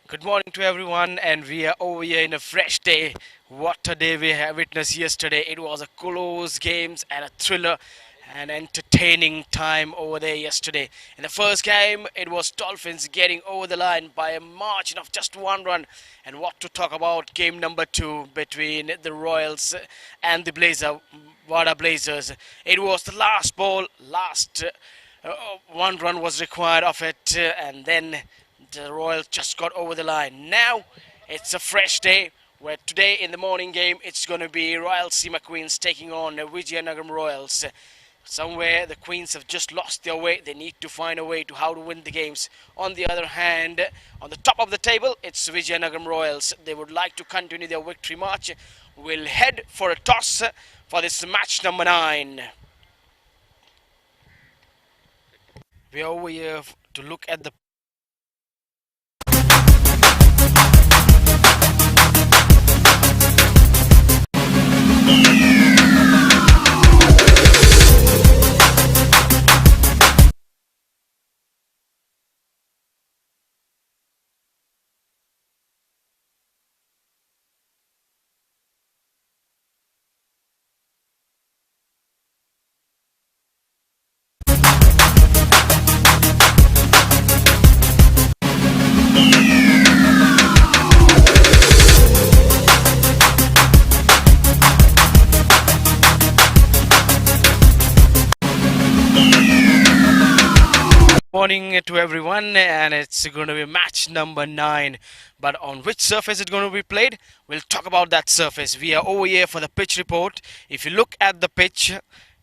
Good morning to everyone, and we are over here in a fresh day. What a day we have witnessed yesterday. It was a close games and a thriller and entertaining time over there yesterday. In the first game, it was Dolphins getting over the line by a margin of just one run. And what to talk about game number 2 between the Royals and the Wada Blazers. It was the last ball, one run was required of it, and then the Royals just got over the line. Now it's a fresh day where today in the morning game it's going to be RAYALASEEMA Queens taking on the VIZIANAGARam Royals. Somewhere the Queens have just lost their way. They need to find a way to how to win the games. On the other hand, on the top of the table, it's VIZIANAGARam Royals. They would like to continue their victory march. We'll head for a toss for this match number 9. We're over here to look at the morning to everyone, and it's going to be match number 9. But on which surface it's going to be played, we'll talk about that surface. We are over here for the pitch report. If you look at the pitch,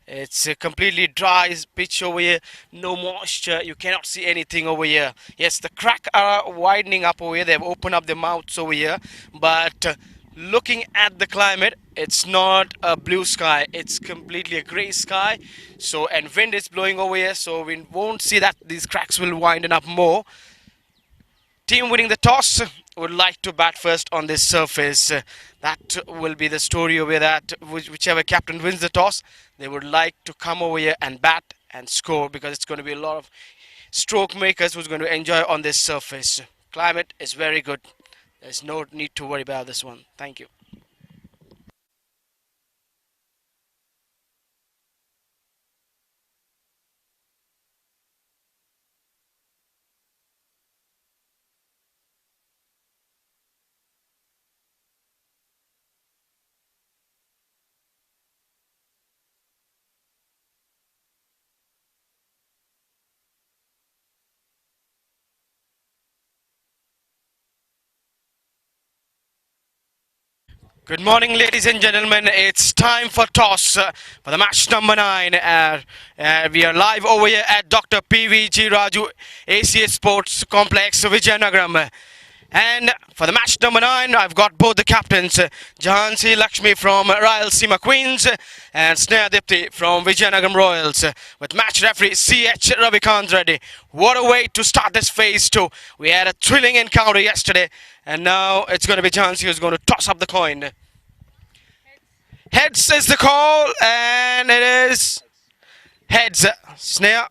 it's a completely dry pitch over here, no moisture, you cannot see anything over here. Yes, the crack are widening up over here, they've opened up their mouths over here, but looking at the climate, it's not a blue sky, it's completely a gray sky. So, and wind is blowing over here, so we won't see that these cracks will widen up more. Team winning the toss would like to bat first on this surface. That will be the story over here, that whichever captain wins the toss, they would like to come over here and bat and score, because it's going to be a lot of stroke makers who's going to enjoy on this surface. Climate is very good. There's no need to worry about this one. Thank you. Good morning, ladies and gentlemen. It's time for toss for the match number 9. We are live over here at Dr. PVG Raju ACS Sports Complex, Vizianagaram. And for the match number 9, I've got both the captains, Jhansi Lakshmi from RAYALASEEMA Queens and Sneha Dipti from Vizianagaram Royals, with match referee C.H. Ravikant Reddy. What a way to start this phase 2. We had a thrilling encounter yesterday, and now it's going to be Jhansi who's going to toss up the coin. Heads is the call, and it is heads. Sneha.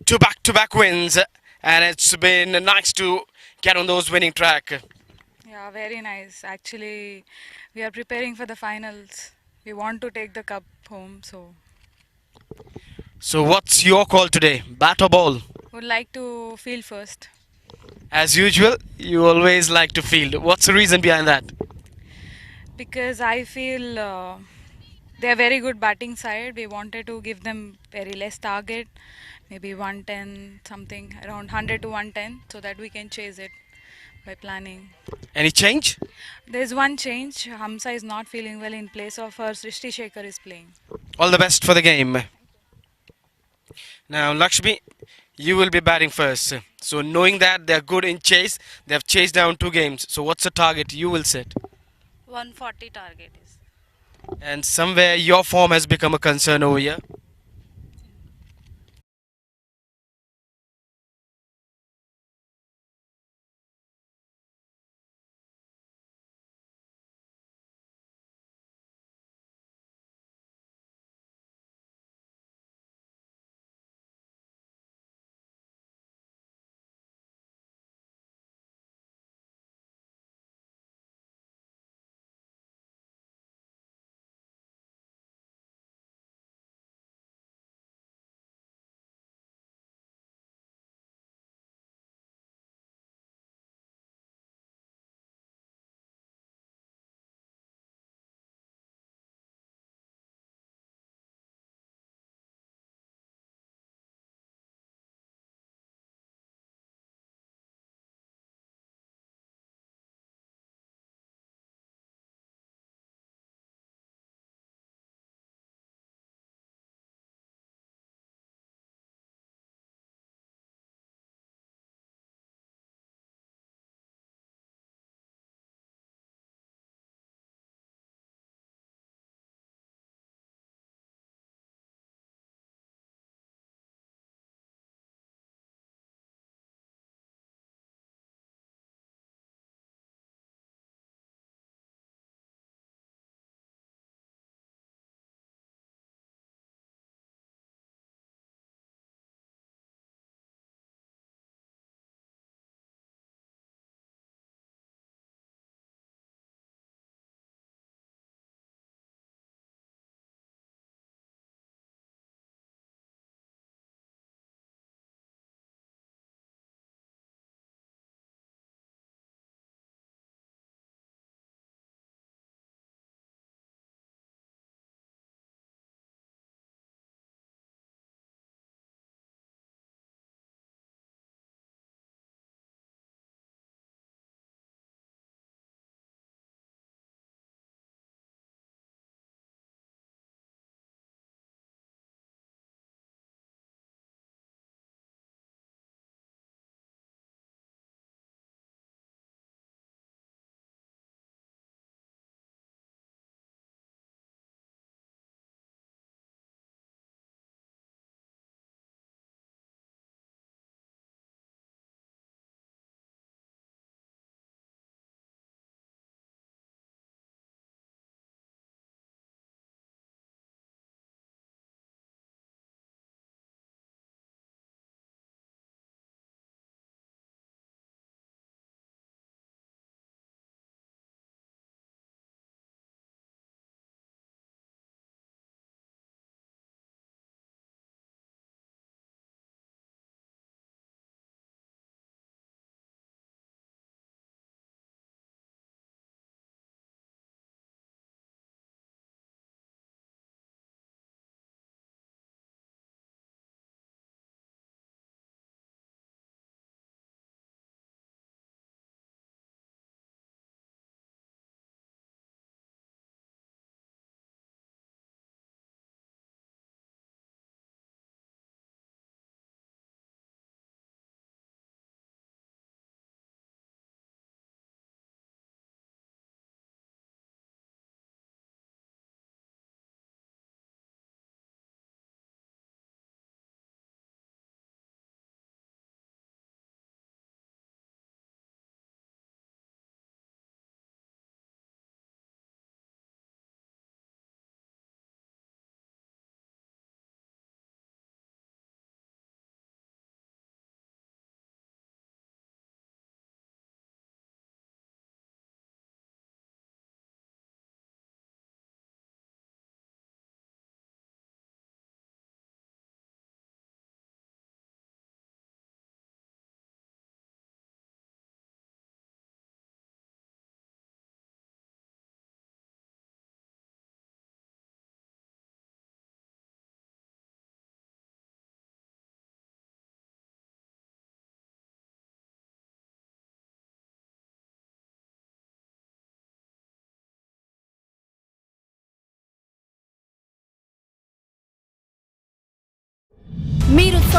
2 back-to-back wins. And it's been nice to get on those winning track. Yeah, very nice. Actually, we are preparing for the finals. We want to take the cup home, so So, what's your call today? Bat or ball? would like to field first As usual, you always like to field. What's the reason behind that? because I feel they are very good batting side. We wanted to give them very less target, maybe 110 something, around 100 to 110, so that we can chase it by planning. Any change? There's one change. Hamza is not feeling well in place of her. Srishti Shekhar is playing. All the best for the game. Now, Lakshmi, you will be batting first. So, knowing that they're good in chase, they have chased down 2 games. So, what's the target you will set? 140 target is. And somewhere your form has become a concern over here.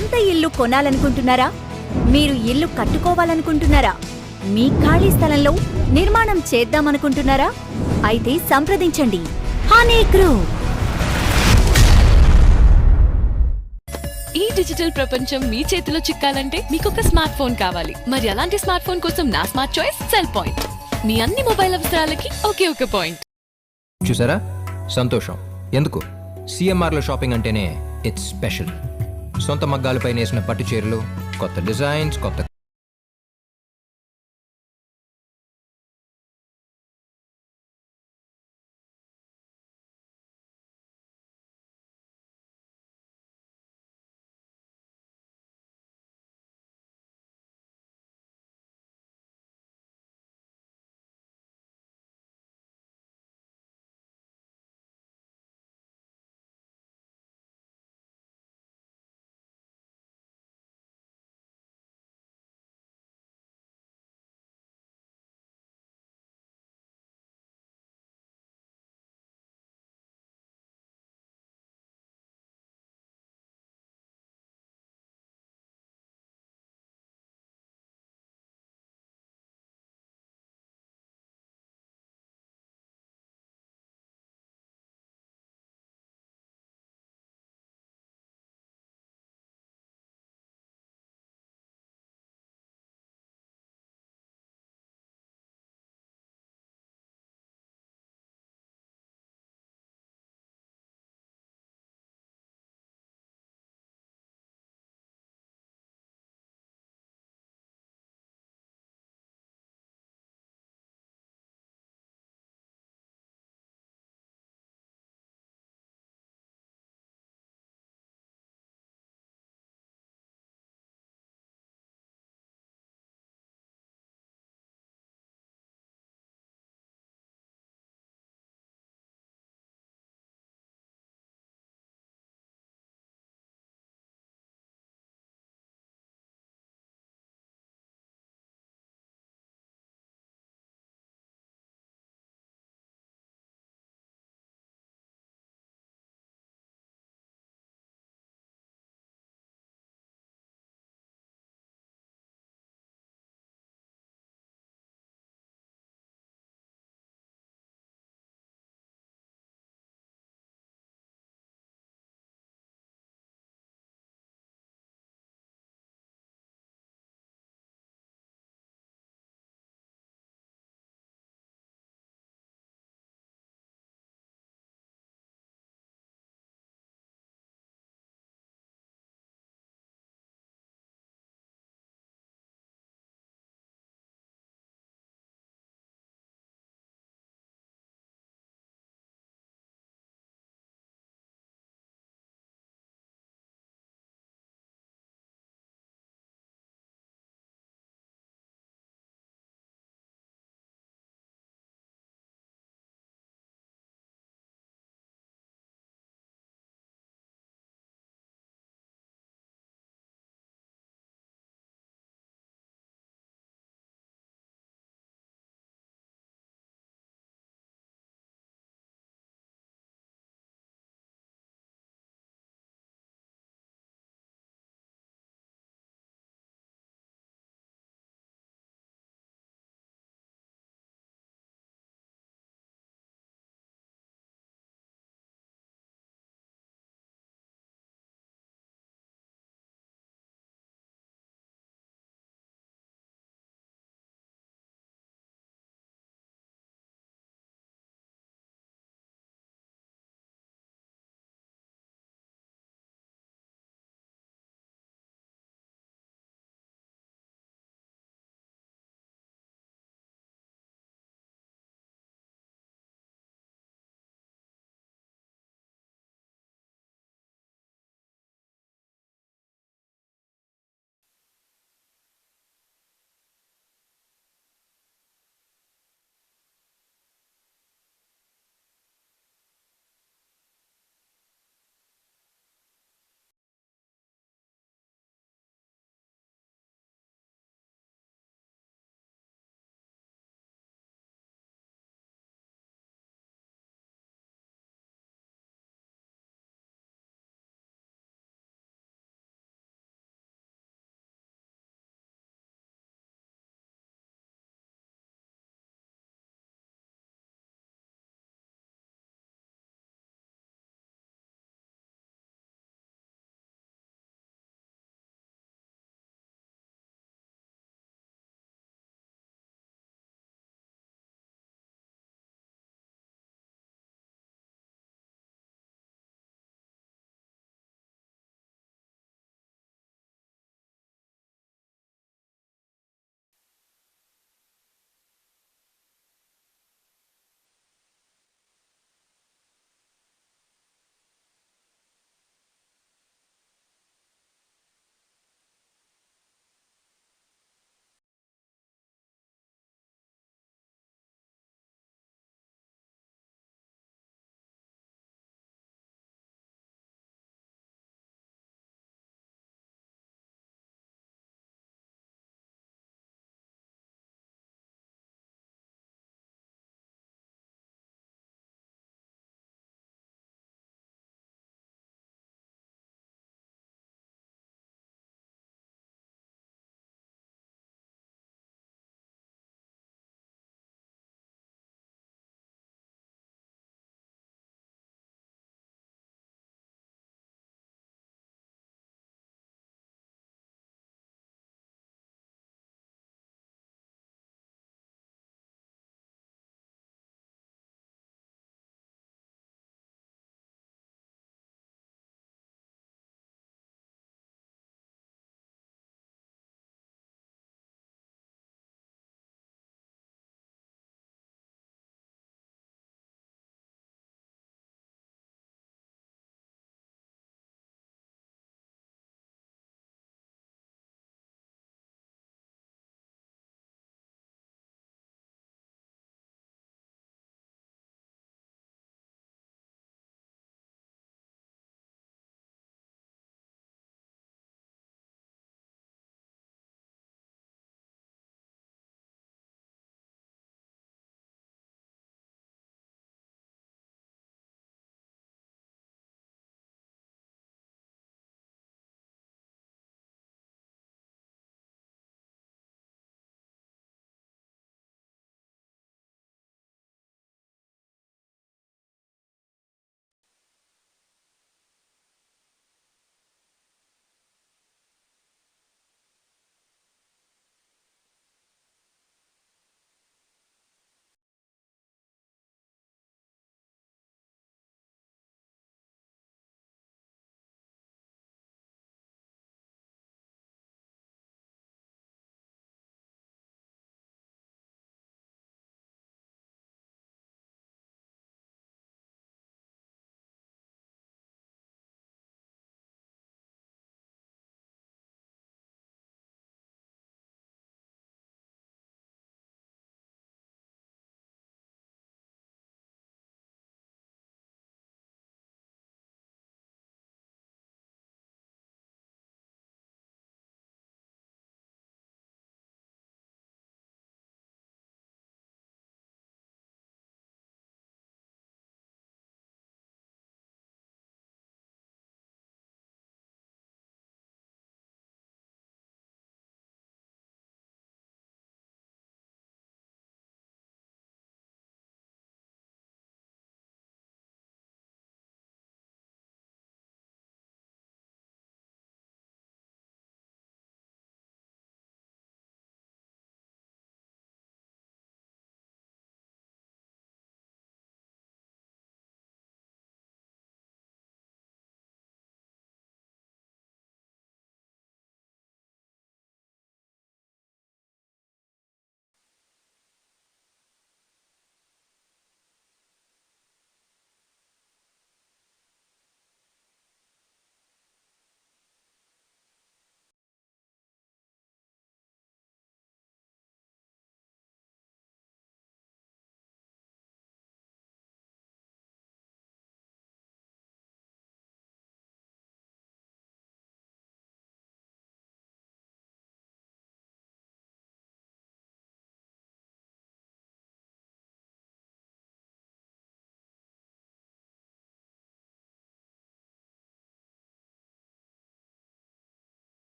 సొంత ఇల్లు కొనాలనుకుంటున్నారా? మీరు ఇల్లు కట్టుకోవాలనుకుంటున్నారా? మీ ఖాళీ స్థలంలో నిర్మాణం చేద్దామనుకుంటున్నారా? అయితే సంప్రదించండి honey group. ఈ డిజిటల్ ప్రపంచం మీ చేతిలో చిక్కాలంటే మీకొక స్మార్ట్ ఫోన్ కావాలి. మరి అలాంటి స్మార్ట్ ఫోన్ కోసం నా స్మార్ట్ చాయిస్ సెల్ పాయింట్. మీ అన్ని మొబైల్ అవసరాలకి ఒకే ఒక పాయింట్. చూసారా, సంతోషం. ఎందుకు? సిఎంఆర్లో షాపింగ్ అంటేనే ఇట్స్ స్పెషల్. సొంత మగ్గాలపై నేసిన పట్టు చీరలు, కొత్త డిజైన్స్, కొత్త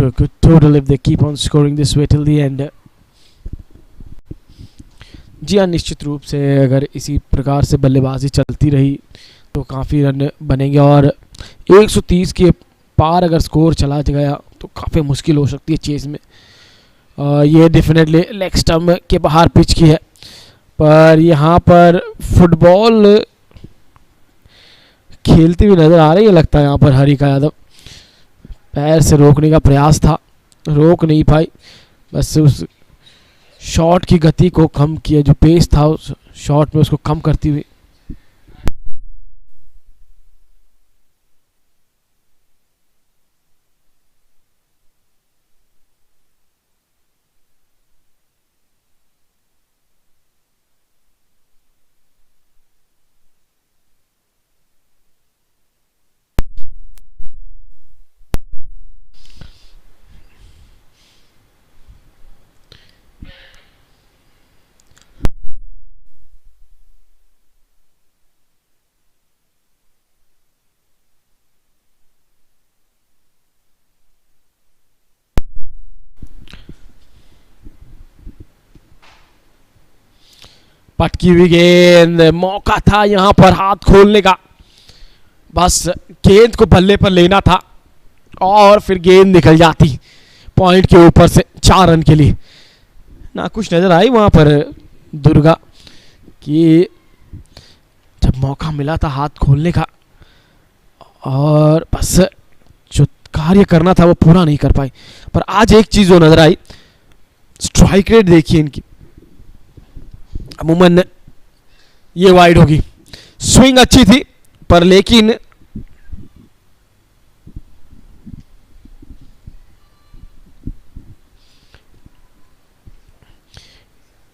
to a good total if they keep on scoring this way till the end. जी हाँ, निश्चित रूप से अगर इसी प्रकार से बल्लेबाजी चलती रही तो काफ़ी रन बनेंगे और 130 के पार अगर स्कोर चला गया तो काफ़ी मुश्किल हो सकती है चेस में. ये डेफिनेटली लेग स्टम्प के बाहर पिच की है, पर यहाँ पर फुटबॉल खेलती हुई नज़र आ रही है लगता है यहाँ पर हरिका यादव. पैर से रोकने का प्रयास था, रोक नहीं पाई, बस उस शॉट की गति को कम किया, जो पेस था उस शॉट में उसको कम करती हुई. पटकी हुई गेंद, मौका था यहाँ पर हाथ खोलने का, बस गेंद को बल्ले पर लेना था और फिर गेंद निकल जाती पॉइंट के ऊपर से 4 रन के लिए. ना कुछ नज़र आई वहाँ पर दुर्गा कि जब मौका मिला था हाथ खोलने का और बस जो कार्य करना था वो पूरा नहीं कर पाई. पर आज एक चीज़ जो नज़र आई, स्ट्राइक रेट देखिए इनकी, अमूमन ये वाइड होगी. स्विंग अच्छी थी पर लेकिन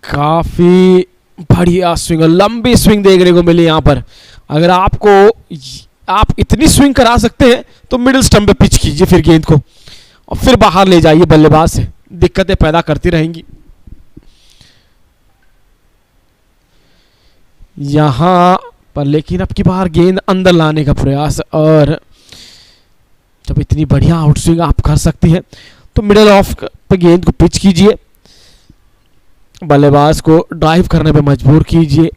काफी बढ़िया स्विंग, लंबी स्विंग देखने को मिली यहाँ पर. अगर आप इतनी स्विंग करा सकते हैं तो मिडिल स्टंप पे पिच कीजिए फिर गेंद को और फिर बाहर ले जाइए बल्लेबाज से, दिक्कतें पैदा करती रहेंगी. यहाँ पर लेकिन अब की बार गेंद अंदर लाने का प्रयास, और जब इतनी बढ़िया आउट स्विंग आप कर सकती हैं तो मिडल ऑफ पे गेंद को पिच कीजिए, बल्लेबाज को ड्राइव करने पे मजबूर कीजिए,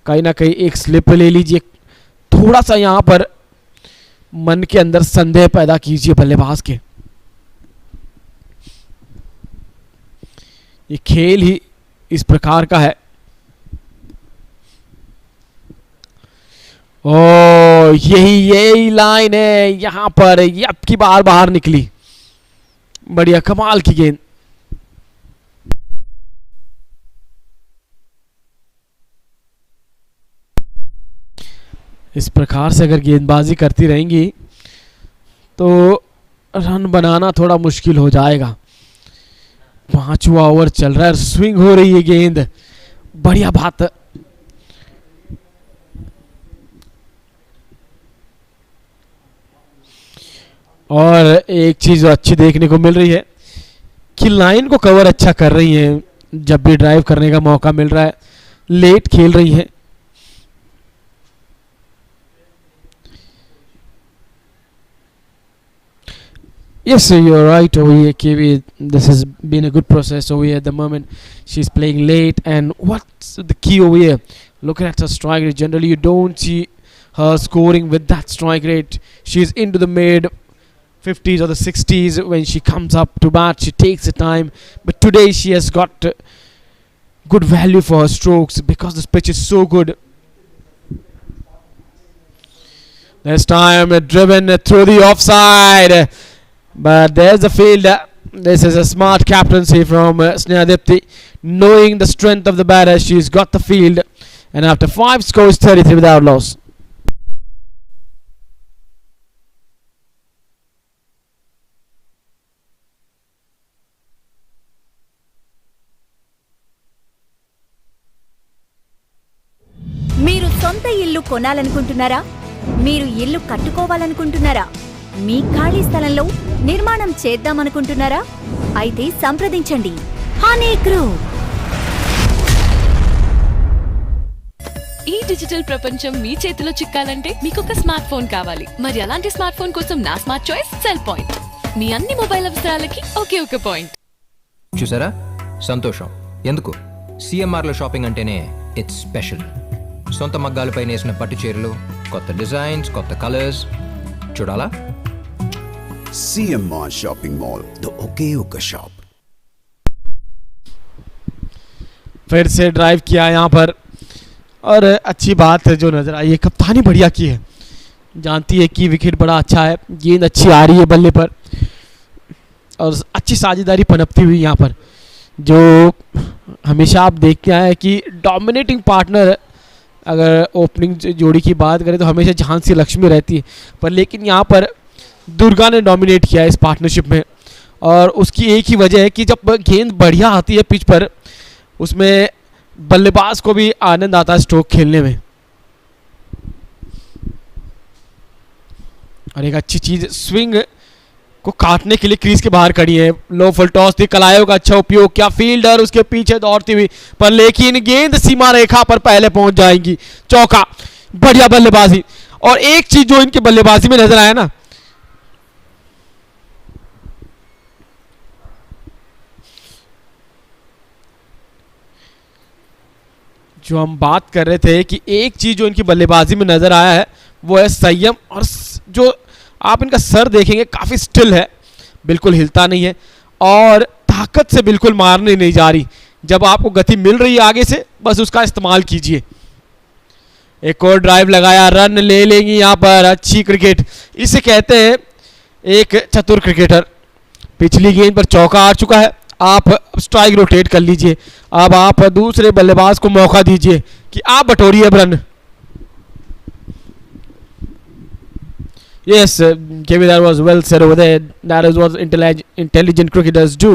कहीं ना कहीं एक स्लिप ले लीजिए, थोड़ा सा यहाँ पर मन के अंदर संदेह पैदा कीजिए बल्लेबाज के. ये खेल ही इस प्रकार का है. ओ यही लाइन है यहाँ पर, ये अब की बार बाहर निकली, बढ़िया कमाल की गेंद. इस प्रकार से अगर गेंदबाजी करती रहेंगी तो रन बनाना थोड़ा मुश्किल हो जाएगा. 5वां ओवर चल रहा है, स्विंग हो रही है गेंद, बढ़िया बात. और एक चीज अच्छी देखने को मिल रही है कि लाइन को कवर अच्छा कर रही हैं, जब भी ड्राइव करने का मौका मिल रहा है लेट खेल रही हैं. Yes, sir, you're right over here, Kiwi. This has been a good process over here at the moment. She's playing late, and what's the key over here? Looking at her strike rate, generally you don't see her scoring with that strike rate. She's into the mid 50s or the 60s when she comes up to bat. She takes her time, but today she has got good value for her strokes because this pitch is so good. This time driven through the offside, but there's the field. This is a smart captaincy from Snehadipti, knowing the strength of the batter. She's got the field, and after 5 scores 33 without loss. మీరు సొంత ఇల్లు కొనాలనుకుంటున్నారా? మీరు ఇల్లు కట్టుకోవాలనుకుంటున్నారా? మీ ఖాళీ స్థలంలో నిర్మాణం చేద్దామనుకుంటున్నారా? అయితే సంప్రదించండి హనీ గ్రూప్. ఈ డిజిటల్ ప్రపంచం మీ చేతిలో చిక్కాలంటే మీకు ఒక స్మార్ట్ ఫోన్ కావాలి. మరి అలాంటి స్మార్ట్ ఫోన్ కోసం నా స్మార్ట్ చాయిస్ సెల్ పాయింట్. మీ అన్ని మొబైల్ అవసరాలకి ఒకే ఒక పాయింట్. చూసారా సంతోషం ఎందుకు? సిఎంఆర్లో షాపింగ్ అంటేనే ఇట్స్ స్పెషల్. సొంత మగ్గాలపై నేసిన పట్టు చీరలు, కొత్త డిజైన్స్, కొత్త కలర్స్ చూడాలా? CMR Shopping Mall, the Okeoka shop. फिर से ड्राइव किया यहाँ पर और अच्छी बात है जो नज़र आई है, कप्तानी बढ़िया की है. जानती है कि विकेट बड़ा अच्छा है, गेंद अच्छी आ रही है बल्ले पर और अच्छी साझेदारी पनपती हुई यहाँ पर. जो हमेशा आप देखते आए कि डोमिनेटिंग पार्टनर अगर ओपनिंग जोड़ी की बात करें तो हमेशा झांसी लक्ष्मी रहती है, पर लेकिन यहाँ पर दुर्गा ने डोमिनेट किया इस पार्टनरशिप में. और उसकी एक ही वजह है कि जब गेंद बढ़िया आती है पिच पर उसमें बल्लेबाज को भी आनंद आता है स्ट्रोक खेलने में. और एक अच्छी चीज स्विंग को काटने के लिए क्रीज के बाहर खड़ी है. लो फुल टॉस थी, कलायों का अच्छा उपयोग किया, फील्डर उसके पीछे दौड़ती हुई, पर लेकिन गेंद सीमा रेखा पर पहले पहुंच जाएंगी. चौका, बढ़िया बल्लेबाजी. और एक चीज जो इनकी बल्लेबाजी में नजर आया ना, जो हम बात कर रहे थे कि एक चीज जो इनकी बल्लेबाजी में नजर आया है वो है संयम. और जो आप इनका सर देखेंगे काफी स्टिल है, बिल्कुल हिलता नहीं है और ताकत से बिल्कुल मारने नहीं जा रही. जब आपको गति मिल रही है आगे से बस उसका इस्तेमाल कीजिए. एक और ड्राइव लगाया, रन ले लेंगी यहाँ पर. अच्छी क्रिकेट, इसे कहते हैं एक चतुर क्रिकेटर. पिछली गेंद पर चौका आ चुका है, आप स्ट्राइक रोटेट कर लीजिए. अब आप दूसरे बल्लेबाज को मौका दीजिए कि आप बटोरिए run. Yes, Kevin, that was well said over there. That is what intelligent cricketers do,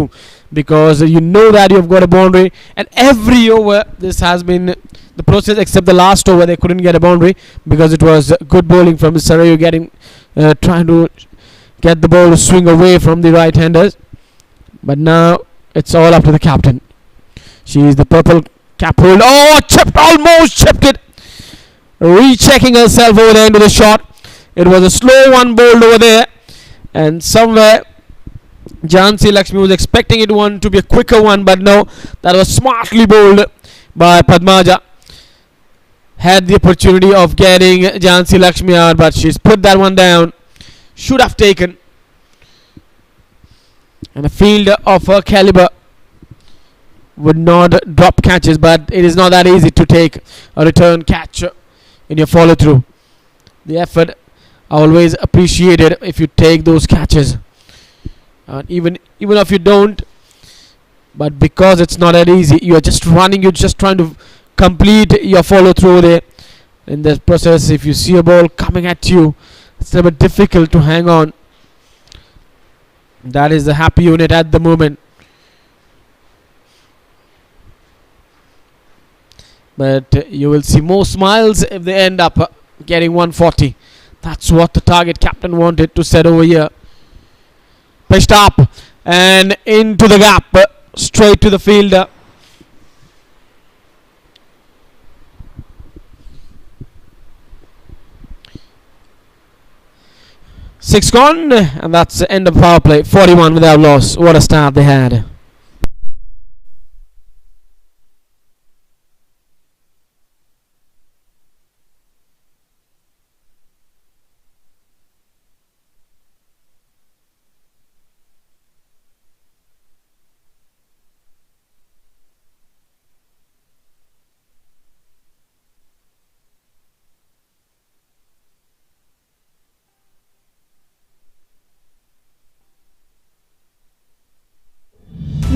because you know that you've got a boundary, and every over this has been the process, except the last over they couldn't get a boundary because it was good bowling from Sarayu getting trying to get the ball to swing away from the right-handers. But now it's all up to the captain. She is the purple cap holder. Oh, chipped, almost chipped it. Rechecking herself over there into the shot. It was a slow one bowled over there, and somewhere Jhansi Lakshmi was expecting it one to be a quicker one, but no, that was smartly bowled by Padmaja. Had the opportunity of getting Jhansi Lakshmi out, but she's put that one down. Should have taken. And a fielder of her caliber would not drop catches, but it is not that easy to take a return catch in your follow through. The effort always appreciated if you take those catches, even if you don't, but because it's not that easy, you're just running, you're just trying to complete your follow through there. In this process, if you see a ball coming at you, it's a bit difficult to hang on. That is the happy unit at the moment. But you will see more smiles if they end up getting 140. That's what the target captain wanted to set over here. Pitched up and into the gap, straight to the fielder. Six gone, and that's the end of power play. 41 without loss. What a start they had.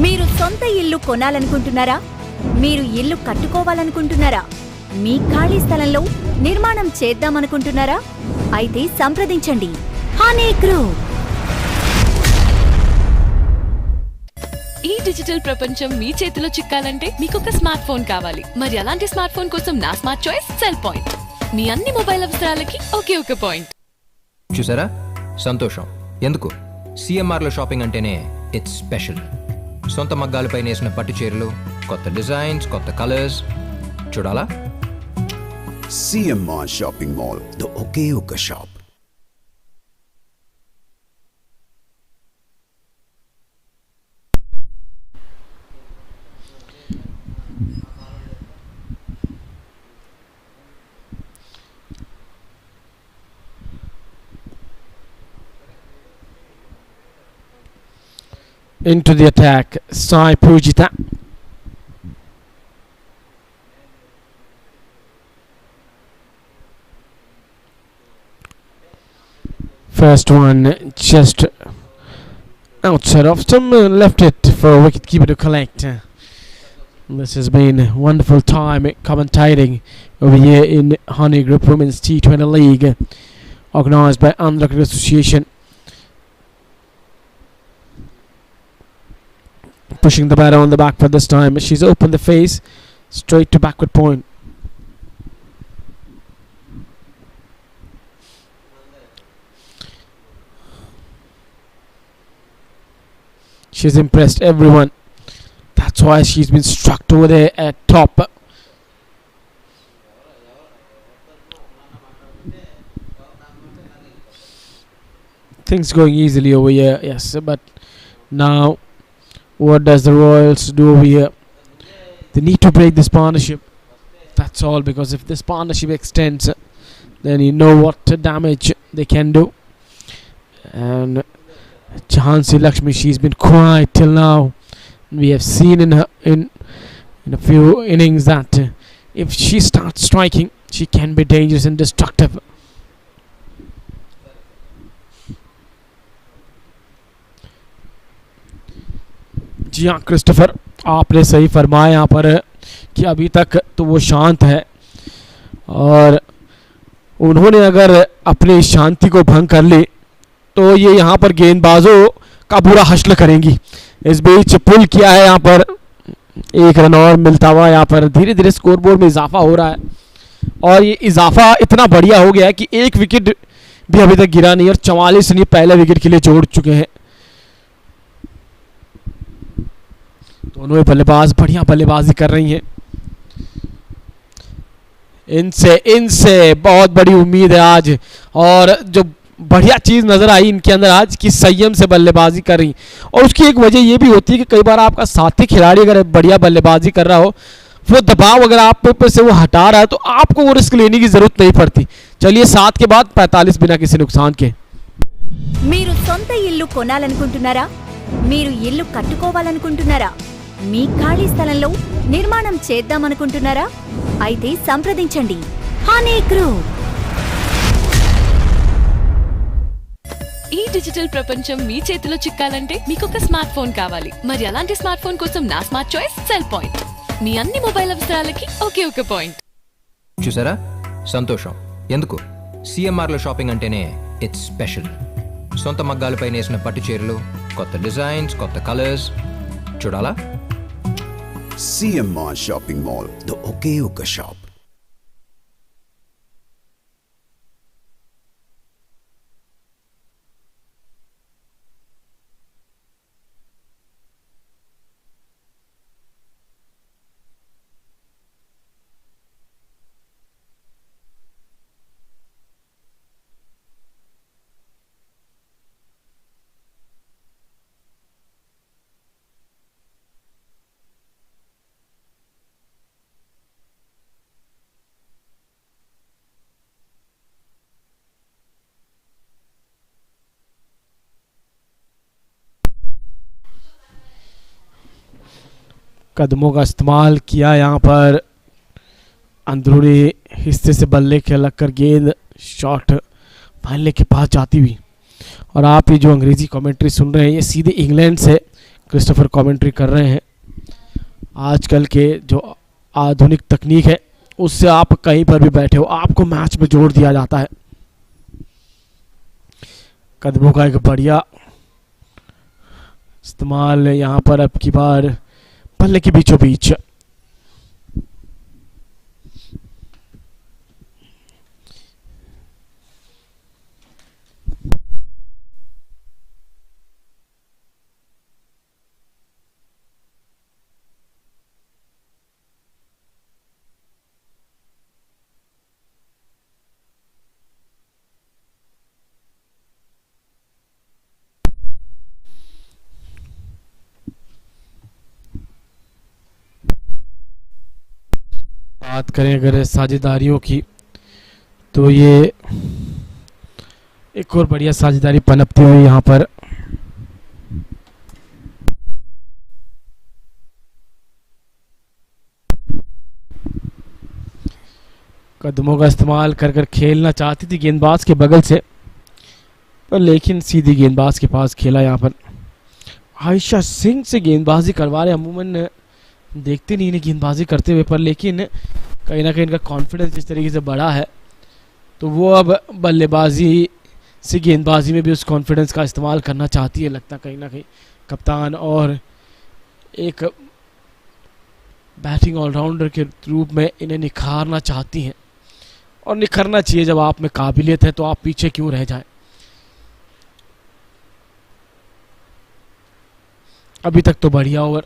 మీరు సొంత ఇల్లు కొనాలనుకుంటున్నారా? మీరు ఇల్లు కట్టుకోవాలనుకుంటున్నారా? మీ ఖాళీ స్థలంలో నిర్మాణం చేద్దామనుకుంటున్నారా? అయితే సంప్రదించండి హనీ గ్రూప్. ఈ డిజిటల్ ప్రపంచం మీ చేతిలో చిక్కాలంటే మీకు ఒక స్మార్ట్ ఫోన్ కావాలి. మరి అలాంటి స్మార్ట్ ఫోన్ కోసం నా స్మార్ట్ చాయిస్ సెల్ పాయింట్. మీ అన్ని మొబైల్ అవసరాలకి ఒకే ఒక పాయింట్. చూసారా సంతోషం ఎందుకు? సిఎంఆర్లో షాపింగ్ అంటేనే ఇట్స్ స్పెషల్. సొంత మగ్గాలపై నేసిన పట్టు చీరలు, కొత్త డిజైన్స్, కొత్త కలర్స్ చూడాలా? CMR Shopping Mall, the Okeoka shop. into the attack. Sai Pujita. First one just outside of stump, left it for a wicketkeeper to collect. This has been a wonderful time commentating over here in Honeyy Group Women's T20 League, organised by Andhra Cricket Association. Pushing the batter on the back for this time. She's opened the face straight to backward point. She's impressed everyone. That's why she's been struck over there at top. Things going easily over here, yes, but now what does the Royals do over here? They need to break this partnership. That's all, because if this partnership extends, then you know what damage they can do. And Jhansi Lakshmi, she's been quiet till now. We have seen in a few innings that if she starts striking, she can be dangerous and destructive. जी हाँ Christopher, आपने सही फरमाया यहाँ पर कि अभी तक तो वो शांत है, और उन्होंने अगर अपनी शांति को भंग कर ली तो ये यहाँ पर गेंदबाजों का बुरा हश्र करेंगी. इस बीच पुल किया है यहाँ पर, एक रन और मिलता हुआ यहाँ पर धीरे धीरे स्कोरबोर्ड में इजाफा हो रहा है, और ये इजाफा इतना बढ़िया हो गया है कि एक विकेट भी अभी तक गिरा नहीं और 44 रन पहले विकेट के लिए जोड़ चुके हैं. दोनों बल्लेबाज बढ़िया बल्लेबाजी कर रही हैं. इनसे बहुत बड़ी उम्मीद है आज, और जो बढ़िया चीज़ नज़र आई इनके अंदर आज कि संयम से बल्लेबाजी कर रही, और उसकी एक वजह ये भी होती है कि कई बार आपका साथी खिलाड़ी अगर बढ़िया बल्लेबाजी कर रहा हो, वो दबाव अगर आप पे से वो हटा रहा है, तो आपको वो रिस्क लेने की ज़रूरत नहीं पड़ती. चलिए 7 के बाद 45 बिना किसी नुकसान के. మీరు సొంత ఇల్లు కొనాలనుకుంటున్నారా? మీరు ఇల్లు కట్టుకోవాలనుకుంటున్నారా? మీ ఖాళీ స్థలంలో నిర్మాణం చేద్దామనుకుంటున్నారా? అయితే సంప్రదించండి హనీ గ్రూప్. ఈ డిజిటల్ ప్రపంచం మీ చేతిలో చిక్కాలంటే మీకు ఒక స్మార్ట్ ఫోన్ కావాలి. మరి అలాంటి స్మార్ట్ ఫోన్ కోసం నా స్మార్ట్ చాయిస్ సెల్ పాయింట్. మీ అన్ని మొబైల్ అవసరాలకి ఒకే ఒక పాయింట్. చూసారా, సంతోషం. ఎందుకు? సిఎంఆర్లో షాపింగ్ అంటేనే ఇట్స్ స్పెషల్. సొంత మగ్గాలపై నేసిన పట్టు చీరలు, కొత్త డిజైన్స్, కొత్త కలర్స్. చూడాలా? CMR Shopping Mall, the Okayuka shop. कदमों का इस्तेमाल किया यहाँ पर, अंदरूनी हिस्से से बल्ले के लगकर गेंद शॉट बल्ले के पास जाती हुई. और आप ये जो अंग्रेज़ी कमेंट्री सुन रहे हैं, ये सीधे इंग्लैंड से क्रिस्टोफर कमेंट्री कर रहे हैं. आजकल के जो आधुनिक तकनीक है उससे आप कहीं पर भी बैठे हो, आपको मैच में जोड़ दिया जाता है. कदमों का एक बढ़िया इस्तेमाल यहाँ पर अब की बार बल्ले के बीचों बीच. बात करें अगर साझेदारियों की, तो ये एक और बढ़िया साझेदारी पनपती हुई यहाँ पर. कदमों का इस्तेमाल कर कर खेलना चाहती थी गेंदबाज के बगल से, पर लेकिन सीधी गेंदबाज के पास खेला। यहाँ पर आयशा सिंह से गेंदबाजी करवा रहे, अमूमन देखते नहीं इन्हें गेंदबाजी करते हुए, पर लेकिन कहीं ना कहीं इनका कॉन्फिडेंस इस तरीके से बढ़ा है तो वो अब बल्लेबाजी से गेंदबाजी में भी उस कॉन्फिडेंस का इस्तेमाल करना चाहती है। लगता कहीं ना कहीं कप्तान और एक बैटिंग ऑलराउंडर के रूप में इन्हें निखारना चाहती हैं, और निखरना चाहिए। जब आप में काबिलियत है तो आप पीछे क्यों रह जाएं। अभी तक तो बढ़िया ओवर,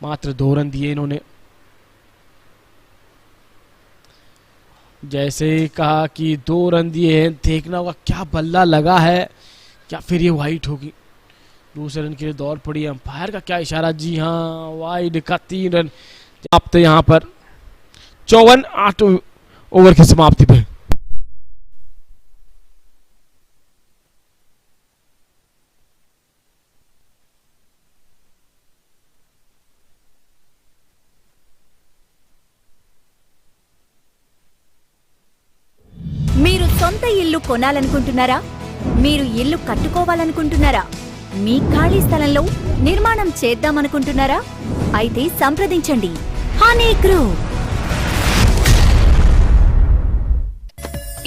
मात्र 2 रन दिए इन्होंने। जैसे ही कहा कि 2 रन दिए हैं, देखना होगा क्या बल्ला लगा है, क्या फिर ये वाइट होगी। दूसरे रन के लिए दौड़ पड़ी। अंपायर का क्या इशारा, जी हाँ वाइड का 3 रन। आप तो यहाँ पर 54 ओवर की समाप्ति पे। మీరు సొంత ఇల్లు కొనాలనుకుంటున్నారా? మీరు ఇల్లు కట్టుకోవాలనుకుంటున్నారా? మీ ఖాళీ స్థలంలో నిర్మాణం చేద్దామనుకుంటున్నారా? అయితే సంప్రదించండి హనీ గ్రూప్.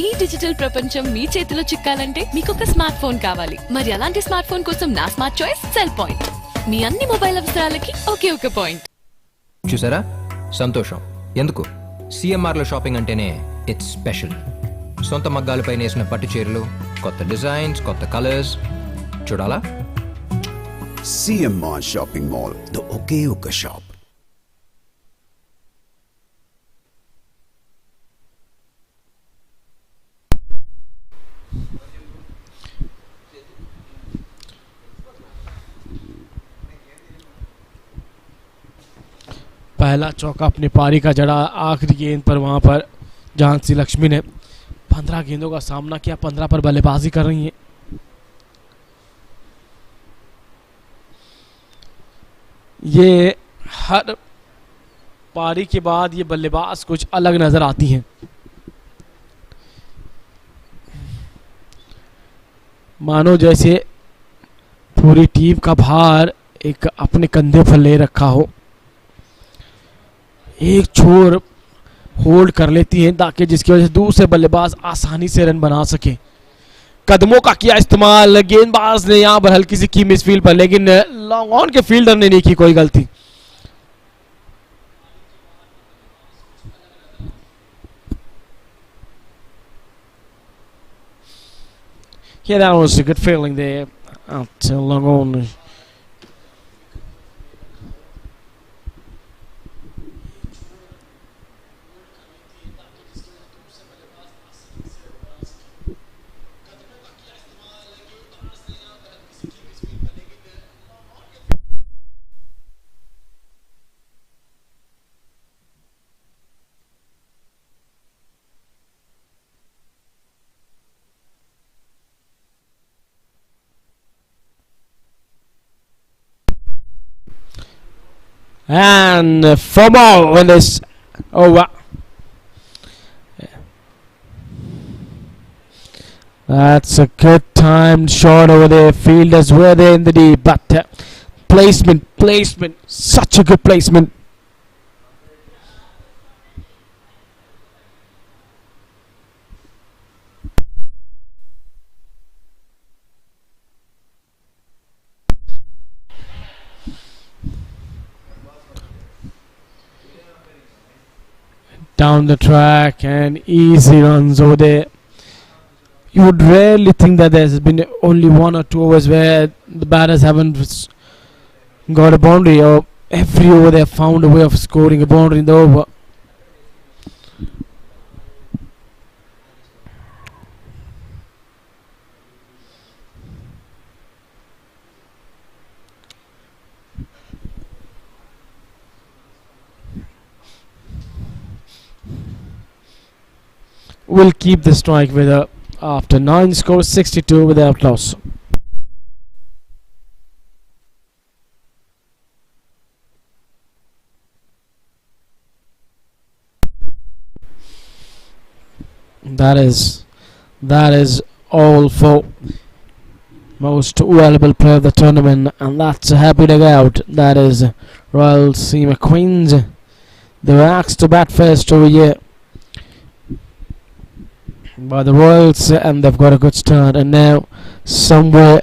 ఈ డిజిటల్ ప్రపంచం మీ చేతిలో చిక్కాలంటే మీకు ఒక స్మార్ట్ ఫోన్ కావాలి. మరి అలాంటి స్మార్ట్ ఫోన్ కోసం నా స్మార్ట్ చాయిస్ సెల్ పాయింట్. మీ అన్ని మొబైల్ అవసరాలకి ఒకే ఒక పాయింట్. చూసారా సంతోషం ఎందుకు? సిఎంఆర్లో షాపింగ్ అంటేనే ఇట్స్ స్పెషల్. సొంత మగ్గాలపై నేసిన పట్టు చీరలు, కొత్త డిజైన్స్, కొత్త కలర్స్ చూడాలా? CMR Shopping Mall, the Okayuka shop. पहला चौका अपनी पारी का जड़ा आखिरी गेंद पर, वहां पर झांसी लक्ष्मी ने 15 गेंदों का सामना किया, 15 पर बल्लेबाजी कर रही हैं। ये हर पारी के बाद ये बल्लेबाज कुछ अलग नजर आती हैं। मानो जैसे पूरी टीम का भार एक अपने कंधे पर ले रखा हो। एक छोर होल्ड कर लेती हैं ताकि जिसकी वजह से दूसरे बल्लेबाज आसानी से रन बना सके। कदमों का किया इस्तेमाल, गेंदबाज ने यहां पर हल्की सी की मिसफील्ड पर, लेकिन लॉन्ग ऑन के फील्डर ने नहीं की कोई गलती। Yeah, that was a good feeling there until long on. And for more in this over. That's a good timed shot over there. Fielders were there in the deep, but placement, such a good placement. Down the track and easy runs over there. You would rarely think that there's been only 1 or 2 overs where the batters haven't got a boundary, or every over they have found a way of scoring a boundary in the over. Will keep the strike with her after 9 scores 62 without loss. That is all for most valuable player of the tournament, and that's a happy dugout. That is Royalseema Queens. They were asked to bat first over here by the Royals, and they've got a good start. And now, somewhere,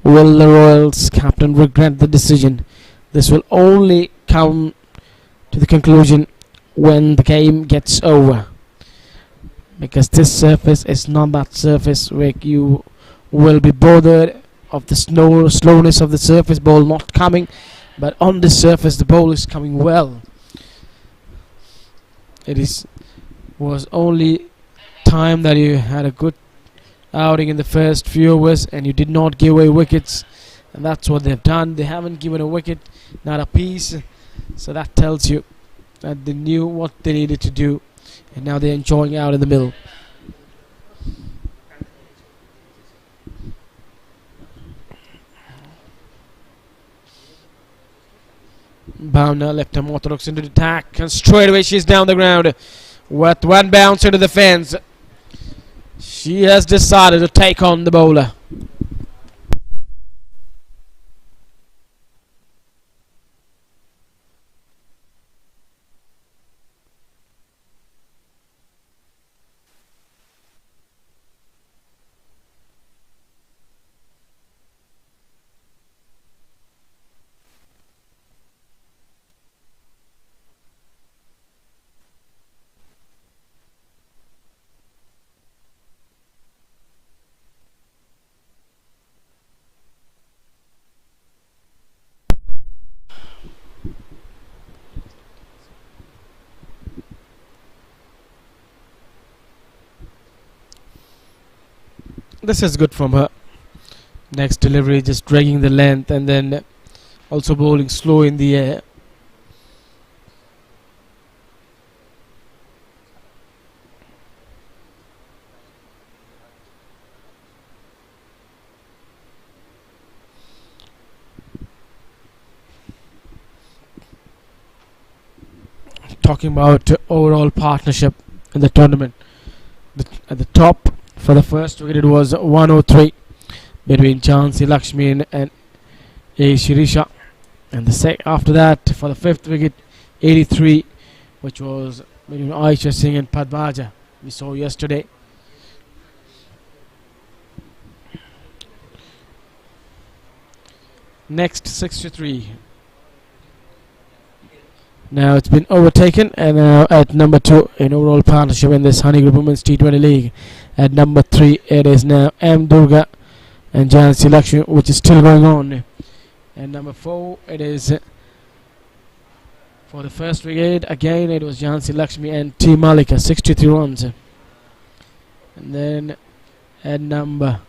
will the Royals captain regret the decision? This will only come to the conclusion when the game gets over, because this surface is not that surface where you will be bothered of the slowness of the surface, ball not coming, but on this surface the ball is coming well. Was only time that you had a good outing in the first few overs and you did not give away wickets, and that's what they've done. They haven't given a wicket, not a piece, so that tells you that they knew what they needed to do, and now they're enjoying out in the middle. Bhavna left her orthodox into the attack, and straight away she's down the ground with one bounce into the fence. She has decided to take on the bowler. This is good from her. Next delivery, just dragging the length and then also bowling slow in the air. Talking about overall partnership in the tournament, at the top for the first wicket it was 103 between Jhansi Lakshmi and A. Shirisha, and after that for the fifth wicket 83, which was between Aisha Singh and Padmaja, we saw yesterday. Next 63. Now it's been overtaken, and now at number 2 in overall partnership in this Honeyy Group Women's T20 League. At number 3 it is now M. Durga and Jhansi Lakshmi, which is still going on. And number 4 it is for the first wicket again it was Jhansi Lakshmi and T. Malika, 63 runs. And then at number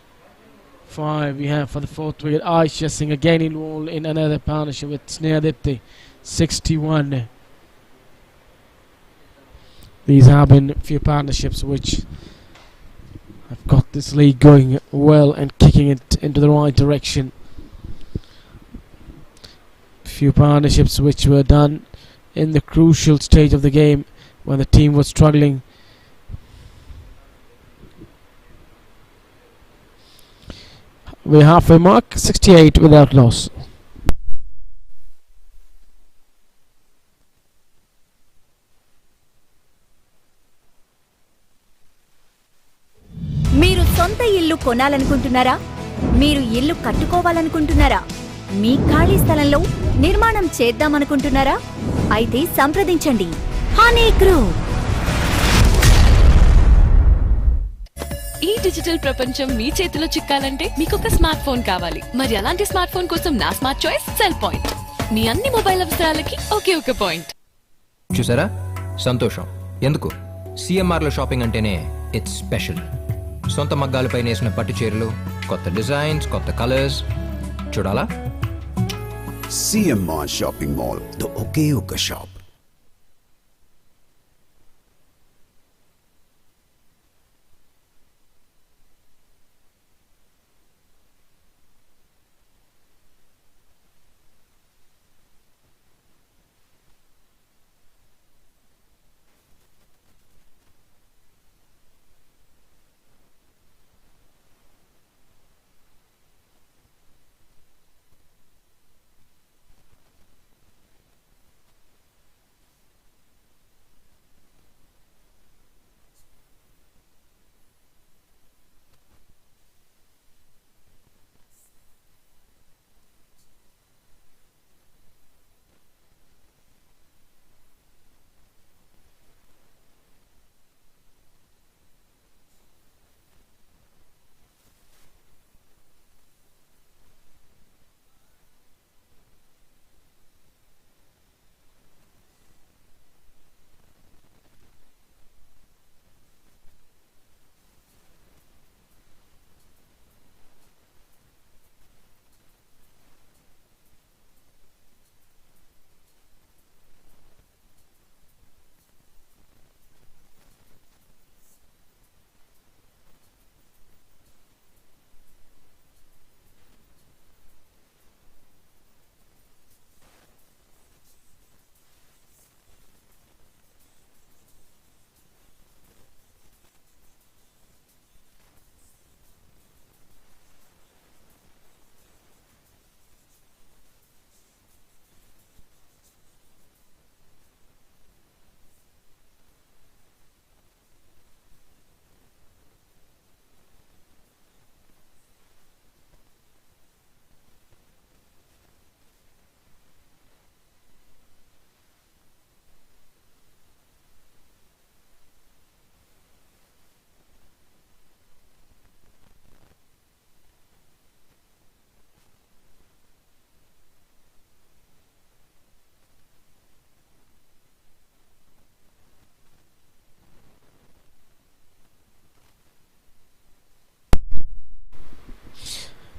5 we have for the fourth wicket Aisha Singh, again involved in another partnership with Sneha Dipti, 61. These have been few partnerships which have got this league going well and kicking it into the right direction. Few partnerships which were done in the crucial stage of the game when the team was struggling. We're halfway mark, 68 without loss. మీరు సొంత ఇల్లు కొనాలనుకుంటున్నారా? మీరు ఇల్లు కట్టుకోవాలనుకుంటున్నారా? మీ ఖాళీ స్థలంలో నిర్మాణం చేద్దామనుకుంటున్నారా? అయితే సంప్రదించండి హనీ గ్రూప్. ఈ డిజిటల్ ప్రపంచం మీ చేతిలో చిక్కాలంటే మీకొక స్మార్ట్ ఫోన్ కావాలి. మరి అలాంటి స్మార్ట్ ఫోన్ కోసం నా స్మార్ట్ చాయిస్ సెల్ పాయింట్. మీ అన్ని మొబైల్ అవసరాలకి ఒకే ఒక పాయింట్. చూసారా? సంతోషం. ఎందుకు? సిఎంఆర్లో షాపింగ్ అంటేనే ఇట్స్ స్పెషల్. సొంత మగ్గాలపై నేసిన పట్టు చీరలు, కొత్త డిజైన్స్, కొత్త కలర్స్. చూడాలా? CMR Shopping Mall, the Okayuka shop.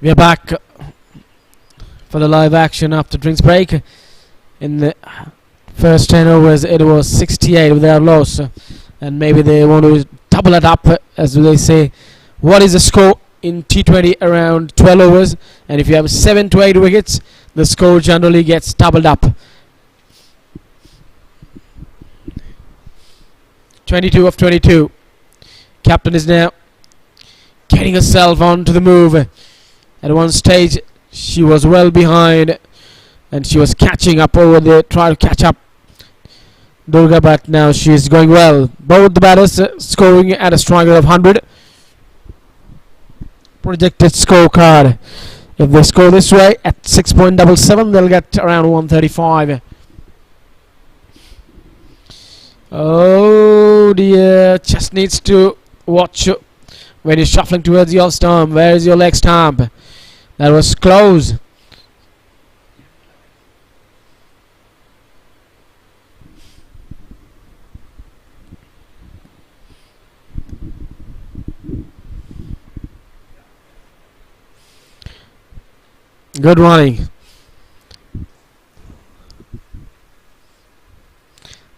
We are back for the live action after drinks break. In the first 10 overs, it was 68 without loss, and maybe they want to double it up, as they say. What is the score in T20 around 12 overs? And if you have 7 to 8 wickets, the score generally gets doubled up. 22 of 22. Captain is now getting herself onto the move. At one stage, she was well behind and she was catching up over there, trying to catch up Durga, but now she is going well. Both the batters scoring at a strike of 100. Projected scorecard. If they score this way at 6.77, they'll get around 135. Oh dear, just needs to watch when you're shuffling towards your stump. Where is your leg stump? That was close. Good running.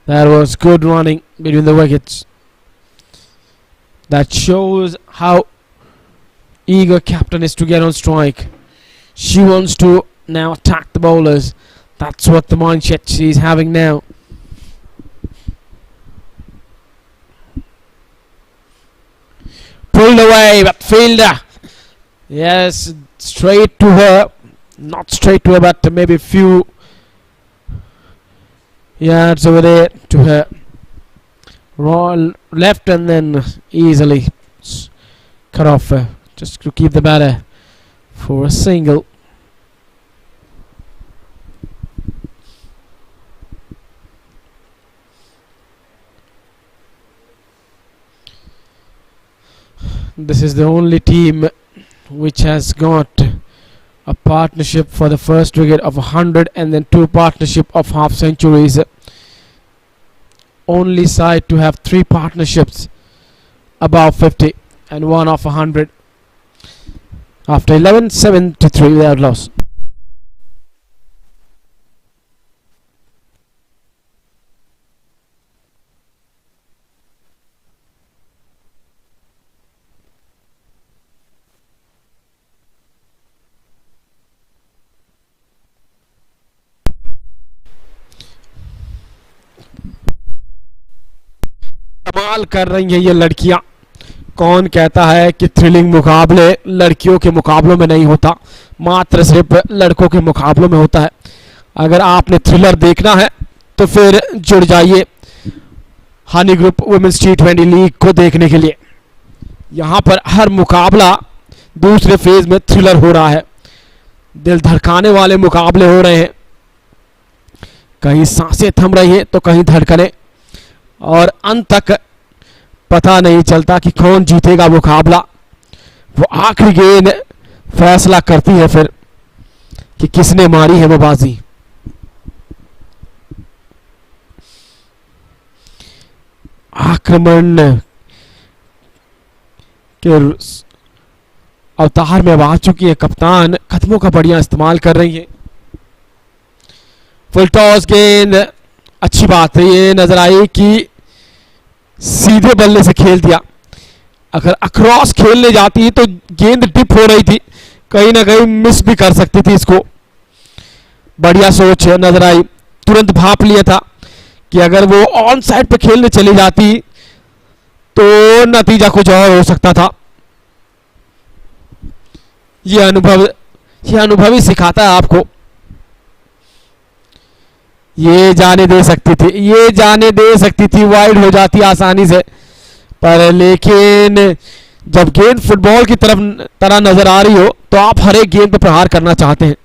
That was good running between the wickets. That shows how eager captain is to get on strike. She wants to now attack the bowlers. That's what the mindset she's having now. Pulled away, but fielder. Yes, straight to her. Not straight to her, but maybe a few yards over there to her left, and then easily cut off just to keep the batter for a single. This is the only team which has got a partnership for the first wicket of 100 and then 2 partnership of half centuries. Only side to have 3 partnerships above 50 and 1 of 100. After 11, 7-3 without loss. कमाल कर रही हैं ये लड़कियां. कौन कहता है कि थ्रिलिंग मुकाबले लड़कियों के मुकाबलों में नहीं होता, मात्र सिर्फ लड़कों के मुकाबलों में होता है. अगर आपने थ्रिलर देखना है तो फिर जुड़ जाइए Honey group women's T20 league को देखने के लिए. यहाँ पर हर मुकाबला दूसरे फेज में थ्रिलर हो रहा है. दिल धड़काने वाले मुकाबले हो रहे हैं. कहीं सांसें थम रही हैं तो कहीं धड़कने, और अंत तक पता नहीं चलता कि कौन जीतेगा मुकाबला. वो आखिरी गेंद फैसला करती है फिर कि किसने मारी है वो बाजी. आक्रमण के अवतार में अब आ चुकी है कप्तान. कदमों का बढ़िया इस्तेमाल कर रही है. फुल टॉस गेंद. अच्छी बात है, ये नजर आई कि सीधे बल्ले से खेल दिया. अगर अक्रॉस खेलने जाती तो गेंद डिप हो रही थी, कहीं ना कहीं मिस भी कर सकती थी इसको. बढ़िया सोच नजर आई. तुरंत भाप लिया था कि अगर वो ऑन साइड पे खेलने चली जाती तो नतीजा कुछ और हो सकता था. ये अनुभव ही सिखाता है आपको. ये जाने दे सकती थी, वाइड हो जाती आसानी से, पर लेकिन जब गेंद फुटबॉल की तरह नजर आ रही हो तो आप हर एक गेंद पर प्रहार करना चाहते हैं.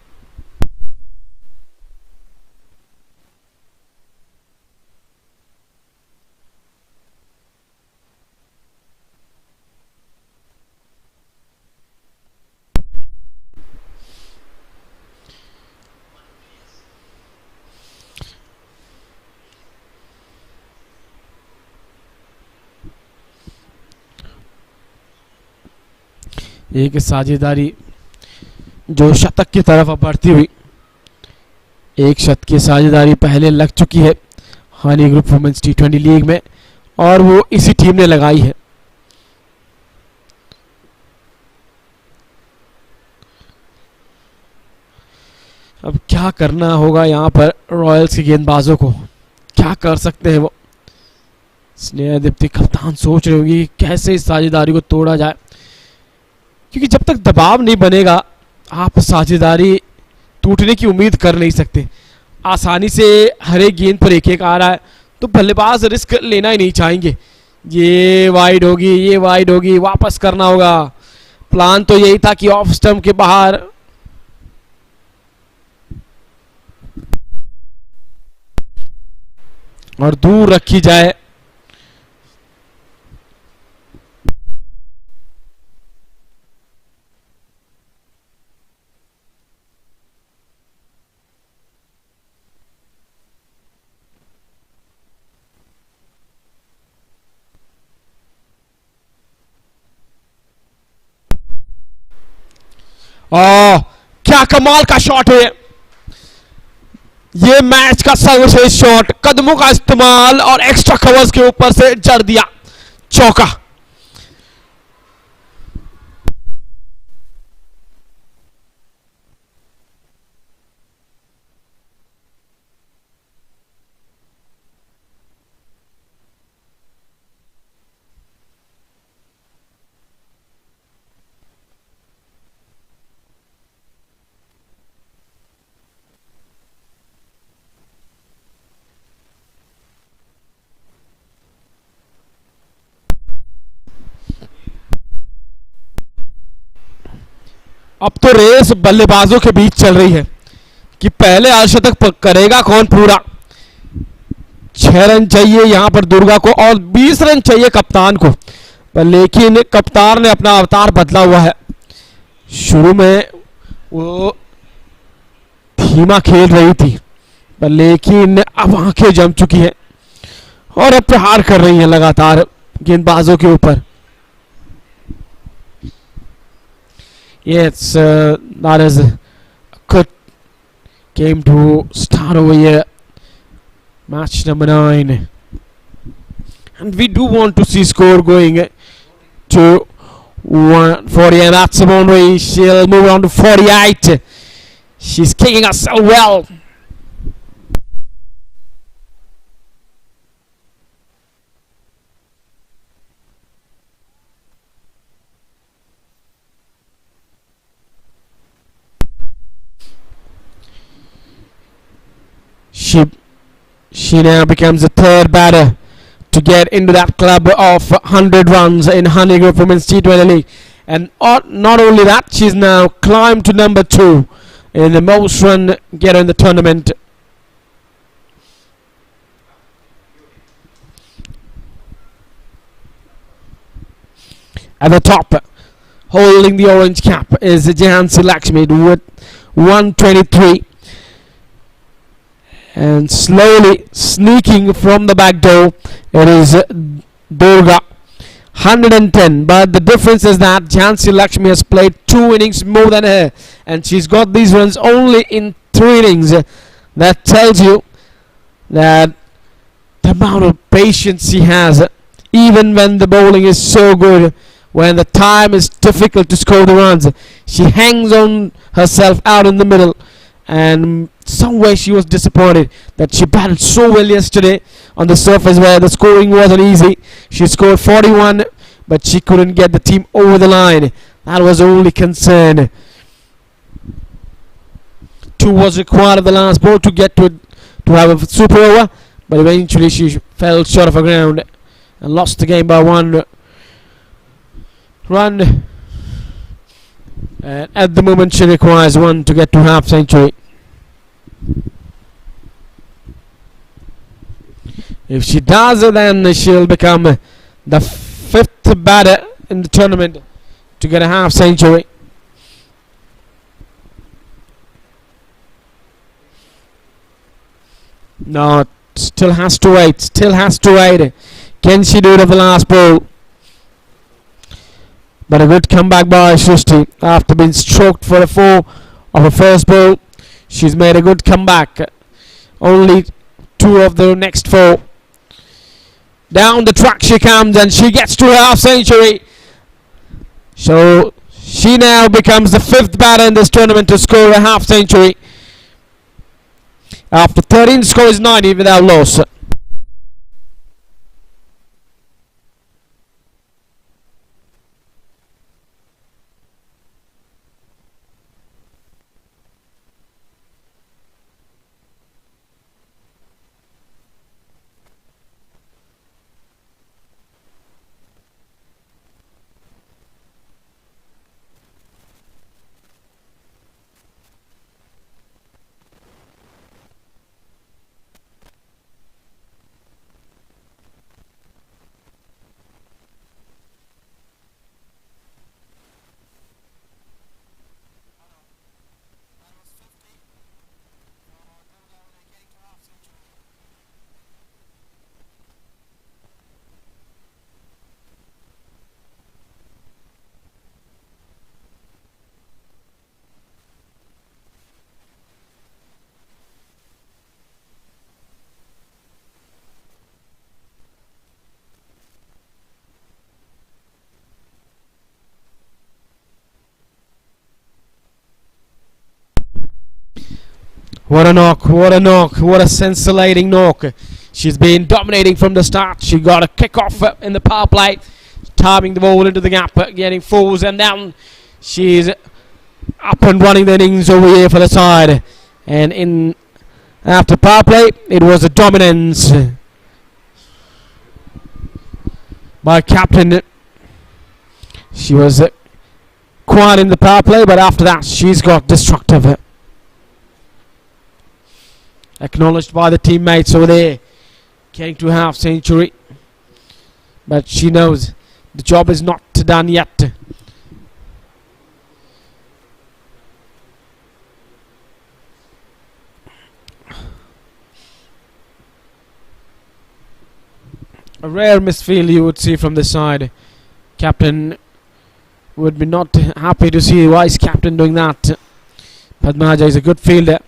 एक साझेदारी जो शतक की तरफ अब बढ़ती हुई। एक शत की साझेदारी पहले लग चुकी है Honey group women's T20 league में और वो इसी टीम ने लगाई है। अब क्या करना होगा यहाँ पर रॉयल्स के गेंदबाजों को, क्या कर सकते हैं वो? स्नेहा दीप्ति कप्तान सोच रही होगी कैसे इस साझेदारी को तोड़ा जाए, क्योंकि जब तक दबाव नहीं बनेगा आप साझेदारी टूटने की उम्मीद कर नहीं सकते। आसानी से हर एक गेंद पर एक एक आ रहा है तो बल्लेबाज रिस्क लेना ही नहीं चाहेंगे। ये वाइड होगी, ये वाइड होगी, वापस करना होगा। प्लान तो यही था कि ऑफ स्टंप के बाहर और दूर रखी जाए। क्या कमाल का शॉट है ये, मैच का सर्वश्रेष्ठ शॉट, कदमों का इस्तेमाल और एक्स्ट्रा कवर्स के ऊपर से जड़ दिया, चौका। अब तो रेस बल्लेबाजों के बीच चल रही है कि पहले अर्धशतक करेगा कौन पूरा। 6 रन चाहिए यहां पर दुर्गा को और 20 रन चाहिए कप्तान को, पर लेकिन कप्तान ने अपना अवतार बदला हुआ है। शुरू में वो धीमा खेल रही थी पर लेकिन अब आंखें जम चुकी हैं और अब प्रहार कर रही हैं लगातार गेंदबाजों के ऊपर। Yes, that is a good game to start over here. Match number 9. And we do want to see score going to 140, and that's Simone Way. She'll move on to 48. She's kicking herself well. She now becomes the third batter to get into that club of 100 runs in Honeyy Group Women's T20 League. And not only that, she's now climbed to number 2 in the most run getter in the tournament. At the top, holding the orange cap, is Jhansi Lakshmi with 123. And slowly sneaking from the back door, it is Durga, 110. But the difference is that Jhansi Lakshmi has played 2 innings more than her, and she's got these runs only in 3 innings. That tells you that the amount of patience she has, even when the bowling is so good, when the time is difficult to score the runs, she hangs on herself out in the middle. And some way she was disappointed that she batted so well yesterday on the surface where the scoring wasn't easy. She scored 41, but she couldn't get the team over the line. That was the only concern. 2 was required of the last ball to get to have a super over, but eventually she fell short of her ground and lost the game by 1 run. And at the moment she requires 1 to get to half century. If she does, then she'll become the 5th batter in the tournament to get a half century. No, still has to wait. Still has to wait. Can she do it at the last ball? But a good comeback by Shrishti after being stroked for a 4 of her first ball. She's made a good comeback. Only 2 of the next 4. Down the track she comes and she gets to her half century. So she now becomes the 5th batter in this tournament to score a half century. After 13 scores 90 without loss. What a knock, what a knock, what a scintillating knock. She's been dominating from the start. She got a kick off in the power play, timing the ball into the gap, getting 4s and down. She's up and running the innings over here for the side. And in after power play, it was a dominance by captain. She was quiet in the power play, but after that, she's got destructive. Acknowledged by the teammates over there, getting to half century, but she knows the job is not done yet. A rare misfield you would see from this side. Captain would be not happy to see vice captain doing that. Padmaja is a good fielder.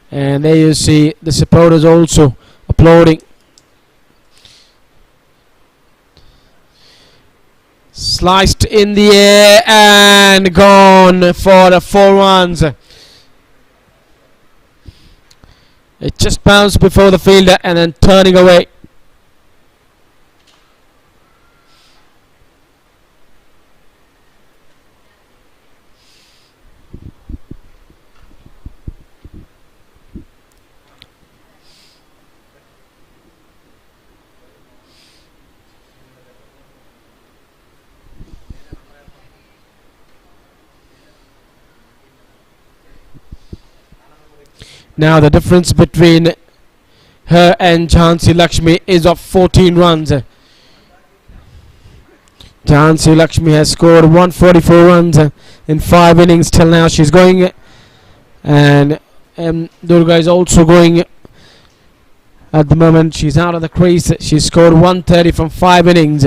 And there you see the supporters also applauding. Sliced in the air and gone for the 4 runs. It just bounced before the fielder and then turning away. Now the difference between her and Jhansi Lakshmi is of 14 runs. Jhansi Lakshmi has scored 144 runs in 5 innings till now. She's going, and Durga is also going at the moment. She's out of the crease. She scored 130 from 5 innings,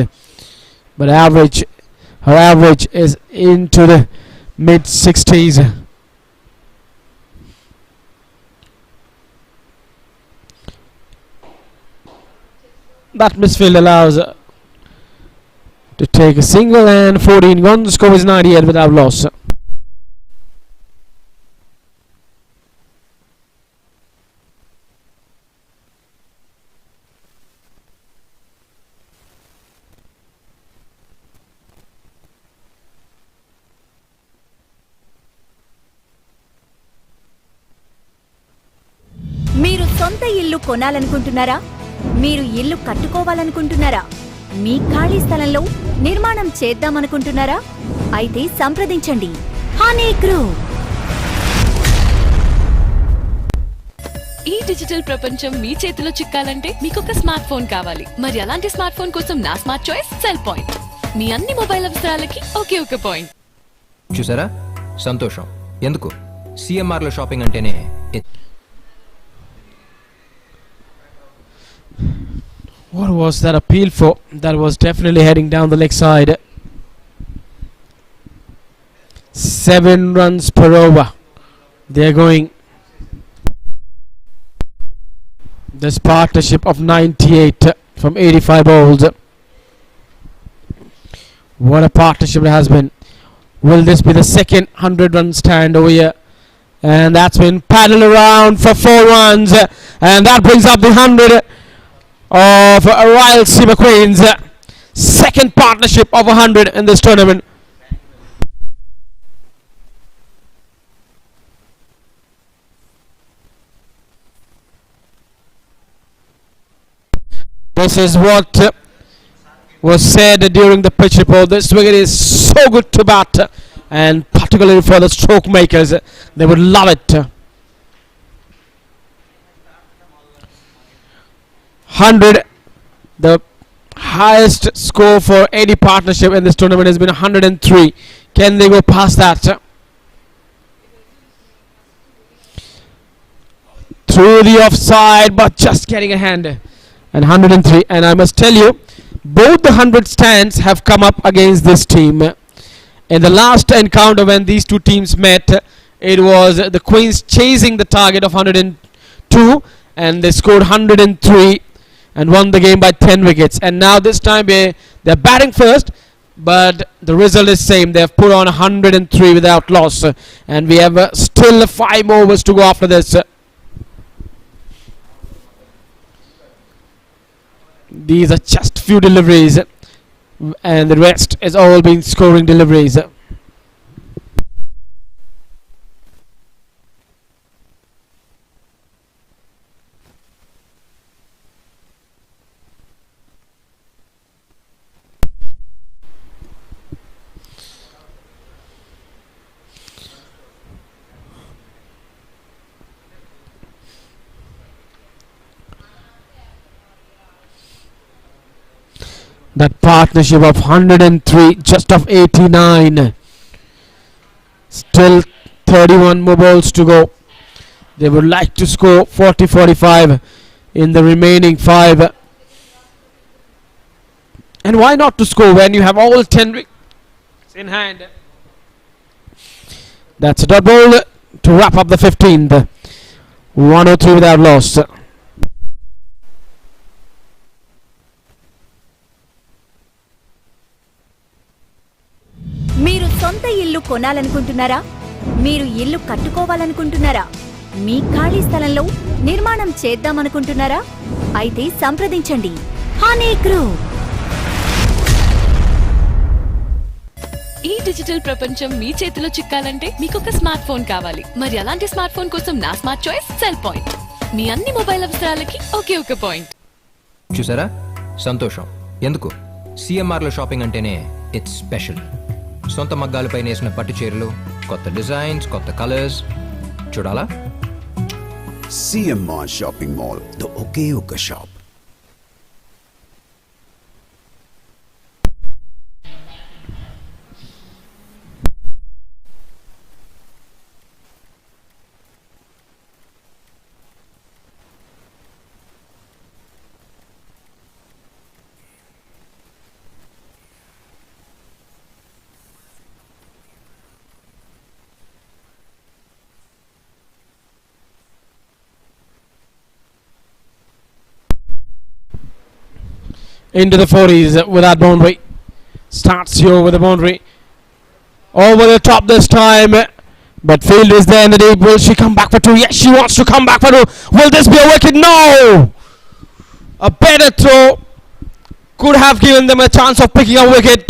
but her average is into the mid 60s. That misfield allows to take a single and 14 guns. The score is 98 without loss. మీరు సొంత ఇల్లు కొనాలనుకుంటున్నారా? మీరు ఇల్లు కట్టుకోవాలనుకుంటున్నారా? మీ ఖాళీ స్థలంలో నిర్మాణం చేద్దామనుకుంటున్నారా? అయితే సంప్రదించండి హనీ గ్రూప్. ఈ డిజిటల్ ప్రపంచం మీ చేతిలో చిక్కాలంటే మీకొక స్మార్ట్ ఫోన్ కావాలి. మరి అలాంటి స్మార్ట్ ఫోన్ కోసం నా స్మార్ట్ చాయిస్ సెల్ పాయింట్. మీ అన్ని మొబైల్ అవసరాలకి ఒకే ఒక పాయింట్. చూసారా? సంతోషం. ఎందుకు? సిఎంఆర్లో షాపింగ్ అంటేనే What was that appeal for? That was definitely heading down the leg side. 7 runs per over. They're going. This partnership of 98 from 85 balls. What a partnership it has been. Will this be the second 100-run stand over here? And that's been paddled around for 4 runs. And that brings up the 100 of RAYALASEEMA Queens. Second partnership of 100 in this tournament. This is what was said during the pitch report. This wicket is so good to bat, and particularly for the stroke makers, they would love it. 100, the highest score for any partnership in this tournament has been 103. Can they go past that? Through the offside, but just getting a hand. And 103. And I must tell you, both the 100 stands have come up against this team. In the last encounter when these two teams met, it was the Queens chasing the target of 102, and they scored 103 and won the game by 10 wickets. And now this time they're batting first, but the result is same. They have put on 103 without loss, and we have still 5 more overs to go after this. These are just few deliveries, and the rest is all been scoring deliveries. That partnership of 103, just of 89. Still 31 more balls to go. They would like to score 40-45 in the remaining 5. And why not to score when you have all 10 wickets in hand? That's a dot ball to wrap up the 15th. 103 without loss. మీరు సొంత ఇల్లు కొనాలనుకుంటున్నారా? మీరు ఇల్లు కట్టుకోవాలనుకుంటున్నారా? మీ ఖాళీ స్థలంలో నిర్మాణం చేద్దామనుకుంటున్నారా? అయితే సంప్రదించండి హనీ గ్రూప్. ఈ డిజిటల్ ప్రపంచం మీ చేతిలో చిక్కాలంటే మీకొక స్మార్ట్ ఫోన్ కావాలి. మరి అలాంటి స్మార్ట్ ఫోన్ కోసం నా స్మార్ట్ చాయిస్ సెల్ పాయింట్. మీ అన్ని మొబైల్ అవసరాలకి ఒకే ఒక పాయింట్. చూసారా? సంతోషం. ఎందుకు? సిఎంఆర్లో షాపింగ్ అంటేనే ఇట్స్ స్పెషల్. సొంత మగ్గాలపై నేసిన పట్టు చీరలు, కొత్త డిజైన్స్, కొత్త కలర్స్. చూడాలా? CMR Shopping Mall, the Okayuka shop. Into the 40s with that boundary. Starts here with the boundary. Over the top this time. But field is there in the deep. Will she come back for 2? Yes, she wants to come back for 2. Will this be a wicket? No! A better throw could have given them a chance of picking a wicket.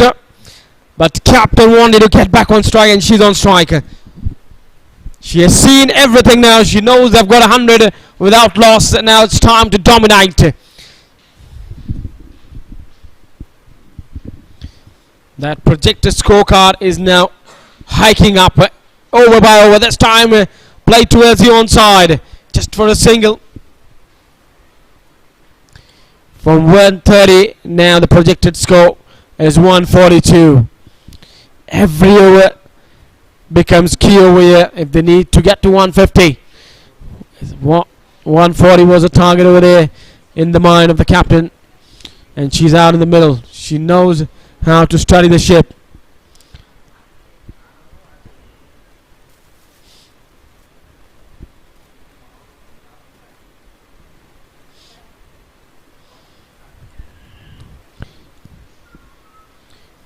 But captain wanted to get back on strike, and she's on strike. She has seen everything now. She knows they've got 100 without loss. Now it's time to dominate. That projected scorecard is now hiking up over by over. This time play towards the onside just for a single. From 130 now the projected score is 142. Every over becomes key over here if they need to get to 150. 140 was a target over there in the mind of the captain, and she's out in the middle. She knows how to study the ship.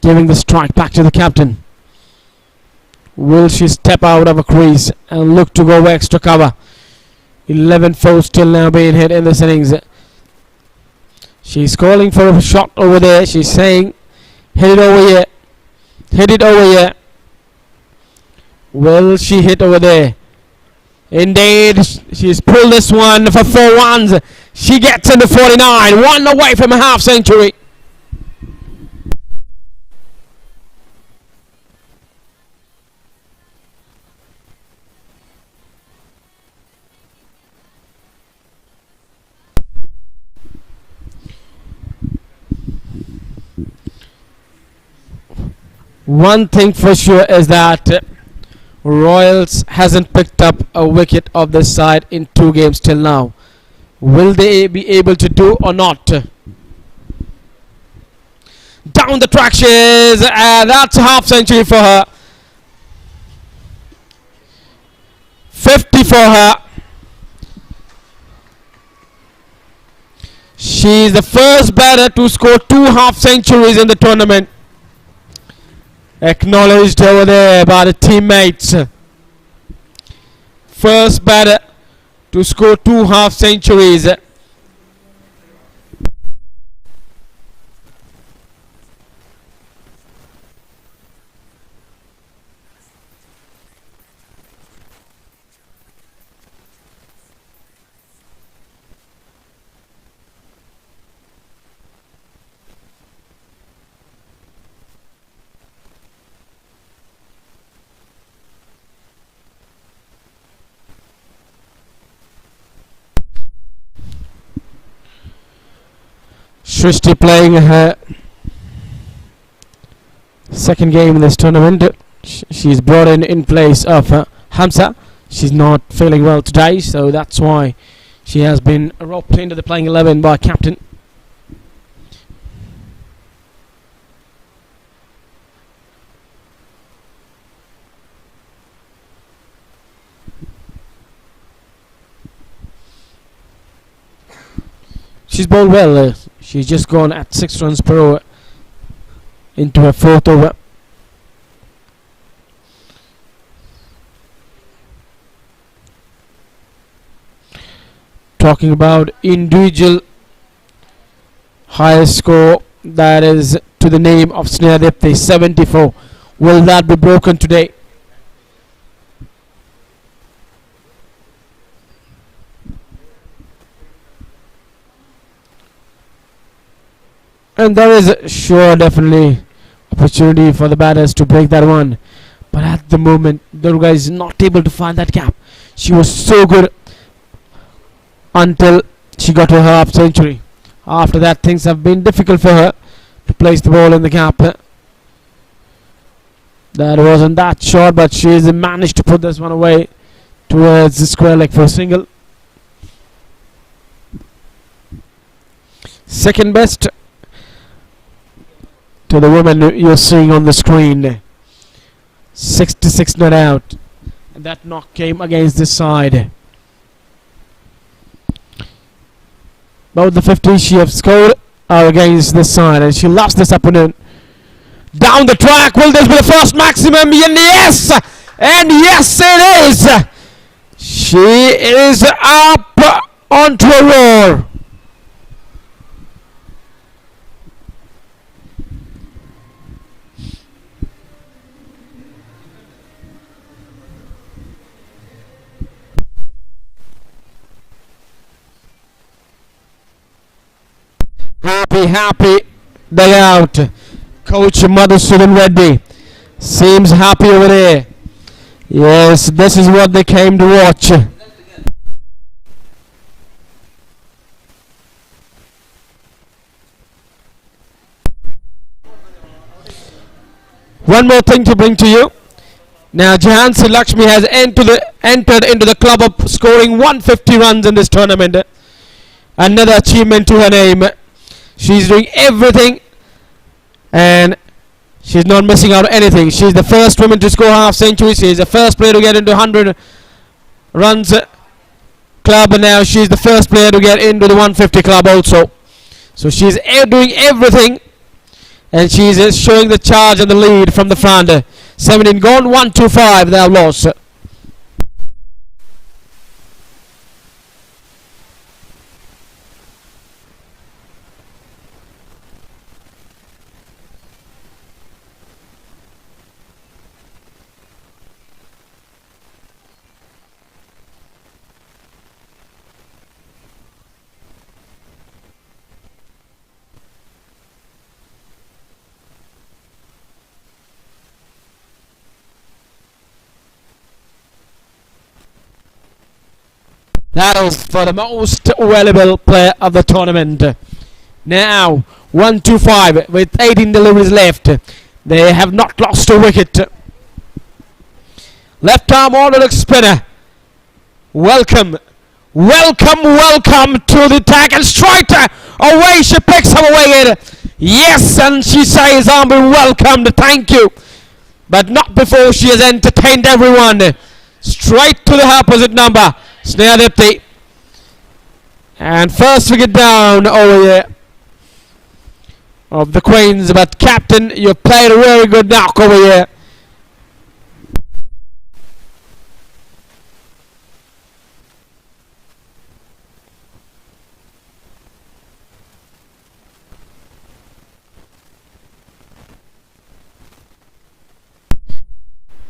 Giving the strike back to the captain. Will she step out of a crease and look to go extra cover? 11 fours still now being hit in this innings. She's calling for a shot over there. She's saying, hit it over here. Hit it over here. Will she hit over there? Indeed, she's pulled this one for 4 runs. She gets into 49, one away from a half century. One thing for sure is that Royals hasn't picked up a wicket of this side in 2 games till now. Will they be able to do or not? Down the track she is, and that's a half century for her. 50 for her. She's the first batter to score 2 half centuries in the tournament. Acknowledged over there by the teammates. First batter to score 2 half centuries. Shrishti playing her second game in this tournament. She's brought in place of Hamza. She's not feeling well today, so that's why she has been roped into the playing 11 by captain. She's bowled well. She's just gone at 6 runs per over into her 4th over. Talking about individual highest score, that is to the name of Sneha Dipti, 74. Will that be broken today? And there is sure definitely opportunity for the batters to break that one. But at the moment, Durga is not able to find that gap. She was so good until she got to her half century. After that, things have been difficult for her to place the ball in the gap. That wasn't that short, but she has managed to put this one away towards the square leg for a single. Second best to the woman you're seeing on the screen. 66 not out. And that knock came against this side. Both the 50s she have scored are against this side, and she lost this opponent. Down the track, will this be the first maximum? And yes! And yes it is! She is up onto a roar. Happy dugout. Coach Madhusudan Reddy seems happy over there. Yes, this is what they came to watch. One more thing to bring to you. Now Jhansi Lakshmi has entered into the club of scoring 150 runs in this tournament. Another achievement to her name. She's doing everything and she's not missing out anything. She's the first woman to score half century. She's the first player to get into 100 runs club, and now she's the first player to get into the 150 club also. So she's doing everything, And she's showing the charge and the lead from the front. 17 gone, 1-2-5. They have lost. That is for the most valuable player of the tournament. Now, 1-2-5 with 18 deliveries left. They have not lost a wicket. Left arm orthodox spinner. Welcome to the attack and striker. Away she picks up a wicket. Yes, and she says, I'm being welcomed, thank you. But not before she has entertained everyone. Straight to the opposite number. Snehadipti. And first wicket down over here of the Queens. But captain, you played a very good knock over here.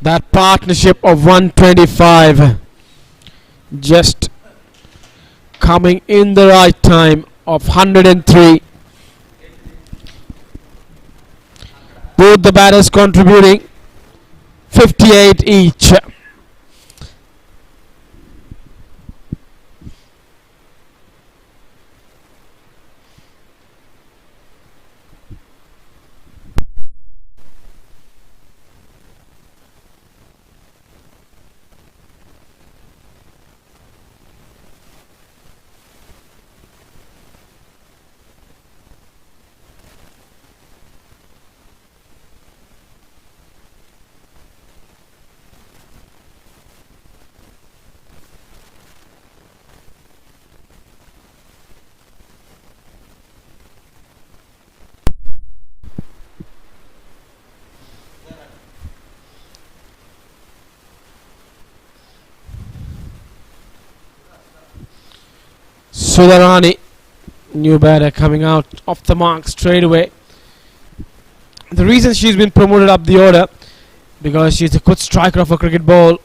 That partnership of 125 just coming in the right time of 103. Both the batters contributing 58 each. Sudharani, new batter coming out off the mark straight away. The reason she's been promoted up the order because she's a good striker of a cricket ball.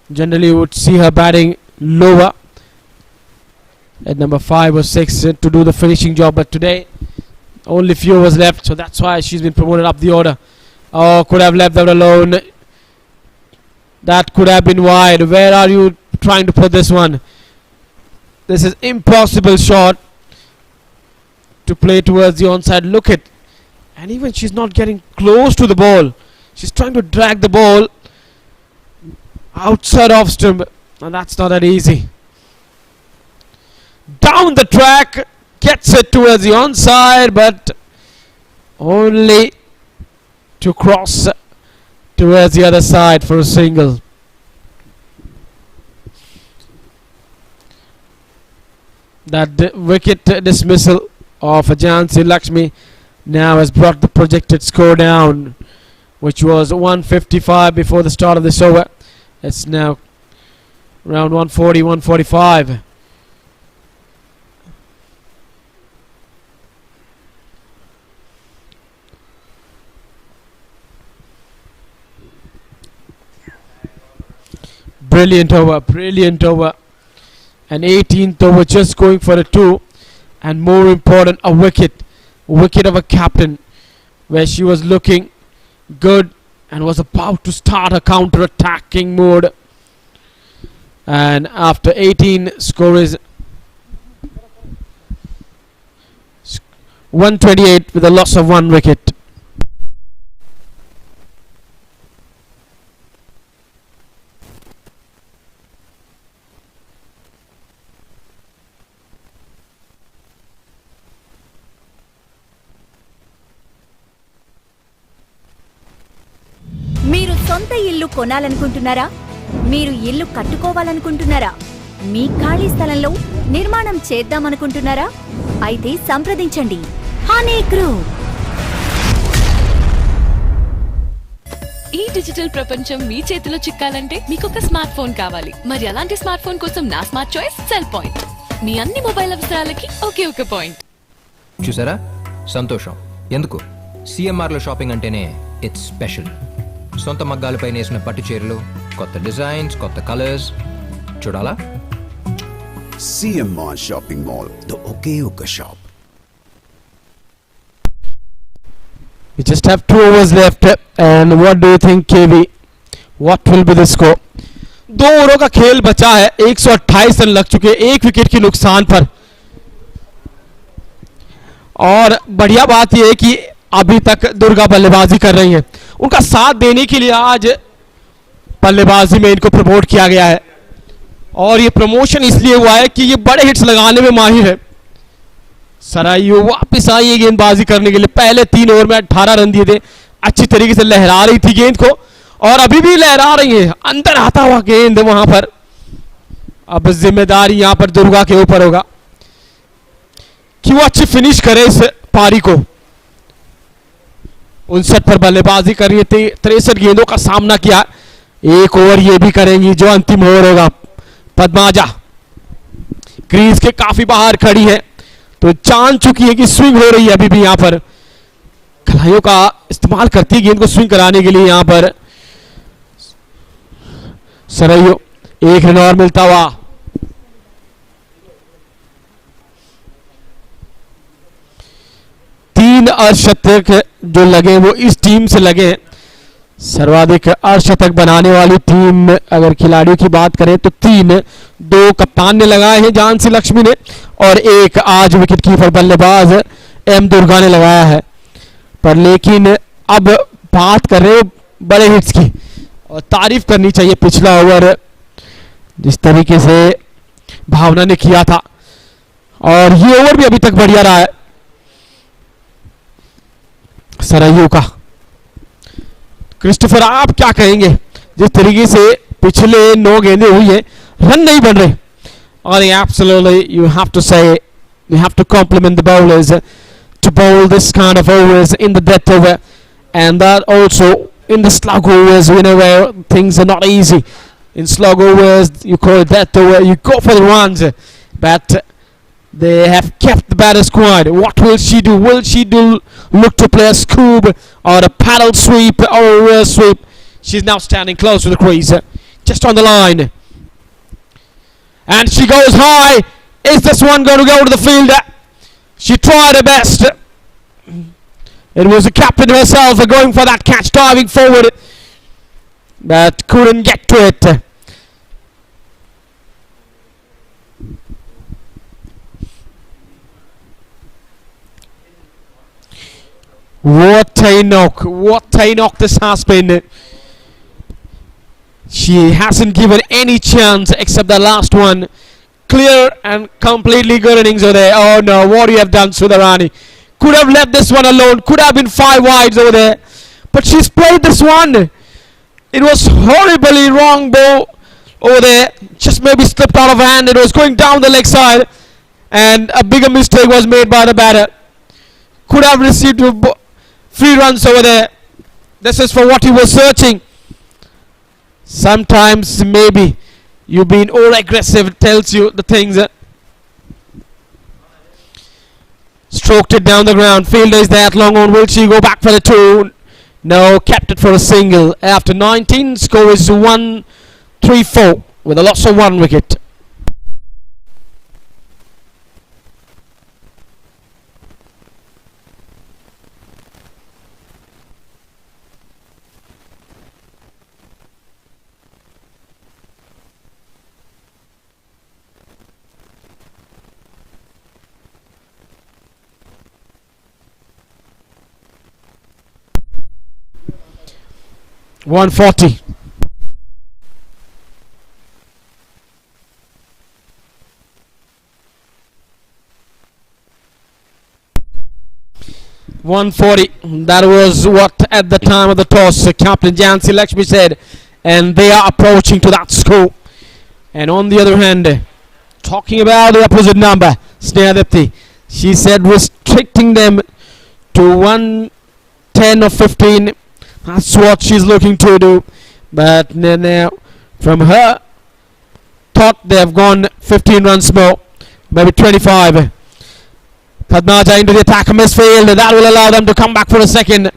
Generally you would see her batting lower at number 5 or 6 to do the finishing job, but today only few was left, so that's why she's been promoted up the order. Oh, could have left that alone. That could have been wide. Where are you trying to put this one? This is impossible shot to play towards the onside. Look at, and even she's not getting close to the ball. She's trying to drag the ball outside off stump, and that's not that easy. Down the track, gets it towards the onside, but only to cross towards the other side for a single. That wicket dismissal of Jhansi Lakshmi now has brought the projected score down, which was 155 before the start of this over. It's now around 140, 145. Brilliant over, brilliant over. An 18th over, just going for a 2, and more important, a wicket of a captain, where she was looking good and was about to start a counter-attacking mode. And after 18, score is 128 with a loss of 1 wicket. మీరు సొంత ఇల్లు కొనాలనుకుంటున్నారా? మీరు ఇల్లు కట్టుకోవాలనుకుంటున్నారా? మీ ఖాళీ స్థలంలో నిర్మాణం చేద్దామనుకుంటున్నారా? అయితే సంప్రదించండి. Honeyy Group. ఈ డిజిటల్ ప్రపంచం మీ చేతిలో చిక్కాలంటే మీకు ఒక స్మార్ట్ ఫోన్ కావాలి. మరి అలాంటి స్మార్ట్ ఫోన్ కోసం నా స్మార్ట్ చాయిస్ సెల్ పాయింట్. మీ అన్ని మొబైల్ అవసరాలకి ఒకే ఒక పాయింట్. చూసారా సంతోషం ఎందుకు సిఎంఆర్లో షాపింగ్ అంటేనే ఇట్స్ స్పెషల్. సొంత మగ్గాలపై నేసిన పట్టు చీరలు, కొత్త డిజైన్స్, కొత్త కలర్స్ చూడాలా? CMR Shopping Mall, the Okayuka shop. We just have 2 overs left, and what do you think, KB? What will be the score? 2 ओवरों का खेल बचा है. 128 रन लग चुके, 1 विकेट के नुकसान पर. और बढ़िया बात यह है कि अभी तक दुर्गा बल्लेबाजी कर रही हैं. उनका साथ देने के लिए आज बल्लेबाजी में इनको प्रमोट किया गया है, और ये प्रमोशन इसलिए हुआ है कि ये बड़े हिट्स लगाने में माहिर है. सराइयो वापस आई है गेंदबाजी करने के लिए. पहले 3 ओवर में 18 रन दिए थे. अच्छी तरीके से लहरा रही थी गेंद को, और अभी भी लहरा रही है. अंदर आता हुआ गेंद वहां पर. अब जिम्मेदारी यहां पर दुर्गा के ऊपर होगा कि वो अच्छी फिनिश करे इस पारी को. 59 पर बल्लेबाजी कर रही है. 63 गेंदों का सामना किया. 1 ओवर ये भी करेंगी जो अंतिम ओवर होगा. पद्माजा क्रीज के काफी बाहर खड़ी है, तो जान चुकी है कि स्विंग हो रही है. अभी भी यहां पर खिलाड़ियों का इस्तेमाल करती है गेंद को स्विंग कराने के लिए. यहां पर सरैयो 1 रन और मिलता हुआ. तीन अर्धशतक जो लगे वो इस टीम से लगे. सर्वाधिक अर्धशतक बनाने वाली टीम अगर खिलाड़ियों की बात करें तो 3, 2 कप्तान ने लगाए हैं झांसी लक्ष्मी ने, और 1 आज विकेट कीपर बल्लेबाज एम दुर्गा ने लगाया है. पर लेकिन अब बात कर रहे हैं बड़े हिट्स की, और तारीफ करनी चाहिए पिछला ओवर जिस तरीके से भावना ने किया था, और ये ओवर भी अभी तक बढ़िया रहा है सरैयो का. क्रिस्टोफर आप क्या कहेंगे जिस तरीके से पिछले 9 गेंदें हुई है, रन नहीं बन रहे? और absolutely you have to say, you have to compliment the bowlers to bowl this kind of overs in the death over, and that also in the slug overs, you know, where things are not easy. In slug overs you call it death over, you go for the runs, but they have kept the batters quiet. What will she do? Will she look to play a scoop or a paddle sweep or a reverse sweep? She's now standing close to the crease, just on the line, and she goes high. Is this one going to go to the field? She tried her best. It was the captain herself going for that catch, diving forward, but couldn't get to it. What a knock! What a knock this has been. She hasn't given any chance except the last one. Clear and completely good innings over there. Oh no, what you have done, Sudharani. Could have left this one alone. Could have been 5 wides over there. But she's played this one. It was horribly wrong ball over there. Just maybe slipped out of hand. It was going down the leg side, and a bigger mistake was made by the batter. Could have received 3 runs over there. This is for what he was searching. Sometimes maybe you being all aggressive tells you the things. Stroked it down the ground. Fielder is there. Long on. Will she go back for the 2? No, kept it for a single. After 19, score is 1-3-4 with a loss of 1 wicket. $140. That was what at the time of the toss Captain Jansi Lakshmi said, and they are approaching to that score. And on the other hand, talking about the opposite number, Sneha Dipti, she said restricting them to 110 or 15. That's what she's looking to do. But now, from her thought, they have gone 15 runs more, maybe 25. Padmaja into the attack, misfield. That will allow them to come back for a second.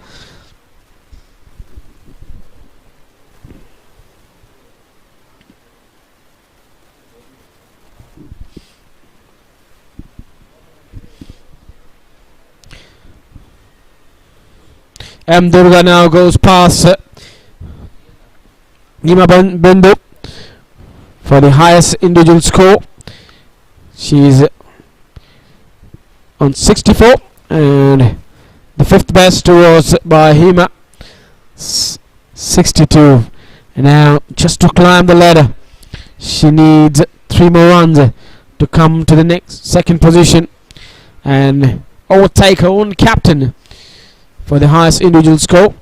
M. Durga now goes past Nima Bindu for the highest individual score. She's on 64, and the fifth best was by Hima, 62. And now, just to climb the ladder, she needs 3 more runs to come to the next second position and overtake her own captain for the highest individual score.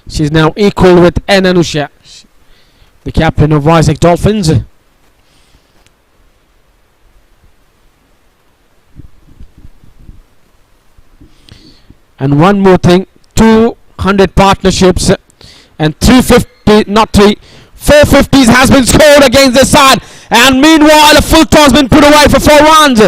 She's now equal with N. Anusha, the captain of Vizag Dolphins. And one more thing, 200 partnerships and 350, not 450s has been scored against this side. And meanwhile, a full toss has been put away for 4 runs.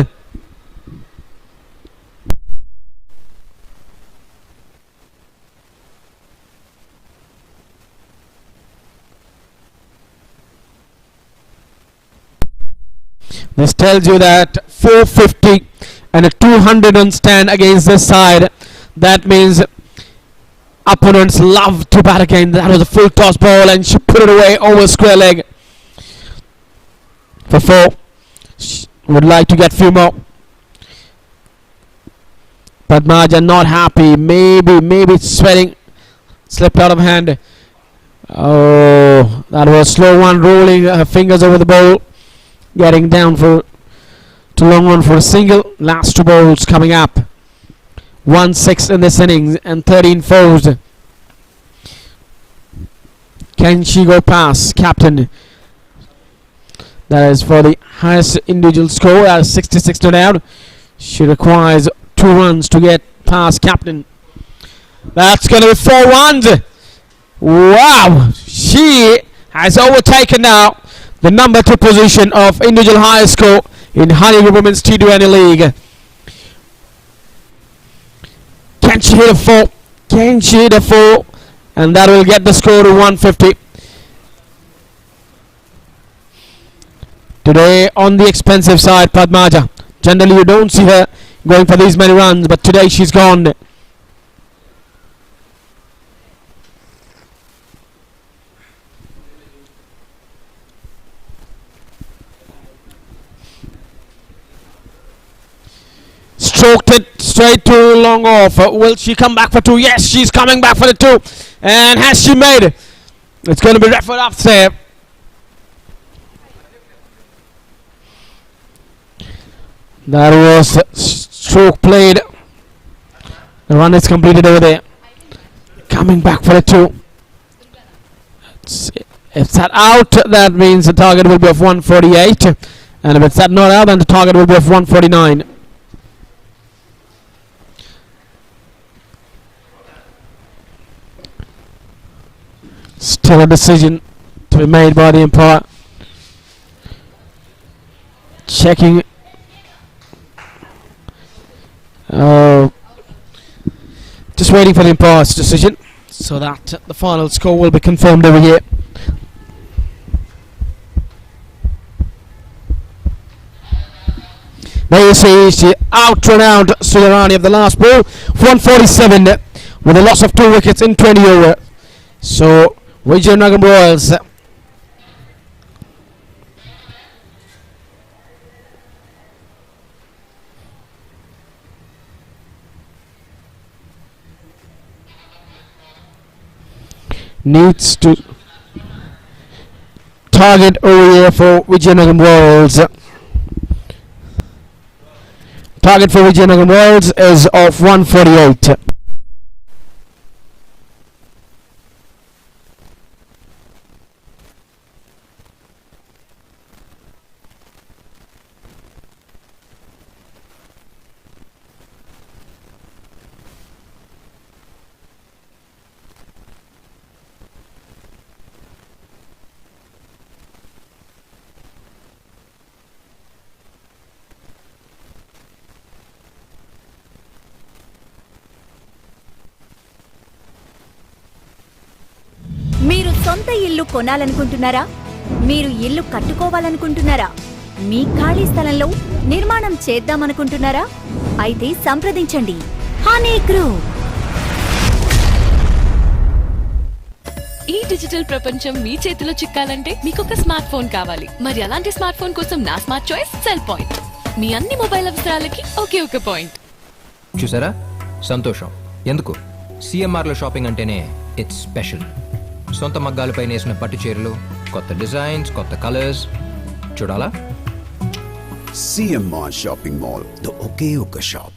This tells you that 450 and a 200 run stand against this side. That means opponents love to bat again. That was a full toss ball and she put it away over square leg for 4. She would like to get few more. Padmaja not happy. Maybe it's sweating. Slipped out of hand. Oh, that was slow one, rolling her fingers over the ball. Getting down for to long run for a single. Last 2 balls coming up. 1-6 in this innings and 13 fours. Can she go past captain? That is for the highest individual score. That is 66 to down. She requires 2 runs to get past captain. That's going to be 4 runs. Wow! She has overtaken now the number 2 position of individual highest score in Honeyy Women's T20 League. Can she hit a 4? Can she hit a 4? And that will get the score to 150. Today on the expensive side, Padmaja. Generally you don't see her going for these many runs, but today she's gone. Stroked it straight to long off. Will she come back for 2? Yes, she's coming back for the 2. And has she made it? It's going to be referred up there. That was stroke played. The run is completed over there. Coming back for the 2. If that out, that means the target will be of 148. And if it's that not out, then the target will be of 149. Still a decision to be made by the umpire. Checking. Just waiting for the umpire's decision so that the final score will be confirmed over here. There you see she out-run-out Sudarani of the last ball. 147 with a loss of 2 wickets in 20 over. So VIZIANAGARAM Royals needs to target over here for VIZIANAGARAM Royals. Target for VIZIANAGARAM Royals is of 148. సొంత ఇల్లు కొనాలనుకుంటున్నారా? మీరు ఇల్లు కట్టుకోవాలనుకుంటున్నారా? మీ ఖాళీ స్థలంలో నిర్మాణం చేద్దామనుకుంటున్నారా? అయితే సంప్రదించండి honey group. ఈ డిజిటల్ ప్రపంచం మీ చేతిలో చిక్కాలంటే మీకొక స్మార్ట్ ఫోన్ కావాలి. మరి అలాంటి స్మార్ట్ ఫోన్ కోసం నా స్మార్ట్ చాయిస్ సెల్ పాయింట్. మీ అన్ని మొబైల్ అవసరాలకి ఒకే ఒక పాయింట్. చూసారా? సంతోషం. ఎందుకు? సిఎంఆర్లో షాపింగ్ అంటేనే ఇట్స్ స్పెషల్. సొంత మగ్గాలపై నేసిన పట్టు చీరలు, కొత్త డిజైన్స్, కొత్త కలర్స్. చూడాలా? CMR Shopping Mall, the Okayuka shop.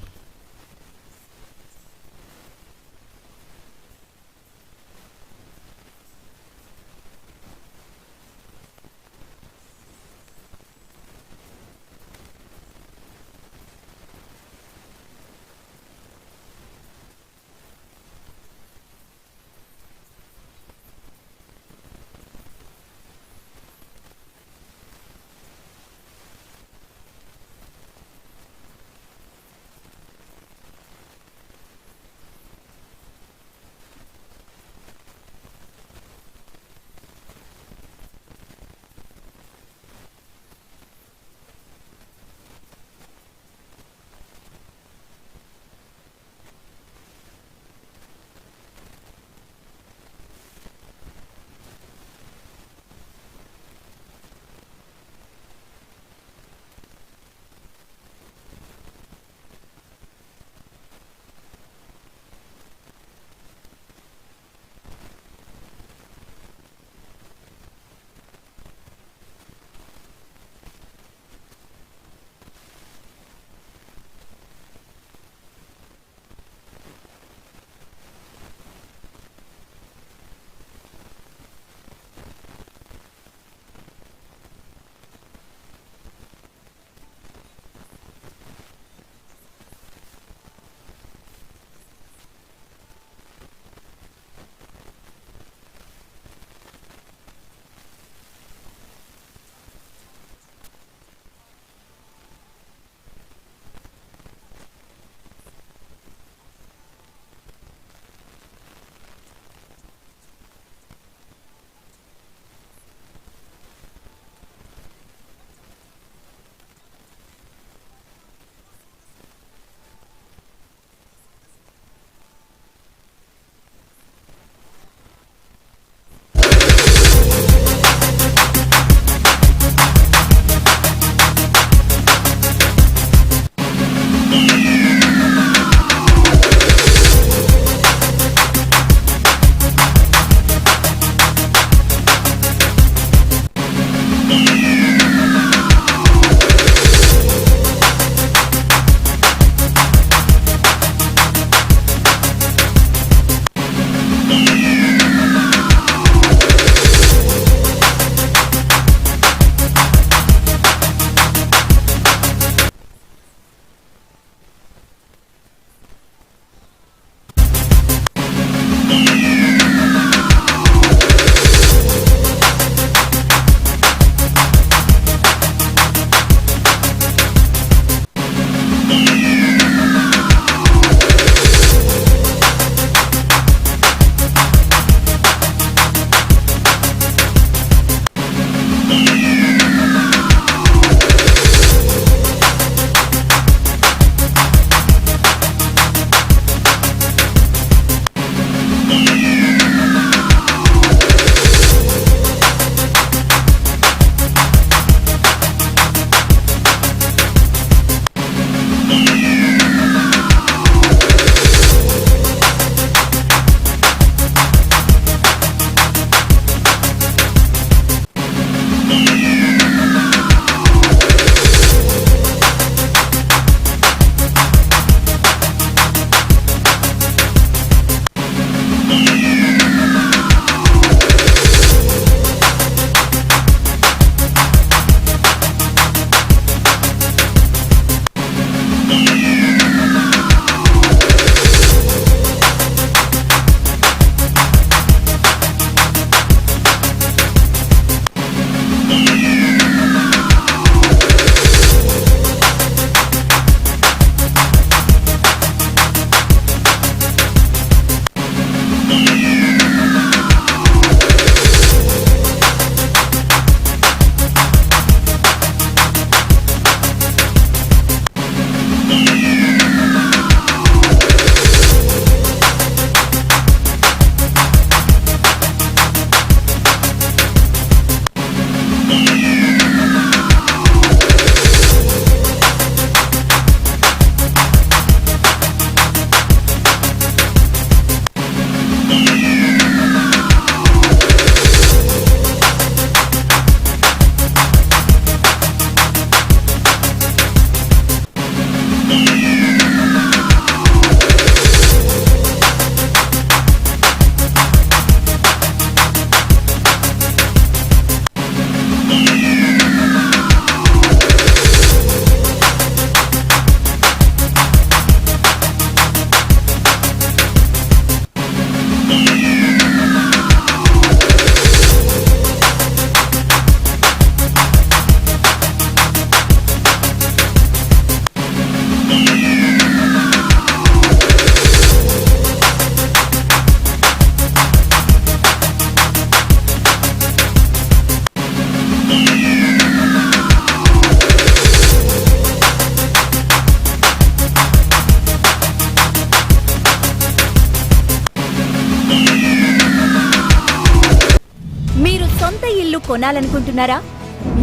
కొనాలనుకుంటున్నారా?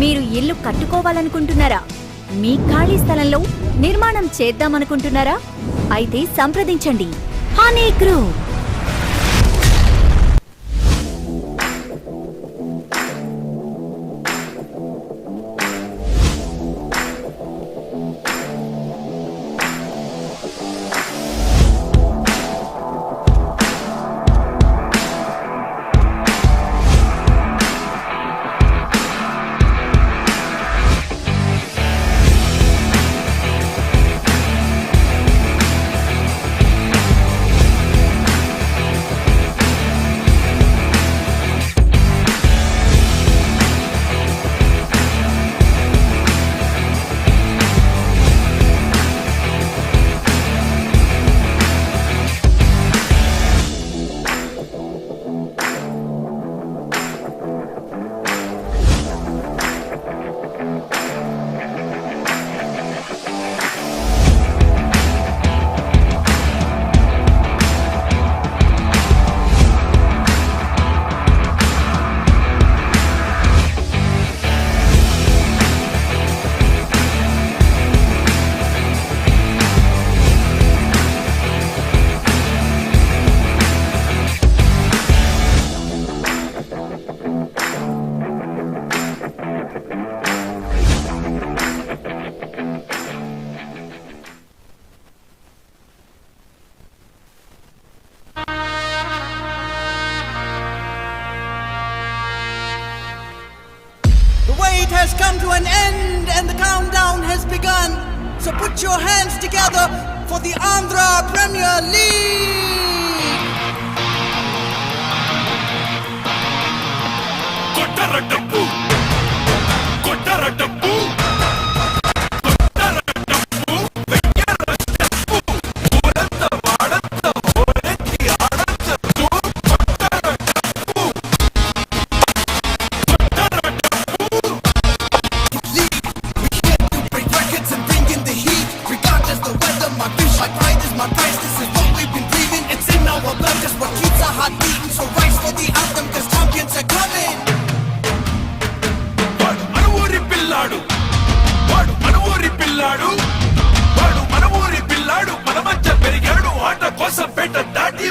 మీరు ఇల్లు కట్టుకోవాలనుకుంటున్నారా? మీ ఖాళీ స్థలంలో నిర్మాణం చేద్దామనుకుంటున్నారా? అయితే సంప్రదించండి honey group. Has come to an end and the countdown has begun. So put your hands together for the Andhra Premier League. Kottaradappu Kottaradappu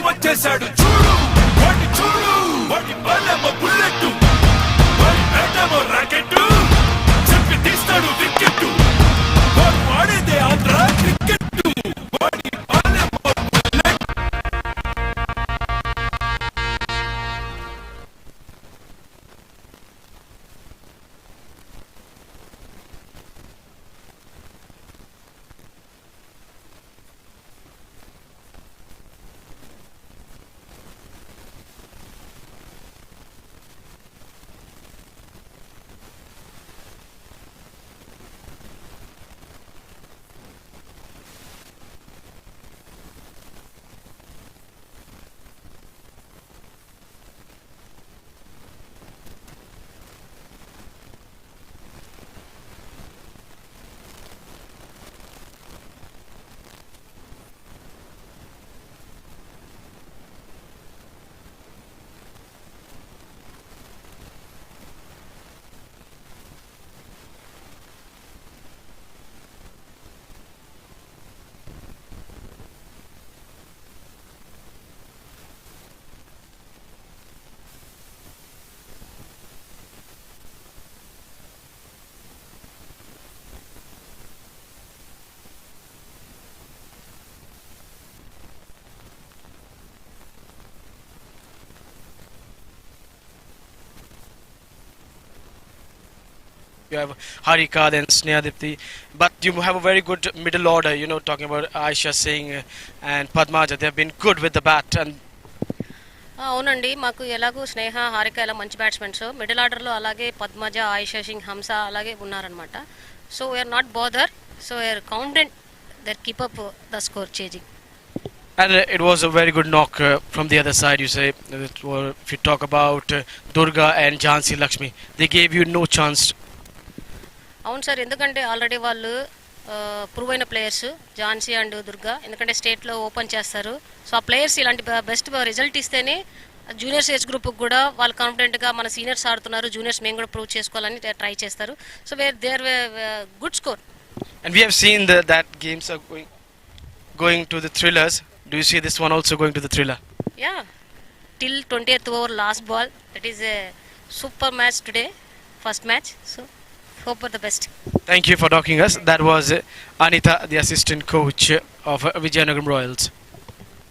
వచ్చేసాడు చూడు వాడి చూడు వాడి బలమ బుల్లెట్ వాడి బ్యాటమ రాకెట్ చెప్పి తీస్తాడు వికెట్ వాడు ఆడేదే ఆంధ్ర క్రికెట్ వాడి బలమ bullet. You have Harika, then Snehadipti, but you have a very good middle order. You know, talking about Aisha Singh and Padmaja, they have been good with the bat. And అవునండి, మాకు ఎలాగో స్నేహ హారిక ఎలా మంచి batsmen, middle ఆర్డర్లో అలాగే పద్మజ, ఆయిషా సింగ్, హంస అలాగే ఉన్నారనమాట. So we are not bother, so we are confident that keep up the score changing. And it was a very good knock from the other side, you say. If you talk about Durga and Jhansi Lakshmi, they gave you no chance. అవును sir, ఎందుకంటే already వాళ్ళు prove అయిన players Jhansi and Durga, ఎందుకంటే స్టేట్లో open చేస్తారు. So ఆ players ఇలాంటి best result ఇస్తేనే జూనియర్స్ ఏజ్ గ్రూప్ కూడా వాళ్ళు కాన్ఫిడెంట్గా మన సీనియర్స్ ఆడుతున్నారు, జూనియర్స్ మేము కూడా ప్రూవ్ చేసుకోవాలని ట్రై చేస్తారు. So there good score. And we have seen that games are going to the thrillers. Do you see this one also going to the thriller? Yeah, till 20th over last ball. That is a super match today, first match. So hope for the best. Thank you for talking us. That was Anita, the assistant coach of VIZIANAGARAM ROYALS.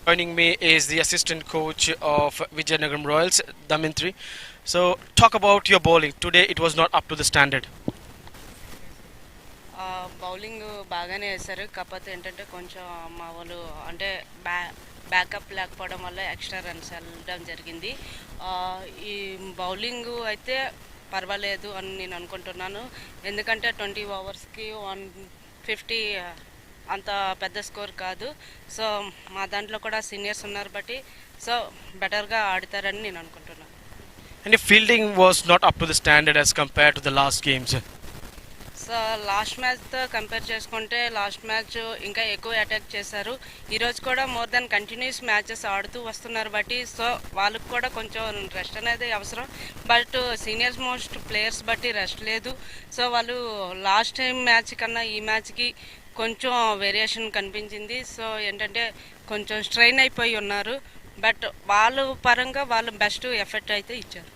Joining me is the assistant coach of VIZIANAGARAM ROYALS, Damintri. So talk about your bowling. Today it was not up to the standard. Bowling బాగానే వేశారు, కాకపోతే ఏంటంటే కొంచెం మా వాళ్ళు అంటే backup లేకపోవడం వల్ల ఎక్స్ట్రా రన్స్ వెళ్ళడం జరిగింది. ఈ బౌలింగ్ అయితే పర్వాలేదు అని నేను అనుకుంటున్నాను, ఎందుకంటే 20 ఓవర్స్కి 150 అంత పెద్ద స్కోర్ కాదు. సో మా దాంట్లో కూడా సీనియర్స్ ఉన్నారు బట్టి సో బెటర్గా ఆడతారని నేను అనుకుంటున్నాను. And the fielding was not up to the standard as compared to the last games. So last మ్యాచ్తో కంపేర్ చేసుకుంటే లాస్ట్ మ్యాచ్ ఇంకా ఎక్కువ అటాక్ చేశారు. ఈరోజు కూడా మోర్ దెన్ కంటిన్యూస్ మ్యాచెస్ ఆడుతూ వస్తున్నారు బట్టి సో వాళ్ళకు కూడా కొంచెం రెస్ట్ అనేది అవసరం. బట్ సీనియర్స్ మోస్ట్ ప్లేయర్స్ బట్టి రెస్ట్ లేదు. సో వాళ్ళు లాస్ట్ టైం మ్యాచ్ కన్నా ఈ మ్యాచ్కి కొంచెం వేరియేషన్ కనిపించింది. సో ఏంటంటే కొంచెం స్ట్రెయిన్ అయిపోయి ఉన్నారు, బట్ వాళ్ళు పరంగా వాళ్ళు బెస్ట్ ఎఫర్ట్ అయితే ఇచ్చారు.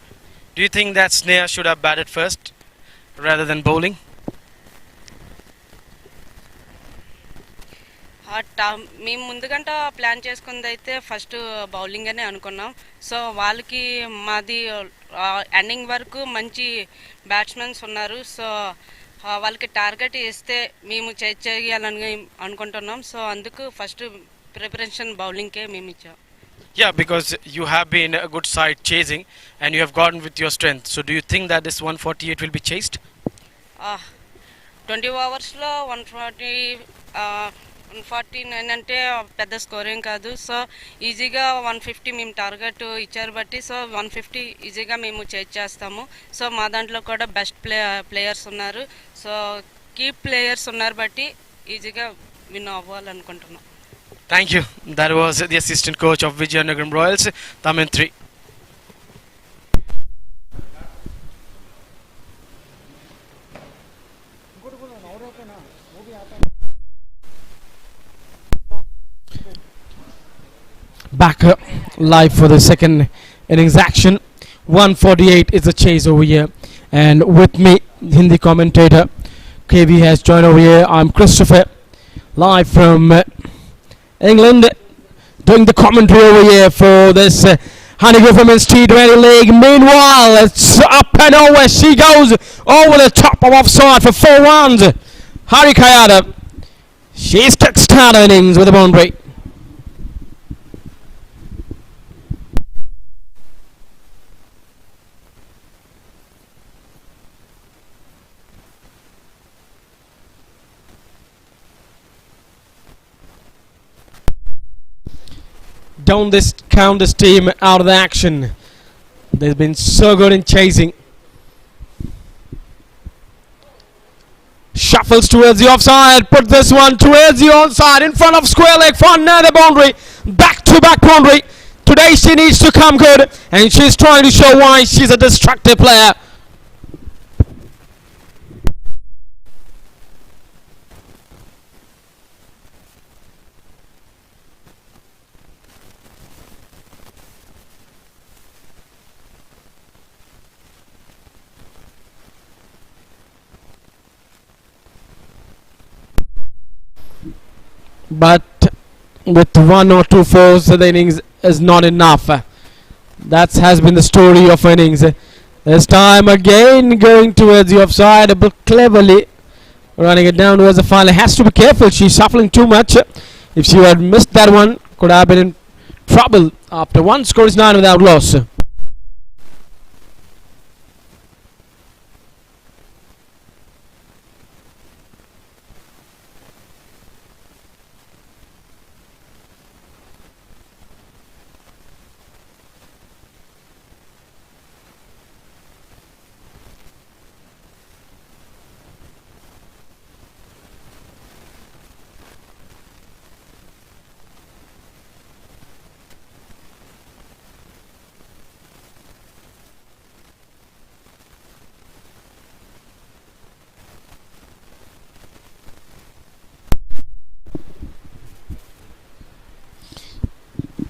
Do you think that Sneha should have batted first rather than bowling? మేము ముందుగంట ప్లాన్ చేసుకుంది అయితే ఫస్ట్ బౌలింగ్ అనే అనుకున్నాం. సో వాళ్ళకి మాది ఎండింగ్ వరకు మంచి బ్యాట్స్మెన్స్ ఉన్నారు. సో వాళ్ళకి టార్గెట్ ఇస్తే మేము చేయాలని అనుకుంటున్నాం. సో అందుకు ఫస్ట్ ప్రిపరేషన్ బౌలింగ్కే మేము ఇచ్చాం. Yeah, because you have been a good side chasing and you have gotten with your strength. So do you think that this 148 will be chased? 20 ఓవర్స్లో 149 అంటే పెద్ద స్కోరింగ్ కాదు. సో ఈజీగా 150 మేము టార్గెట్ ఇచ్చారు బట్టి సో 150 ఈజీగా మేము చేస్తాము. సో మా దాంట్లో కూడా బెస్ట్ ప్లేయర్స్ ఉన్నారు. సో కీ ప్లేయర్స్ ఉన్నారు బట్టి ఈజీగా win అవ్వాలనుకుంటున్నాం. Thank you. That was the assistant coach of VIZIANAGARAM ROYALS, Damintri. Back live for the second innings action. 148 is the chase over here, and with me Hindi commentator KB has joined over here. I'm Christopher, live from England, doing the commentary over here for this Honeyy Women's T20 League. Meanwhile, it's up and over. She goes over the top of offside for 4 runs. Hari Kayada, she's kick-start innings with a boundary. Don't count this team out of the action. They've been so good in chasing. Shuffles towards the offside. Put this one towards the onside. In front of square leg for another boundary. Back-to-back boundary. Today she needs to come good, and she's trying to show why she's a destructive player. But with 1 or 2 fours, the innings is not enough. That has been the story of innings. This time again going towards the offside, but cleverly running it down towards the final. Has to be careful. She's shuffling too much. If she had missed that one, could have been in trouble. After 1 score is 9 without loss.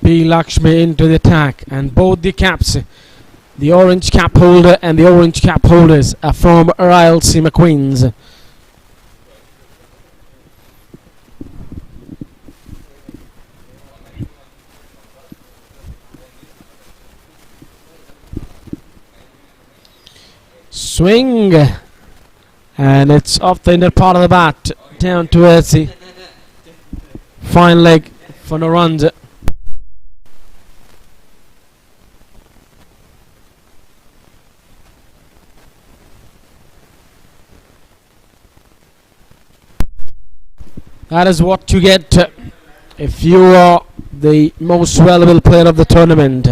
B. Lakshmi into the attack, and both the caps, the orange cap holder and the orange cap holders, are from Rayalaseema Queens. Swing, and it's off the inner part of the bat, down towards the fine leg for no runs. That is what you get if you are the most valuable player of the tournament.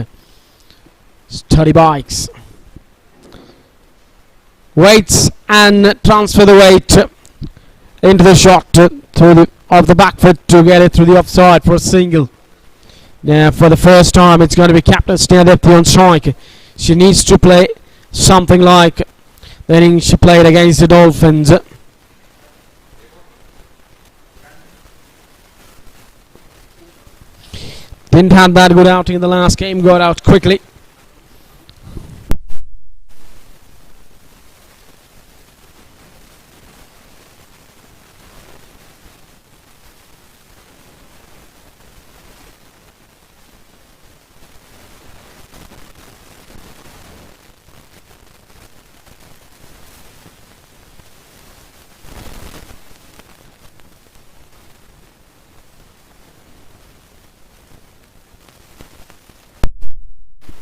Study bikes. Weights and transfer the weight into the shot through the of the back foot to get it through the offside for a single. Now for the first time it's going to be Captain Sneha on strike. She needs to play something like the innings she played against the Dolphins. Didn't have that good outing in the last game, got out quickly.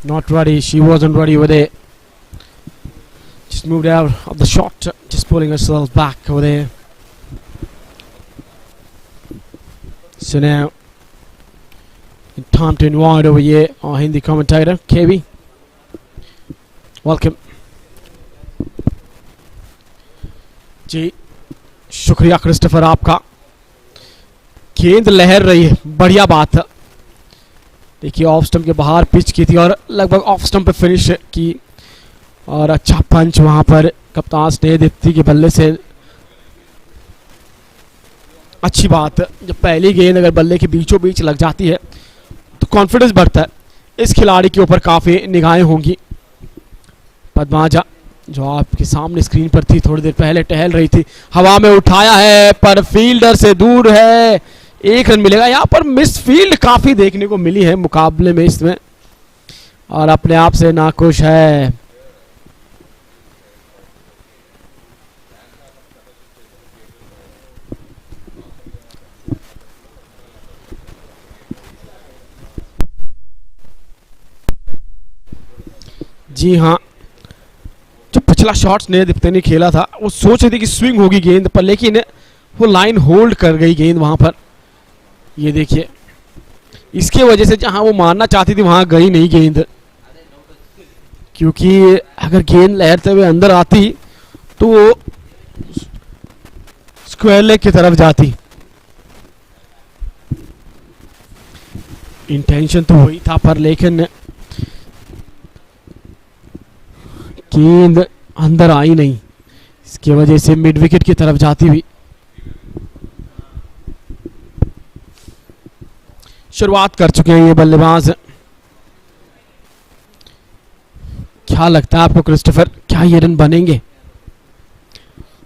Not ready, she wasn't ready with it. Just moved out of the shot, just pulling herself back over there. So now, time to invite over here our Hindi commentator, KB. Welcome. जी शुक्रिया Christopher आपका. गेंद लहर रही है, बढ़िया बात है. देखिए ऑफ स्टंप के बाहर पिच की थी और लगभग ऑफ स्टंप पे फिनिश की, और अच्छा पंच वहां पर कप्तान स्नेह दीप्ति के बल्ले से. अच्छी बात है, जब पहली गेंद अगर बल्ले के बीचों बीच लग जाती है तो कॉन्फिडेंस बढ़ता है. इस खिलाड़ी के ऊपर काफ़ी निगाहें होंगी. पद्माजा जो आपके सामने स्क्रीन पर थी, थोड़ी देर पहले टहल रही थी, हवा में उठाया है पर फील्डर से दूर है. 1 रन मिलेगा. यहाँ पर मिस फील्ड काफ़ी देखने को मिली है मुकाबले में इसमें, और अपने आप से नाखुश है. जी हाँ, जो पिछला शॉट स्नेहा दीप्ति ने खेला था वो सोच रही थी कि स्विंग होगी गेंद पर, लेकिन वो लाइन होल्ड कर गई गेंद वहां पर. ये देखिए, इसके वजह से जहां वो मारना चाहती थी वहां गई नहीं गेंद, क्योंकि अगर गेंद लहरते हुए अंदर आती तो वो स्क्वायर लेग की तरफ जाती. इंटेंशन तो वही था, पर लेकिन गेंद अंदर आई नहीं, इसकी वजह से मिड विकेट की तरफ जाती हुई. शुरुआत कर चुके हैं ये बल्लेबाज. क्या लगता है आपको क्रिस्टोफर, क्या ये रन बनेंगे?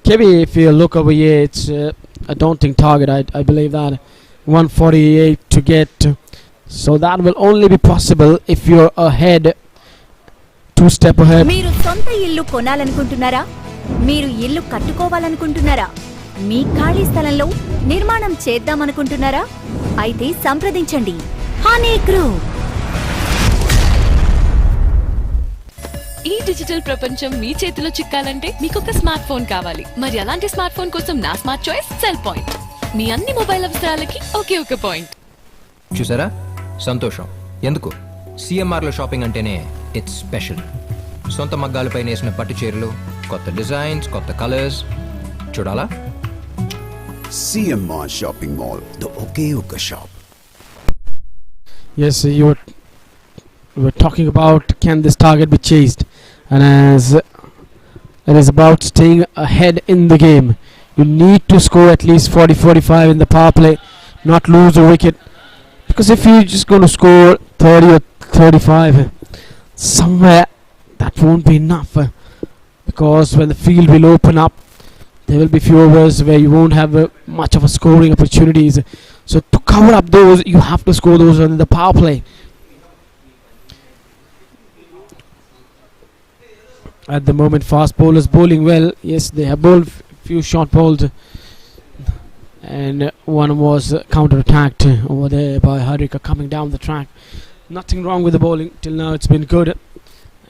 Kevin, if you look over here, it's a daunting target. I believe that 148 to get, so that will only be possible if you're ahead, 2 step ahead. మీరు సొంత ఇల్లు కొనాలనుకుంటున్నారా? మీరు ఇల్లు కట్టుకోవాలనుకుంటున్నారా? మీ ఖాళీ స్థలంలో నిర్మాణం చేద్దామనుకుంటున్నారా? అయితే సంప్రదించండి హనీ గ్రూప్. ఈ డిజిటల్ ప్రపంచం మీ చేతిలో చిక్కాలంటే మీకు ఒక స్మార్ట్ ఫోన్ కావాలి. మరి అలాంటి స్మార్ట్ ఫోన్ కోసం నా స్మార్ట్ చాయిస్ సెల్ పాయింట్. మీ అన్ని మొబైల్ అవసరాలకి ఒకే ఒక పాయింట్. చూసారా, సంతోషం. ఎందుకు? సిఎంఆర్లో షాపింగ్ అంటేనే ఇట్స్ స్పెషల్. సొంత మగ్గాలపై నేసిన పట్టు చీరలు, కొత్త డిజైన్స్, కొత్త కలర్స్. చూడాలా? CMR Shopping Mall, the Okayuka shop. Yes, you were talking about can this target be chased, and as it is about staying ahead in the game, you need to score at least 40-45 in the power play, not lose a wicket, Because if you're just going to score 30 or 35, somewhere that won't be enough. Because when the field will open up, there will be few overs where you won't have much of a scoring opportunities. So to cover up those, you have to score those in the power play. At the moment, fast bowlers bowling well. Yes, they have bowled few short balls, and one was counter-attacked over there by Harika coming down the track. Nothing wrong with the bowling till now. It's been good,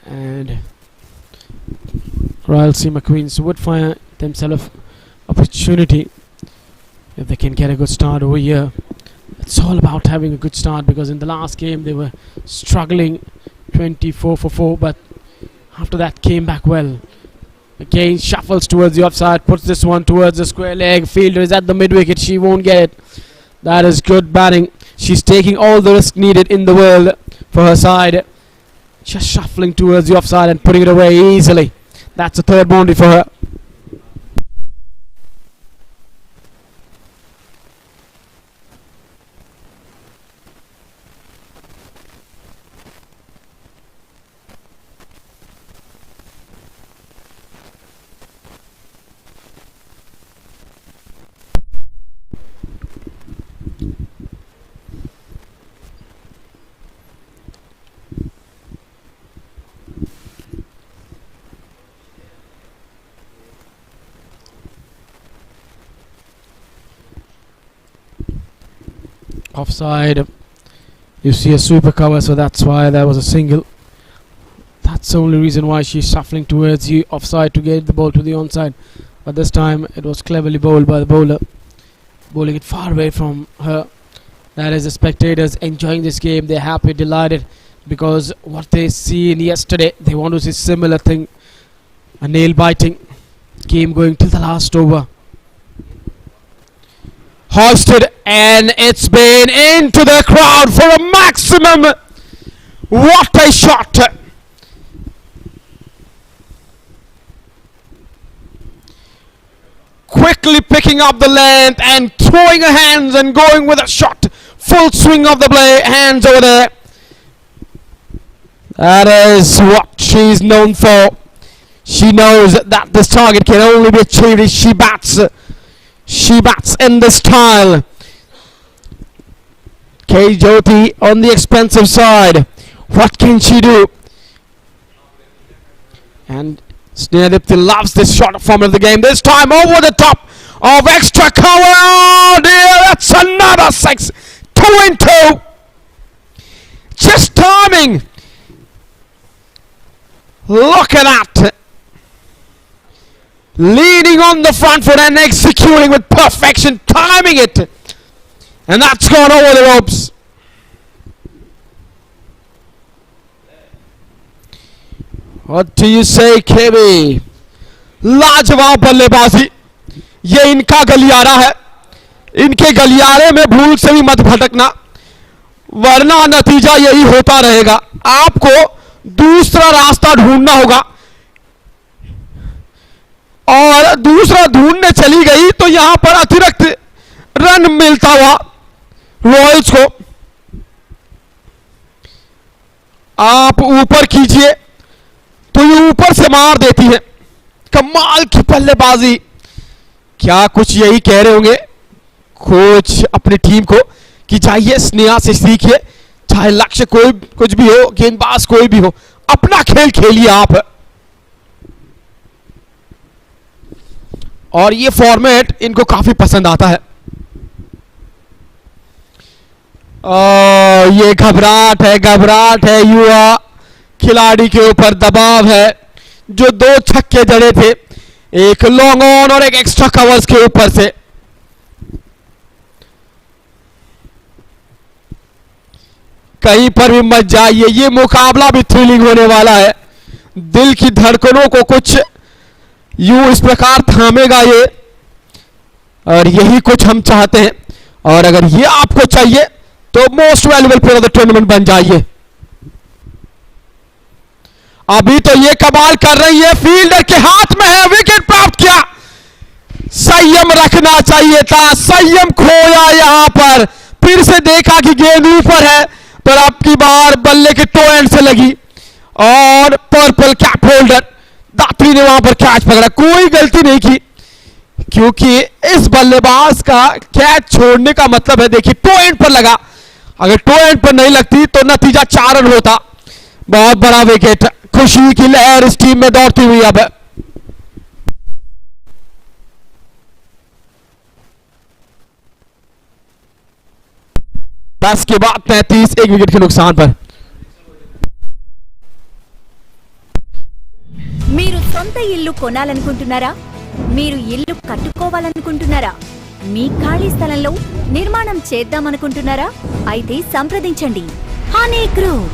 and Rayalaseema Queens would find themselves opportunity if they can get a good start over here. It's all about having a good start, because in the last game they were struggling 24 for 4, but after that came back well. Again shuffles towards the offside, puts this one towards the square leg. Fielder is at the mid wicket, she won't get it. That is good batting. She's taking all the risk needed in the world for her side. Just shuffling towards the offside and putting it away easily. That's a third boundary for her. Offside. You see a super cover, so that's why there was a single. That's the only reason why she's shuffling towards the offside to get the ball to the onside. But this time it was cleverly bowled by the bowler, bowling it far away from her. That is the spectators enjoying this game. They're happy, delighted, because what they seen yesterday, they want to see similar thing. A nail biting game going till the last over. Hoisted, and it's been into the crowd for a maximum. What a shot! Quickly picking up the length and throwing her hands and going with a shot. Full swing of the blade, hands over there. That is what she's known for. She knows that this target can only be achieved if she bats. She bats in this style. K. Jyoti on the expensive side. What can she do? And Snehadipti loves this shot form of the game. This time over the top of extra cover. Oh dear, that's another 6. 2 and 2. Just timing. Look at that. Leading on the front foot and executing with perfection, timing it, and that's gone over the ropes. What do you say, KB? लाजवाब बल्लेबाजी, ये इनका गलियारा है. इनके गलियारे में भूल से भी मत भटकना, वरना नतीजा यही होता रहेगा. आपको दूसरा रास्ता ढूंढना होगा, और दूसरा ढूंढने चली गई तो यहां पर अतिरिक्त रन मिलता हुआ रॉयल्स को. आप ऊपर कीजिए तो ये ऊपर से मार देती है. कमाल की बल्लेबाजी. क्या कुछ यही कह रहे होंगे कोच अपनी टीम को कि जाइए स्नेहा से सीखिए, चाहे लक्ष्य कोई कुछ भी हो, गेंदबाज कोई भी हो, अपना खेल खेलिए आप. और ये फॉर्मेट इनको काफी पसंद आता है. ये घबराहट है युवा खिलाड़ी के ऊपर, दबाव है. जो 2 छक्के जड़े थे, एक लॉन्ग ऑन और एक एक्स्ट्रा कवर्स के ऊपर से. कहीं पर भी मत जाइए, ये मुकाबला भी थ्रिलिंग होने वाला है. दिल की धड़कनों को कुछ यूं इस प्रकार थामेगा ये, और यही कुछ हम चाहते हैं. और अगर ये आपको चाहिए तो most valuable player of the tournament बन जाइए. अभी तो ये कमाल कर रही है, फील्डर के हाथ में है, विकेट प्राप्त किया. संयम रखना चाहिए था, संयम खोया यहां पर. फिर से देखा कि गेंद ऊपर है, पर अब की बार बल्ले के टो एंड से लगी और पर्पल कैप होल्डर दात्री ने वहां पर कैच पकड़ा। कोई गलती नहीं की, क्योंकि इस बल्लेबाज का कैच छोड़ने का मतलब है, देखिए टो एंड पर लगा, अगर टो एंड पर नहीं लगती तो नतीजा 4 रन होता। बहुत बड़ा विकेट, खुशी की लहर इस टीम में दौड़ती हुई। अब दस के बाद 35, 1 विकेट के नुकसान पर। మీరు సొంత ఇల్లు కొనాలనుకుంటున్నారా? మీరు ఇల్లు కట్టుకోవాలనుకుంటున్నారా? మీ ఖాళీ స్థలంలో నిర్మాణం చేద్దామనుకుంటున్నారా? అయితే సంప్రదించండి హనీ గ్రూప్.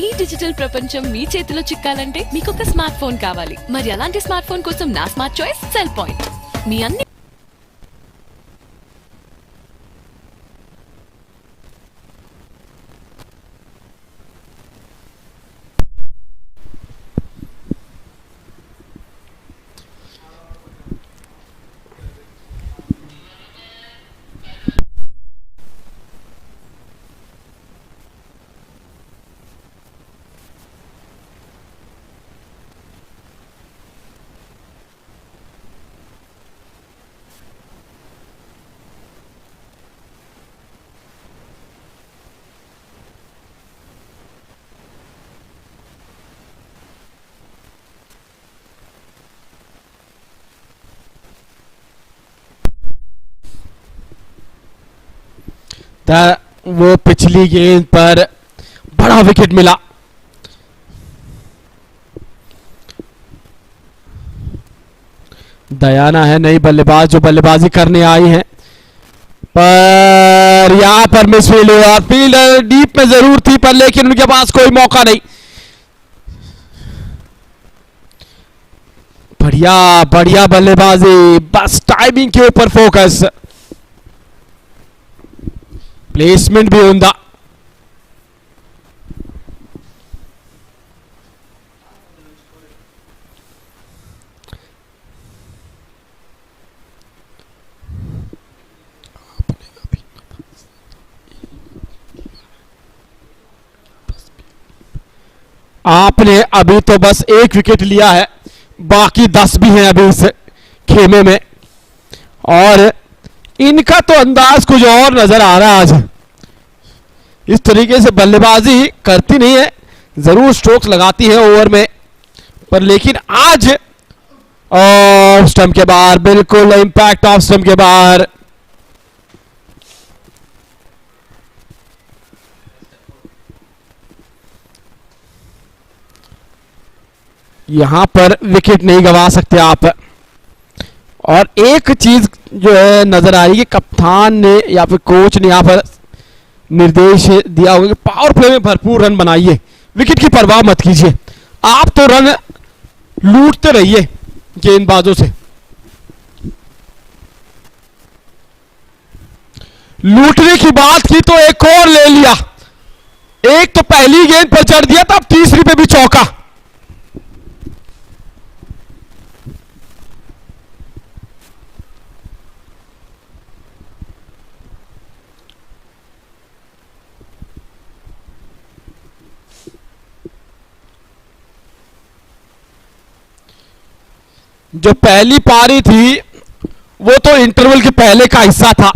ఈ డిజిటల్ ప్రపంచం మీ చేతిలో చిక్కాలంటే మీకు ఒక స్మార్ట్ ఫోన్ కావాలి. మరి అలాంటి స్మార్ట్ ఫోన్ కోసం నా స్మార్ట్ చాయిస్ సెల్ పాయింట్. మీ అన్ని वो पिछली गेंद पर बड़ा विकेट मिला। दयाना है नई बल्लेबाज जो बल्लेबाजी करने आई है, पर यहां पर मिसफील्ड हुआ। फील्डर डीप में जरूर थी, पर लेकिन उनके पास कोई मौका नहीं। बढ़िया बढ़िया बल्लेबाजी, बस टाइमिंग के ऊपर फोकस, प्लेसमेंट भी उमदा। आपने अभी तो बस 1 विकेट लिया है, बाकी 10 भी हैं अभी इस खेमे में, और इनका तो अंदाज कुछ और नजर आ रहा है। आज इस तरीके से बल्लेबाजी करती नहीं है, जरूर स्ट्रोक्स लगाती है ओवर में, पर लेकिन आज ऑफ स्टंप के बाहर, बिल्कुल इंपैक्ट ऑफ स्टंप के बाहर। यहां पर विकेट नहीं गंवा सकते आप। और एक चीज जो है नजर आई कि कप्तान ने या फिर कोच ने यहां पर निर्देश दिया होगा कि पावर प्ले में भरपूर रन बनाइए, विकेट की परवाह मत कीजिए, आप तो रन लूटते रहिए गेंदबाजों से। लूटने की बात की तो एक और ले लिया, एक तो पहली गेंद पर चढ़ दिया था, अब तीसरी पे भी चौका। जो पहली पारी थी वो तो इंटरवल के पहले का हिस्सा था,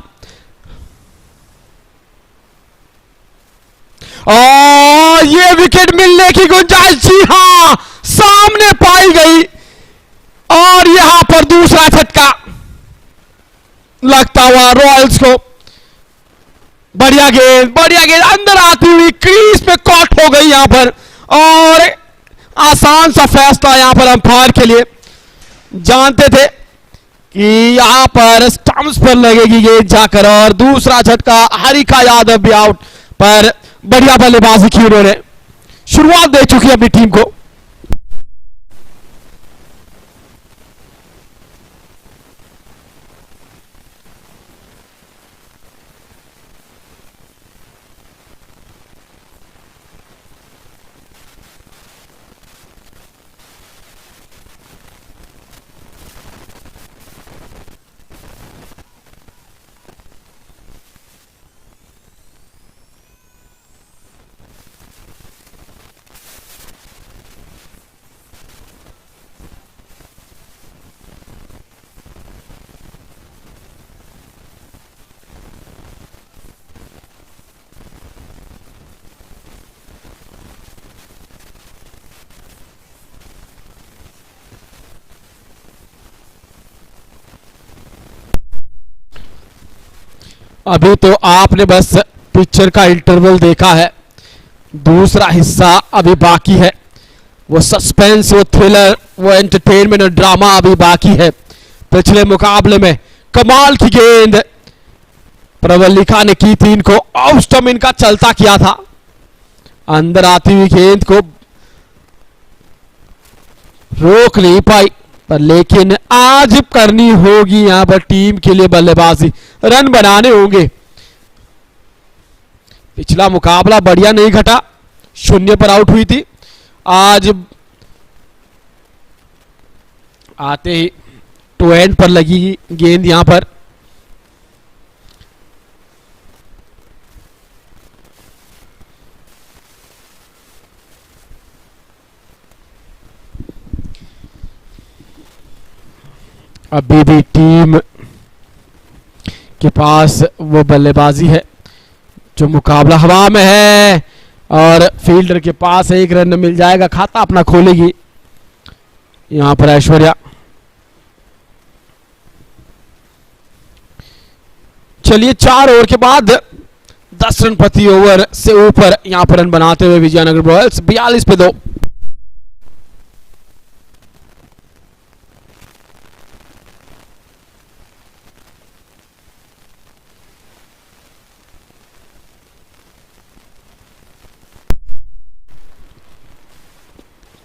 और ये विकेट मिलने की गुंजाइश, जी हां, सामने पाई गई, और यहां पर दूसरा झटका लगता हुआ रॉयल्स को। बढ़िया गेंद अंदर आती हुई क्रीज पे कॉट हो गई यहां पर, और आसान सा फैसला यहां पर अंपायर के लिए। जानते थे कि यहां पर स्टंप्स पर लगेगी गेंद जाकर, और दूसरा झटका, हरिका यादव भी आउट, पर बढ़िया बल्लेबाजी की उन्होंने, शुरुआत दे चुकी अपनी टीम को। अभी तो आपने बस पिक्चर का इंटरवल देखा है, दूसरा हिस्सा अभी बाकी है। वो सस्पेंस, वो थ्रिलर, वो एंटरटेनमेंट और ड्रामा अभी बाकी है। पिछले मुकाबले में कमाल की गेंद प्रवल्लिका ने की थी, इनको ऑफ इनका चलता किया था, अंदर आती हुई गेंद को रोक नहीं पाई, पर लेकिन आज करनी होगी यहां पर टीम के लिए बल्लेबाजी, रन बनाने होंगे। पिछला मुकाबला बढ़िया नहीं घटा, 0 पर आउट हुई थी, आज आते ही टू एंड पर लगी गेंद यहां पर। अभी भी टीम के पास वो बल्लेबाजी है, जो मुकाबला हवा में है और फील्डर के पास 1 रन मिल जाएगा, खाता अपना खोलेगी यहां पर ऐश्वर्या। चलिए 4 ओवर के बाद 10 रन प्रति ओवर से ऊपर यहां पर रन बनाते हुए विजयनगर रॉयल्स 42 पे 2।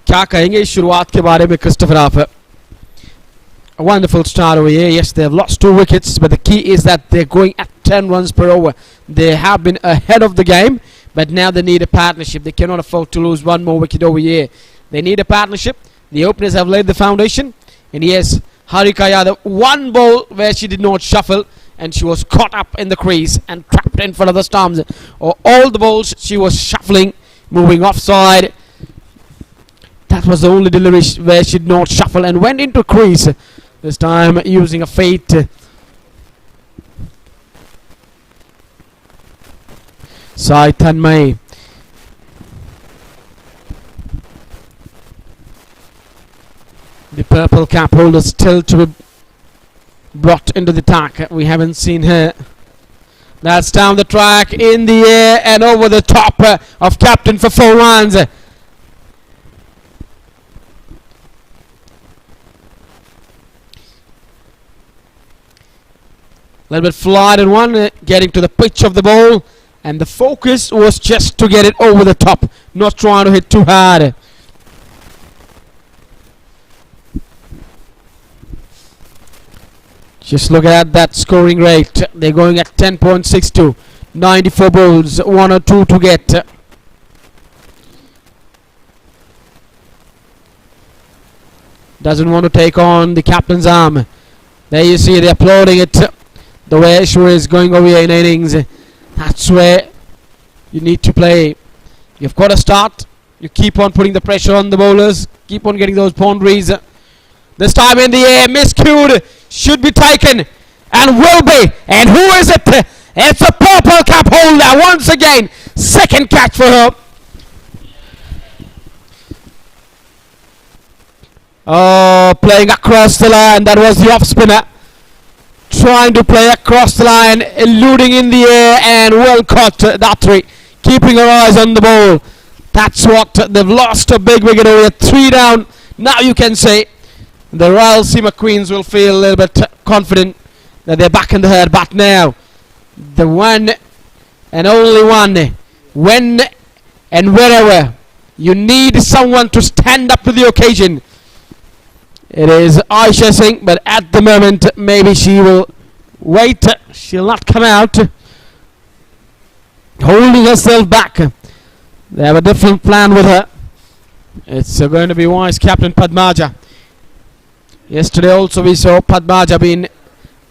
क्या कहेंगे इस शुरुआत के बारे में क्रिस्टोफर आप? A wonderful start over here. Yes, they have lost 2 wickets, but the key is that they're going at 10 runs per over. They have been ahead of the game, but now they need a partnership. They cannot afford to lose 1 more wicket over here. They need a partnership. The openers have laid the foundation, and yes, Harika Yadav, 1 ball where she did not shuffle, and she was caught up in the crease and trapped in front of the stumps. Or all the balls she was shuffling, moving offside. That was the only delivery where she did not shuffle and went into crease. This time using a fate. Sai Tanmay. The purple cap holder still to be brought into the attack. We haven't seen her. That's down the track, in the air and over the top of captain for 4 runs. A little bit flat in one, getting to the pitch of the ball, and the focus was just to get it over the top, not trying to hit too hard. Just look at that scoring rate. They're going at 10.62, 94 balls, 1 or 2 to get. Doesn't want to take on the captain's arm. There you see they're applauding it. The way Ashwar is going over here in innings, that's where you need to play. You've got to start. You keep on putting the pressure on the bowlers. Keep on getting those boundaries. This time in the air, miscued. Should be taken. And will be. And who is it? It's a purple cap holder once again. Second catch for her. Oh, playing across the line. That was the off spinner. Trying to play across the line, eluding in the air, and well caught, Datri, keeping her eyes on the ball. That's what they've lost a big wicket over here, 3 down. Now you can say the RAYALASEEMA Queens will feel a little bit confident that they're back in the herd. But now, the one and only one, when and wherever you need someone to stand up to the occasion, it is Aisha Singh, but at the moment maybe she will wait. She'll not come out, holding herself back. They have a different plan with her. It's going to be Vice Captain Padmaja. Yesterday also we saw Padmaja being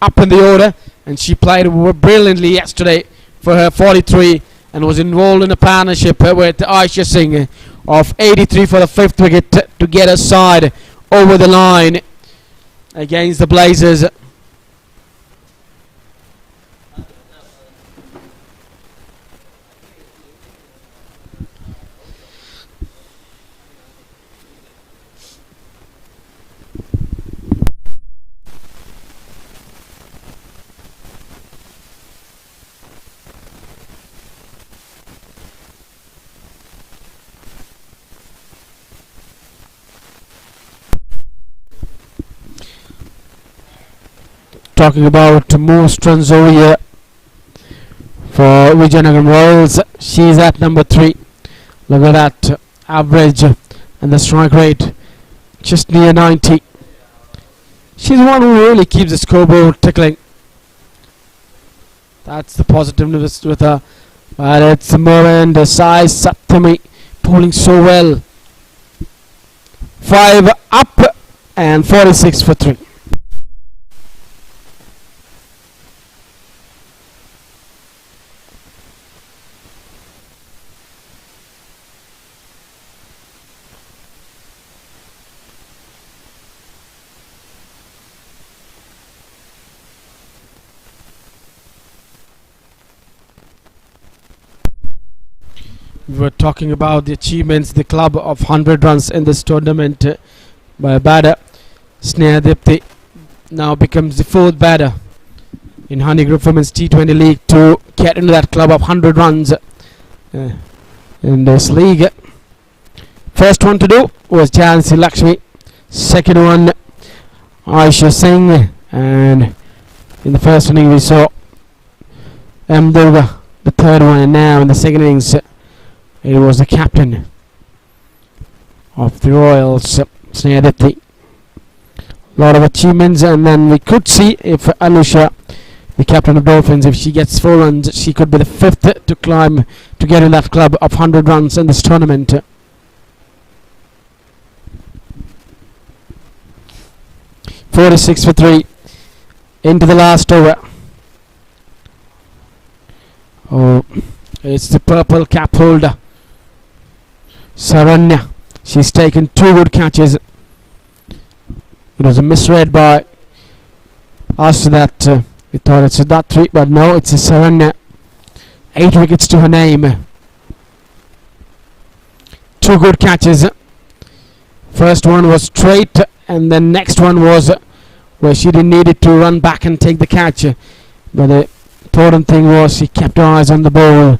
up in the order, and she played brilliantly yesterday for her 43 and was involved in a partnership with Aisha Singh of 83 for the 5th wicket to get her side over the line against the Blazers. talking about most runs over here for Vizianagaram Royals. She's at number 3. Look at that average and the strike rate just near 90. She's the one who really keeps the scoreboard tickling. That's the positiveness with her. But it's Mohan Desai Saptami pulling so well. 5 up and 46 for 3. We were talking about the achievements, the club of 100 runs in this tournament by a batter. Sneha Dipti now becomes the 4th batter in Honeyy Group Women's T20 League to get into that club of 100 runs in this league. First one to do was Jhansi Lakshmi. Second one, Aisha Singh. And in the first inning we saw M. Durga. The third one, and now in the second innings it was the captain of the Royals, Sneha Dipti. A lot of achievements, and then we could see if Anusha, the captain of Dolphins, if she gets 4 runs, she could be the 5th to climb to get in that club of 100 runs in this tournament. .46 for 3 into the last over. Oh, it's the purple cap holder, Saranya. She's taken 2 good catches. It was a misread by us that we thought it's a Datri, but no, it's a Saranya. 8 wickets to her name. 2 good catches. First one was straight, and then next one was where she didn't need it to run back and take the catch. But the important thing was she kept her eyes on the ball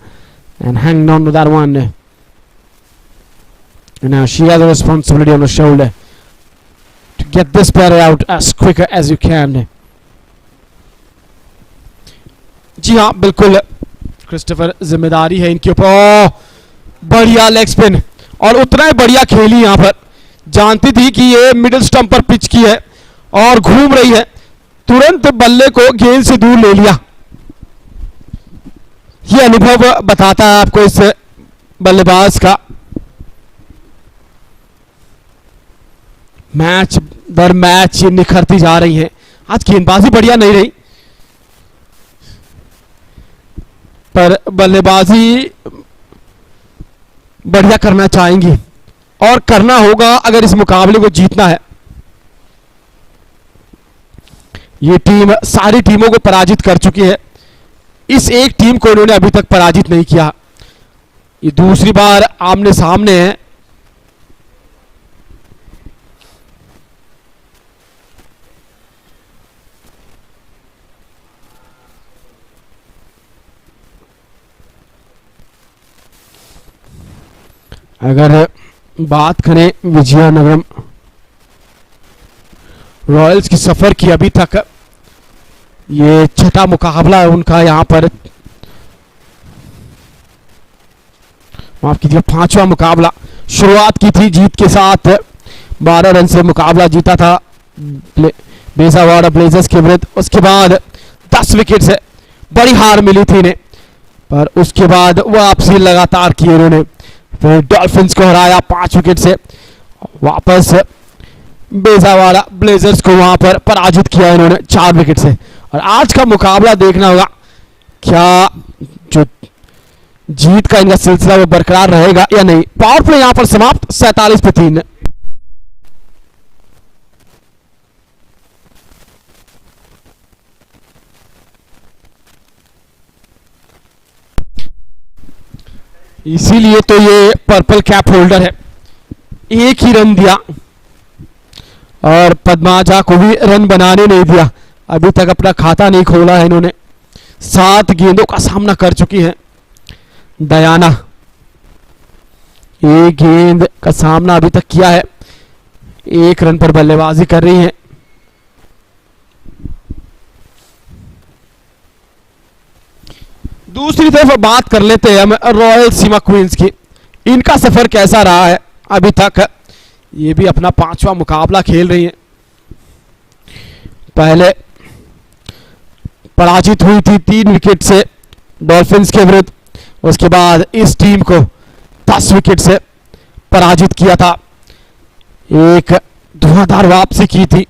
and hanging on to that one. And now she has a responsibility on her shoulder to get this batter out as quicker as you can. जी हाँ बिल्कुल Christopher, जिम्मेदारी है इनके ऊपर. बढ़िया leg spin और उतना ही बढ़िया खेली. यहाँ पर जानती थी कि ये मिडिल स्टंप पर पिच की है और घूम रही है, तुरंत बल्ले को गेंद से दूर ले लिया. ये अनुभव बताता है आपको इस बल्लेबाज का. मैच दर मैच निखरती जा रही है. आज गेंदबाजी बढ़िया नहीं रही, पर बल्लेबाजी बढ़िया करना चाहेंगी और करना होगा अगर इस मुकाबले को जीतना है. ये टीम सारी टीमों को पराजित कर चुकी है. इस एक टीम को इन्होंने अभी तक पराजित नहीं किया. ये दूसरी बार आमने सामने है. अगर बात करें विजयनगरम रॉयल्स की सफर की, अभी तक ये 6ठा मुकाबला है उनका. यहां पर माफ कीजिए 5वां मुकाबला. शुरुआत की थी जीत के साथ, 12 रन से मुकाबला जीता था बेसावाड़ा ब्लेजर्स के विरुद्ध. उसके बाद 10 विकेट से बड़ी हार मिली थी इन्हें, पर उसके बाद वापसी लगातार की इन्होंने. फिर डॉल्फिन्स को हराया 5 विकेट से, वापस बेसावाड़ा ब्लेजर्स को वहां पर पराजित किया इन्होंने 4 विकेट से. और आज का मुकाबला देखना होगा, क्या जो जीत का इनका सिलसिला वो बरकरार रहेगा या नहीं. पावर प्ले यहां पर समाप्त 47 पे 3. इसीलिए तो ये पर्पल कैप होल्डर है. एक ही रन दिया और पद्माजा को भी रन बनाने नहीं दिया. अभी तक अपना खाता नहीं खोला है इन्होंने. 7 गेंदों का सामना कर चुकी है दयाना. 1 गेंद का सामना अभी तक किया है. 1 रन पर बल्लेबाजी कर रही है. दूसरी तरफ बात कर लेते हैं हम रॉयल सीमा क्वींस की। इनका सफर कैसा रहा है अभी तक? ये भी अपना 5वां मुकाबला खेल रही हैं। पहले पराजित हुई थी 3 विकेट से डॉल्फिन्स के विरुद्ध, उसके बाद इस टीम को 10 विकेट से पराजित किया था। एक धुआंधार वापसी की थी।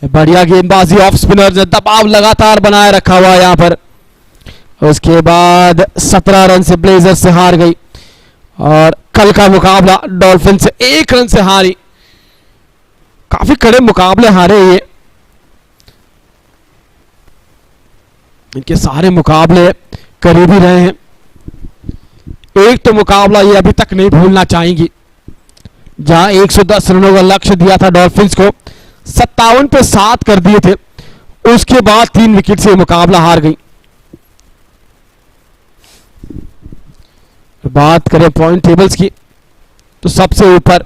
बढ़िया गेंदबाजी ऑफ स्पिनर ने दबाव लगातार बनाए रखा हुआ यहां पर। उसके बाद 17 रन से ब्लेजर से हार गई और कल का मुकाबला डॉल्फिन से 1 रन से हारी। काफी कड़े मुकाबले हारे ये। इनके सारे मुकाबले करीबी रहे हैं। एक तो मुकाबला ये अभी तक नहीं भूलना चाहेंगी, जहां 110 रनों का लक्ष्य दिया था डॉल्फिन्स को, 57 पे 7 कर दिए थे। उसके बाद 3 विकेट से मुकाबला हार गई। बात करें पॉइंट टेबल्स की तो सबसे ऊपर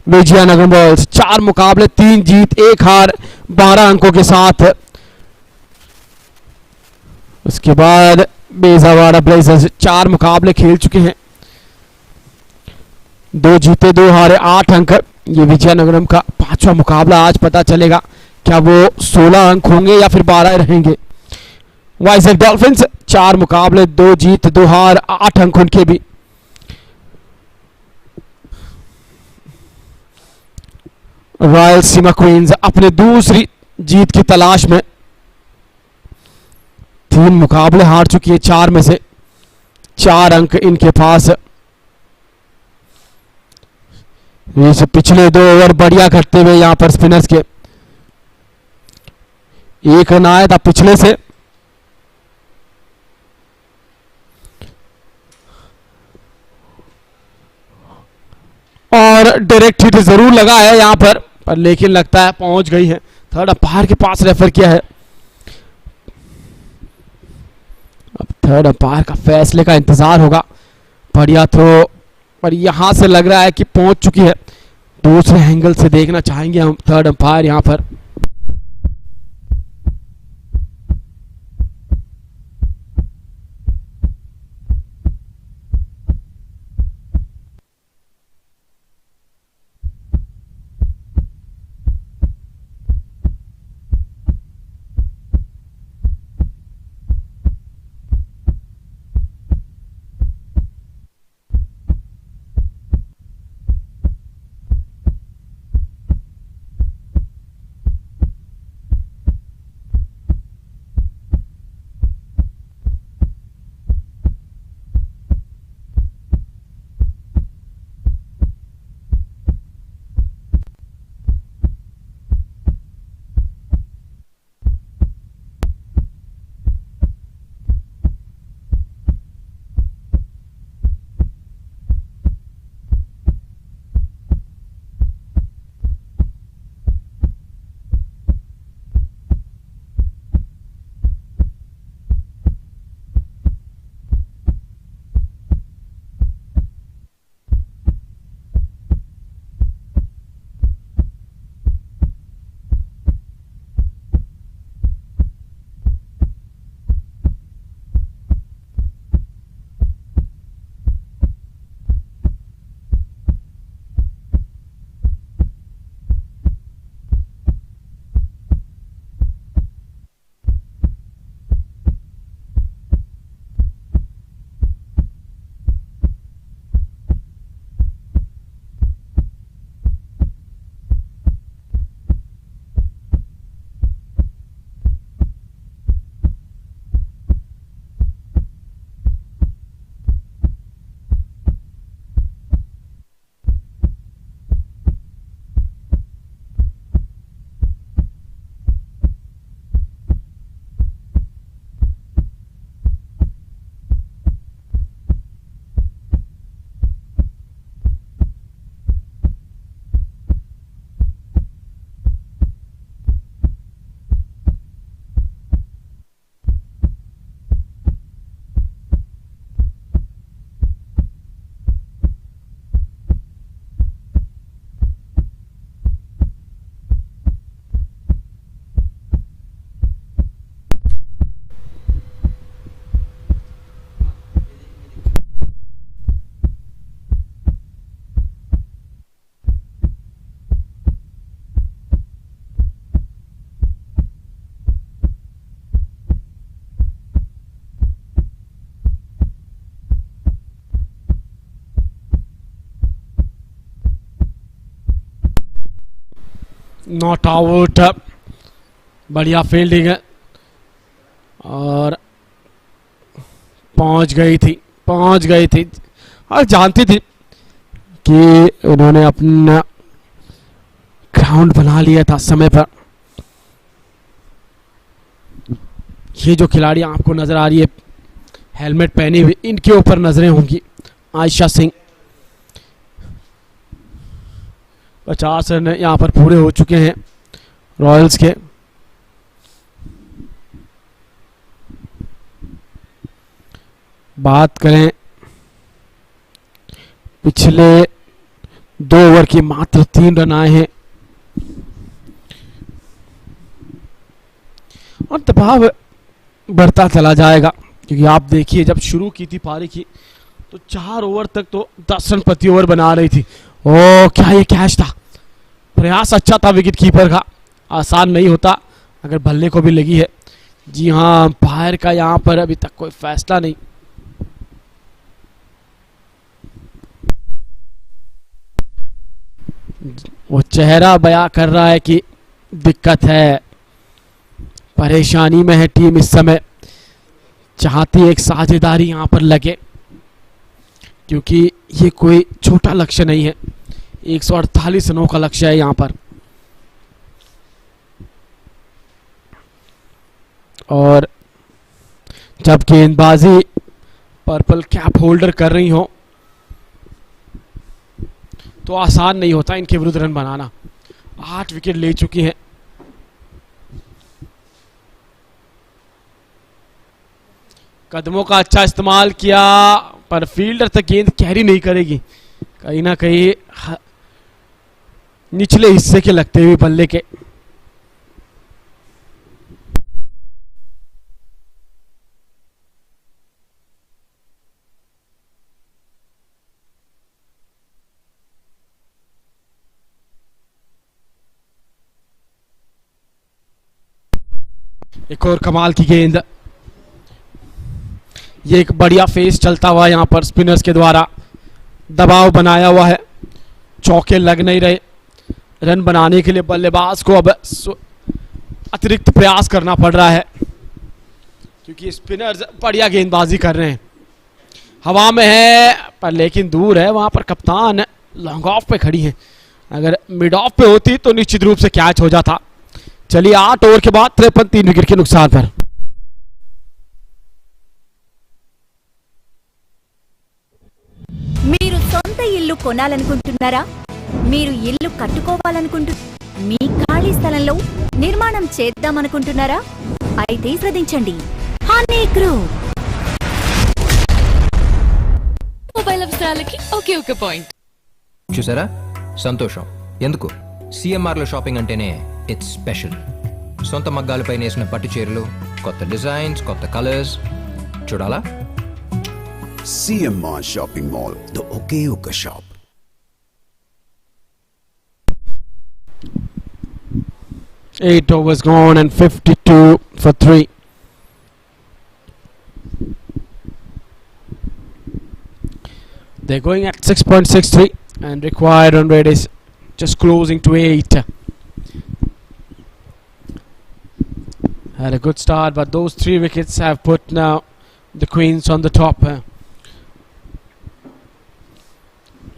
विजयनगरम रॉयल्स 4 मुकाबले 3 जीत 1 हार 12 अंकों के साथ। उसके बाद बेजावाड़ा ब्लेजर्स 4 मुकाबले खेल चुके हैं, 2 जीते 2 हारे 8 अंक। ये विजयनगरम का 5वां मुकाबला। आज पता चलेगा क्या वो 16 अंक होंगे या फिर 12 रहेंगे। वाइजैक डॉल्फिन्स 4 मुकाबले 2 जीत 2 हार 8 अंक उनके भी। रॉयल सीमा क्वींस अपने दूसरी जीत की तलाश में 3 मुकाबले हार चुकी है, 4 में से 4 अंक इनके पास। इस पिछले 2 ओवर बढ़िया करते हुए यहां पर स्पिनर्स के 1 रन आया था पिछले से। और डायरेक्ट हिट जरूर लगा है यहां पर लेकिन लगता है पहुंच गई है। थर्ड अंपायर के पास रेफर किया है। अब थर्ड अंपायर का फैसले का इंतजार होगा। बढ़िया थ्रो पर यहां से लग रहा है कि पहुंच चुकी है। दूसरे एंगल से देखना चाहेंगे हम थर्ड अंपायर यहां पर। नॉट आउट, बढ़िया फील्डिंग है और पहुंच गई थी और जानती थी कि उन्होंने अपना ग्राउंड बना लिया था समय पर। ये जो खिलाड़ी आपको नजर आ रही है हेलमेट पहनी हुई, इनके ऊपर नजरें होंगी। आयशा सिंह 50 रन यहाँ पर पूरे हो चुके हैं रॉयल्स के। बात करें पिछले 2 ओवर की मात्र 3 रन आए हैं और दबाव बढ़ता चला जाएगा, क्योंकि आप देखिए जब शुरू की थी पारी की तो 4 ओवर तक तो 10 रन प्रति ओवर बना रही थी। ओ क्या ये कैच था, प्रयास अच्छा था विकेट कीपर का, आसान नहीं होता अगर बल्ले को भी लगी है। जी हाँ, अंपायर का यहाँ पर अभी तक कोई फैसला नहीं। वो चेहरा बयां कर रहा है कि दिक्कत है, परेशानी में है टीम इस समय, चाहती एक साझेदारी यहां पर लगे, क्योंकि ये कोई छोटा लक्ष्य नहीं है। 148 रनों का लक्ष्य है यहां पर और जब गेंदबाजी पर्पल कैप होल्डर कर रही हो तो आसान नहीं होता इनके विरुद्ध रन बनाना। 8 विकेट ले चुकी हैं। कदमों का अच्छा इस्तेमाल किया पर फील्डर तक गेंद कैरी नहीं करेगी, कहीं ना कहीं निचले हिस्से के लगते हुए बल्ले के। एक और कमाल की गेंद, ये एक बढ़िया फेस चलता हुआ यहां पर स्पिनर्स के द्वारा दबाव बनाया हुआ है, चौके लग नहीं रहे। रन बनाने के लिए बल्लेबाज को अब अतिरिक्त प्रयास करना पड़ रहा है, क्योंकि स्पिनर्स बढ़िया गेंदबाजी कर रहे हैं। हवा में है पर लेकिन दूर है, वहां पर कप्तान लॉन्ग ऑफ पे खड़ी है, अगर मिड ऑफ पे होती तो निश्चित रूप से कैच हो जाता। चलिए 8 ओवर के बाद 53 3 विकेट के नुकसान पर। మీరు సొంత ఇల్లు కొనాలనుకుంటున్నారా? మీరు ఇల్లు మీ ఖాళీ స్థలంలో నిర్మాణం చేద్దామనుకుంటున్నారా? అయితే శ్రద్ధించండి. హనీ గ్రూప్ మొబైల్ అవసరాలకి ఒకే ఒక పాయింట్. చూసారా సంతోషం ఎందుకు? సిఎంఆర్లో షాపింగ్ అంటేనే ఇట్స్ స్పెషల్. సొంత మగ్గాలపై నేసిన పట్టు చీరలు, కొత్త డిజైన్స్, కొత్త కలర్స్ చూడాలా? CMR Shopping Mall, the Okayuka shop. Eight overs gone and 52 for 3. They're going at 6.63 and required run rate is just closing to 8. Had a good start, but those 3 wickets have put now the Queens on the top.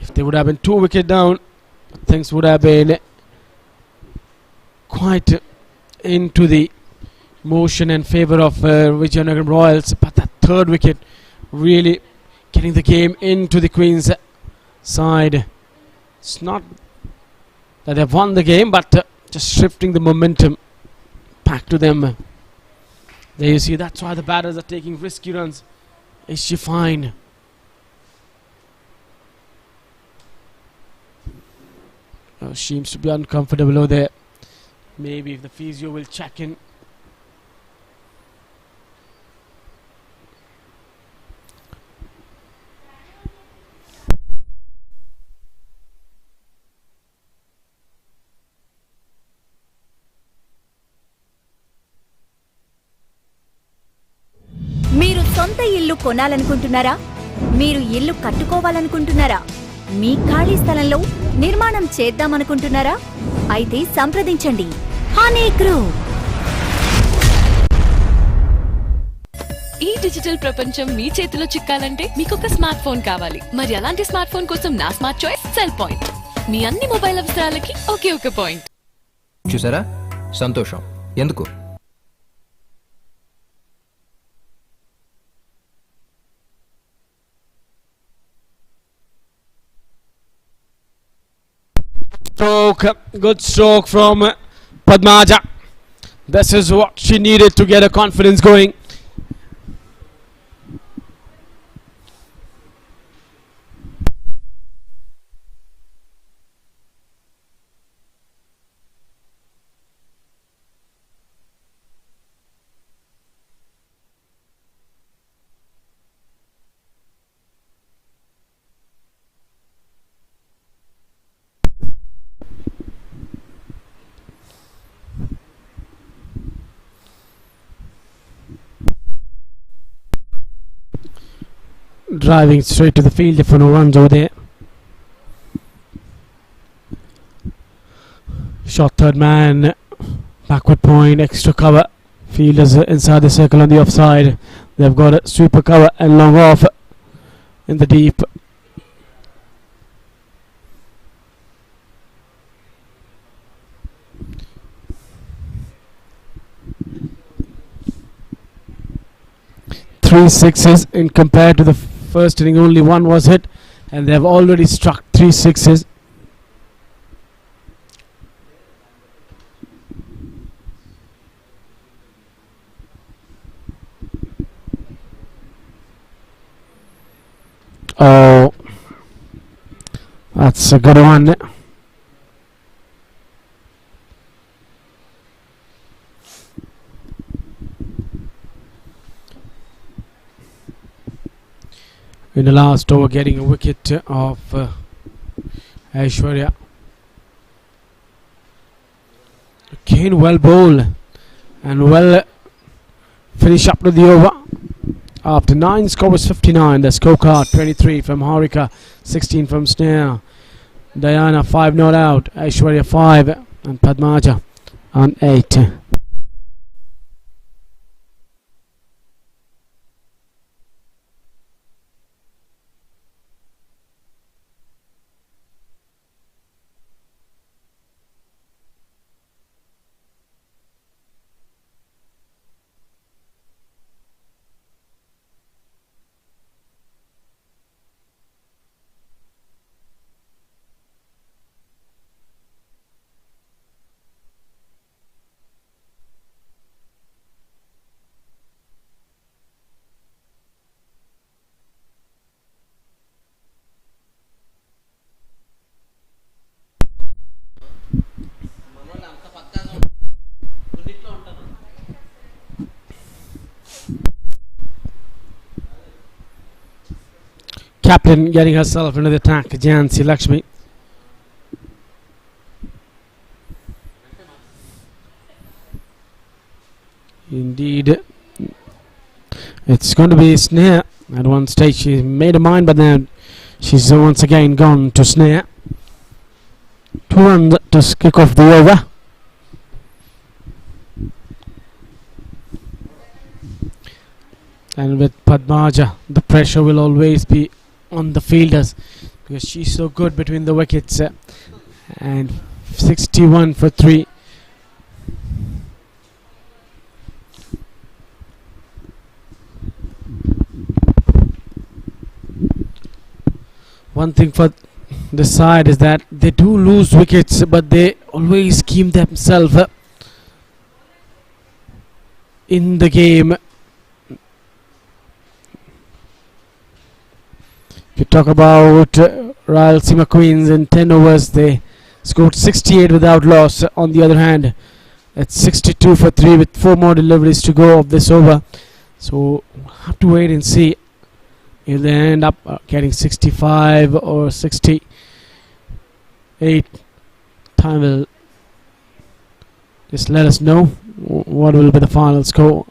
If they would have been 2 wickets down, things would have been quite into the motion in favor of VIZIANAGARAM Royals. But that 3rd wicket really getting the game into the Queens side. It's not that they've won the game, but just shifting the momentum back to them. There you see, that's why the batters are taking risky runs. Is she fine? Seems to be uncomfortable over there. Maybe if the physio will check in. మీరు సొంత ఇల్లు కొనాలనుకుంటున్నారా? మీరు ఇల్లు కట్టుకోవాలనుకుంటున్నారా? మీ ఖాళీ స్థలంలో నిర్మాణం చేద్దామనుకుంటున్నారా? అయితే సంప్రదించండి హనీ గ్రూప్. ఈ డిజిటల్ ప్రపంచం మీ చేతిలో చిక్కాలంటే మీకొక స్మార్ట్ ఫోన్ కావాలి. మరి అలాంటి స్మార్ట్ ఫోన్ కోసం నా స్మార్ట్ చాయిస్ సెల్ పాయింట్. మీ అన్ని మొబైల్ అవసరాలకి ఒకే ఒక పాయింట్. చూసారా, సంతోషం. ఎందుకు? Good stroke from Padmaja. This is what she needed to get her confidence going. Driving straight to the field for no runs over there. Shot third man, backward point, extra cover. Fielders inside the circle on the offside. They've got a sweeper cover and long off in the deep. Three sixes in compared to the first inning, only one was hit, and they have already struck 3 sixes. Oh, that's a good one. In the last over, getting a wicket of Aishwarya. Again, well bowled and well finish up to the over. After 9, score was 59. The scorecard 23 from Harika, 16 from Sneha. Diana 5 not out. Aishwarya 5 and Padmaja on 8. Captain getting herself into the attack, Jhansi Lakshmi. Indeed, it's going to be Sneha. At one stage she made a mind, but then she's once again gone to Sneha. 2 runs to kick off the over. And with Padmaja, the pressure will always be on the fielders because she's so good between the wickets. And 61 for 3. One thing for this side is that they do lose wickets, but they always keep themselves in the game. If you talk about Rayalaseema Queens in 10 overs, they scored 68 without loss. On the other hand, it's 62 for 3 with 4 more deliveries to go of this over. So have to wait and see if they end up getting 65 or 68. Time will just let us know what will be the final score.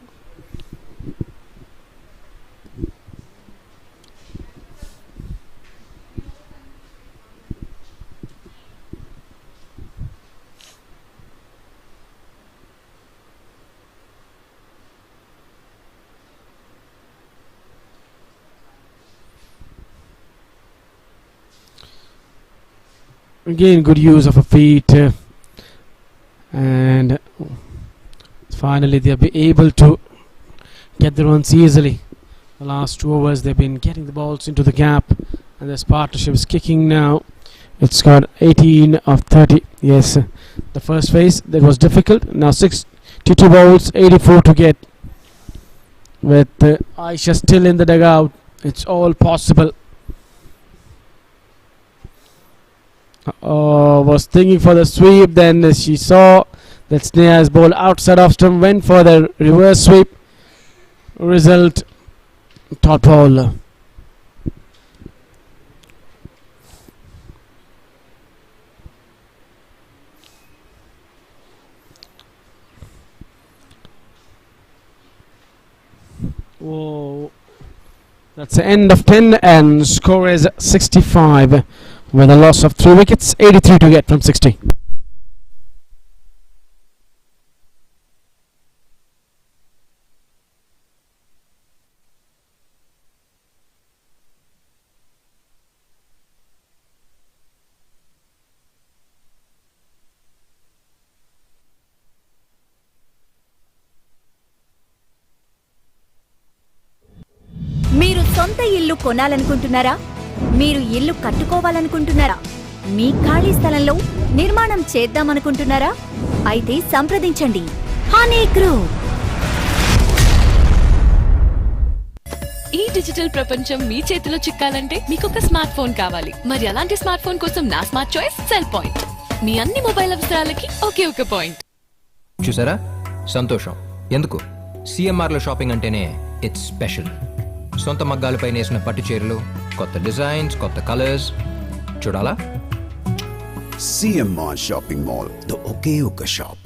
Again, good use of a feet. And finally, they'll be able to get the runs easily. The last 2 overs, they've been getting the balls into the gap. And this partnership is kicking now. It's got 18 of 30. Yes, the first phase, that was difficult. Now 62 balls, 84 to get. With Aisha still in the dugout, it's all possible. Was thinking for the sweep, then she saw that Sneha's ball outside off stump, went for the reverse sweep. Result, top ball. Whoa. That's the end of 10 and score is 65 with a loss of 3 wickets, 83 to get from 60. మీరు సొంత ఇల్లు కొనాలనుకుంటున్నారా? మీరు ఇల్లు కట్టుకోవాలనుకుంటున్నారా? మీ ఖాళీ స్థలంలో నిర్మాణం చేద్దామనుకుంటున్నారా? అయితే సంప్రదించండి హనీ గ్రూప్. ఈ డిజిటల్ ప్రపంచం మీ చేతిలో చిక్కాలంటే మీకొక స్మార్ట్ ఫోన్ కావాలి. మరి అలాంటి స్మార్ట్ ఫోన్ కోసం నా స్మార్ట్ చాయిస్ సెల్ పాయింట్. మీ అన్ని మొబైల్ అవసరాలకి ఒకే ఒక పాయింట్. చూసారా? సంతోషం. ఎందుకు? సిఎంఆర్లో షాపింగ్ అంటేనే ఇట్స్ స్పెషల్. సొంత మగ్గాలపై నేసిన పట్టు చీరలు, కొత్త డిజైన్స్, కొత్త కలర్స్. చూడాలా? CMR Shopping Mall, the Okayuka shop.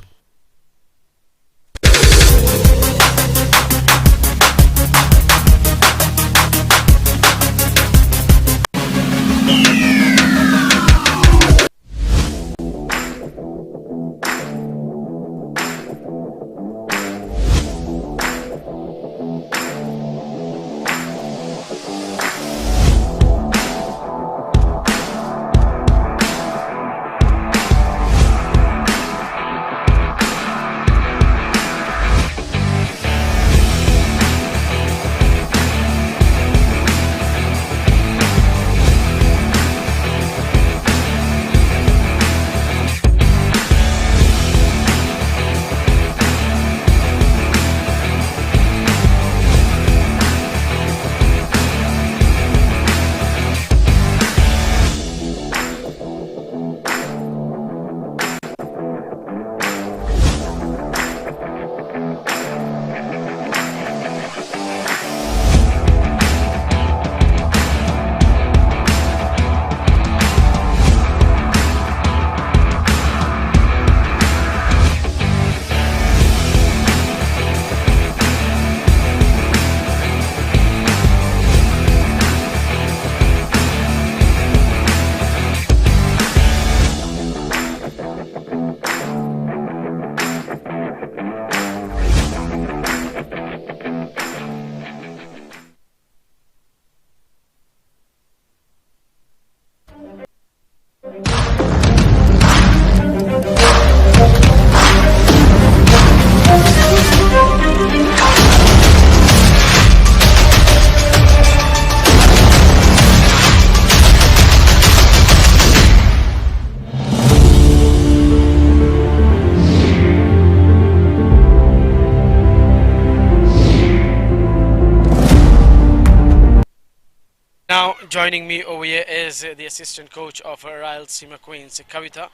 Now joining me over here is the assistant coach of RAYALASEEMA Queens, Kavita.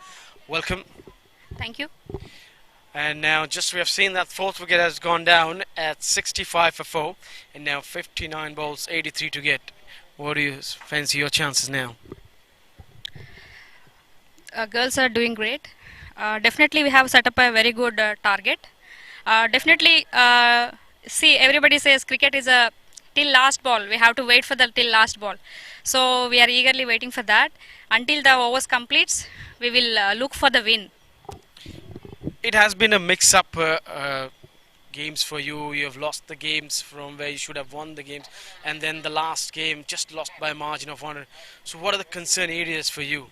Welcome. Thank you. And now just we have seen that fourth wicket has gone down at 65 for 4 and now 59 balls, 83 to get. What do you fancy your chances now? Girls are doing great. Definitely we have set up a very good target. Definitely see, everybody says cricket is a till last ball. We have to wait for the till last ball. So we are eagerly waiting for that. Until the overs completes, we will look for the win. It has been a mix-up games for you. You have lost the games from where you should have won the games, and then the last game just lost by a margin of 100. So what are the concern areas for you?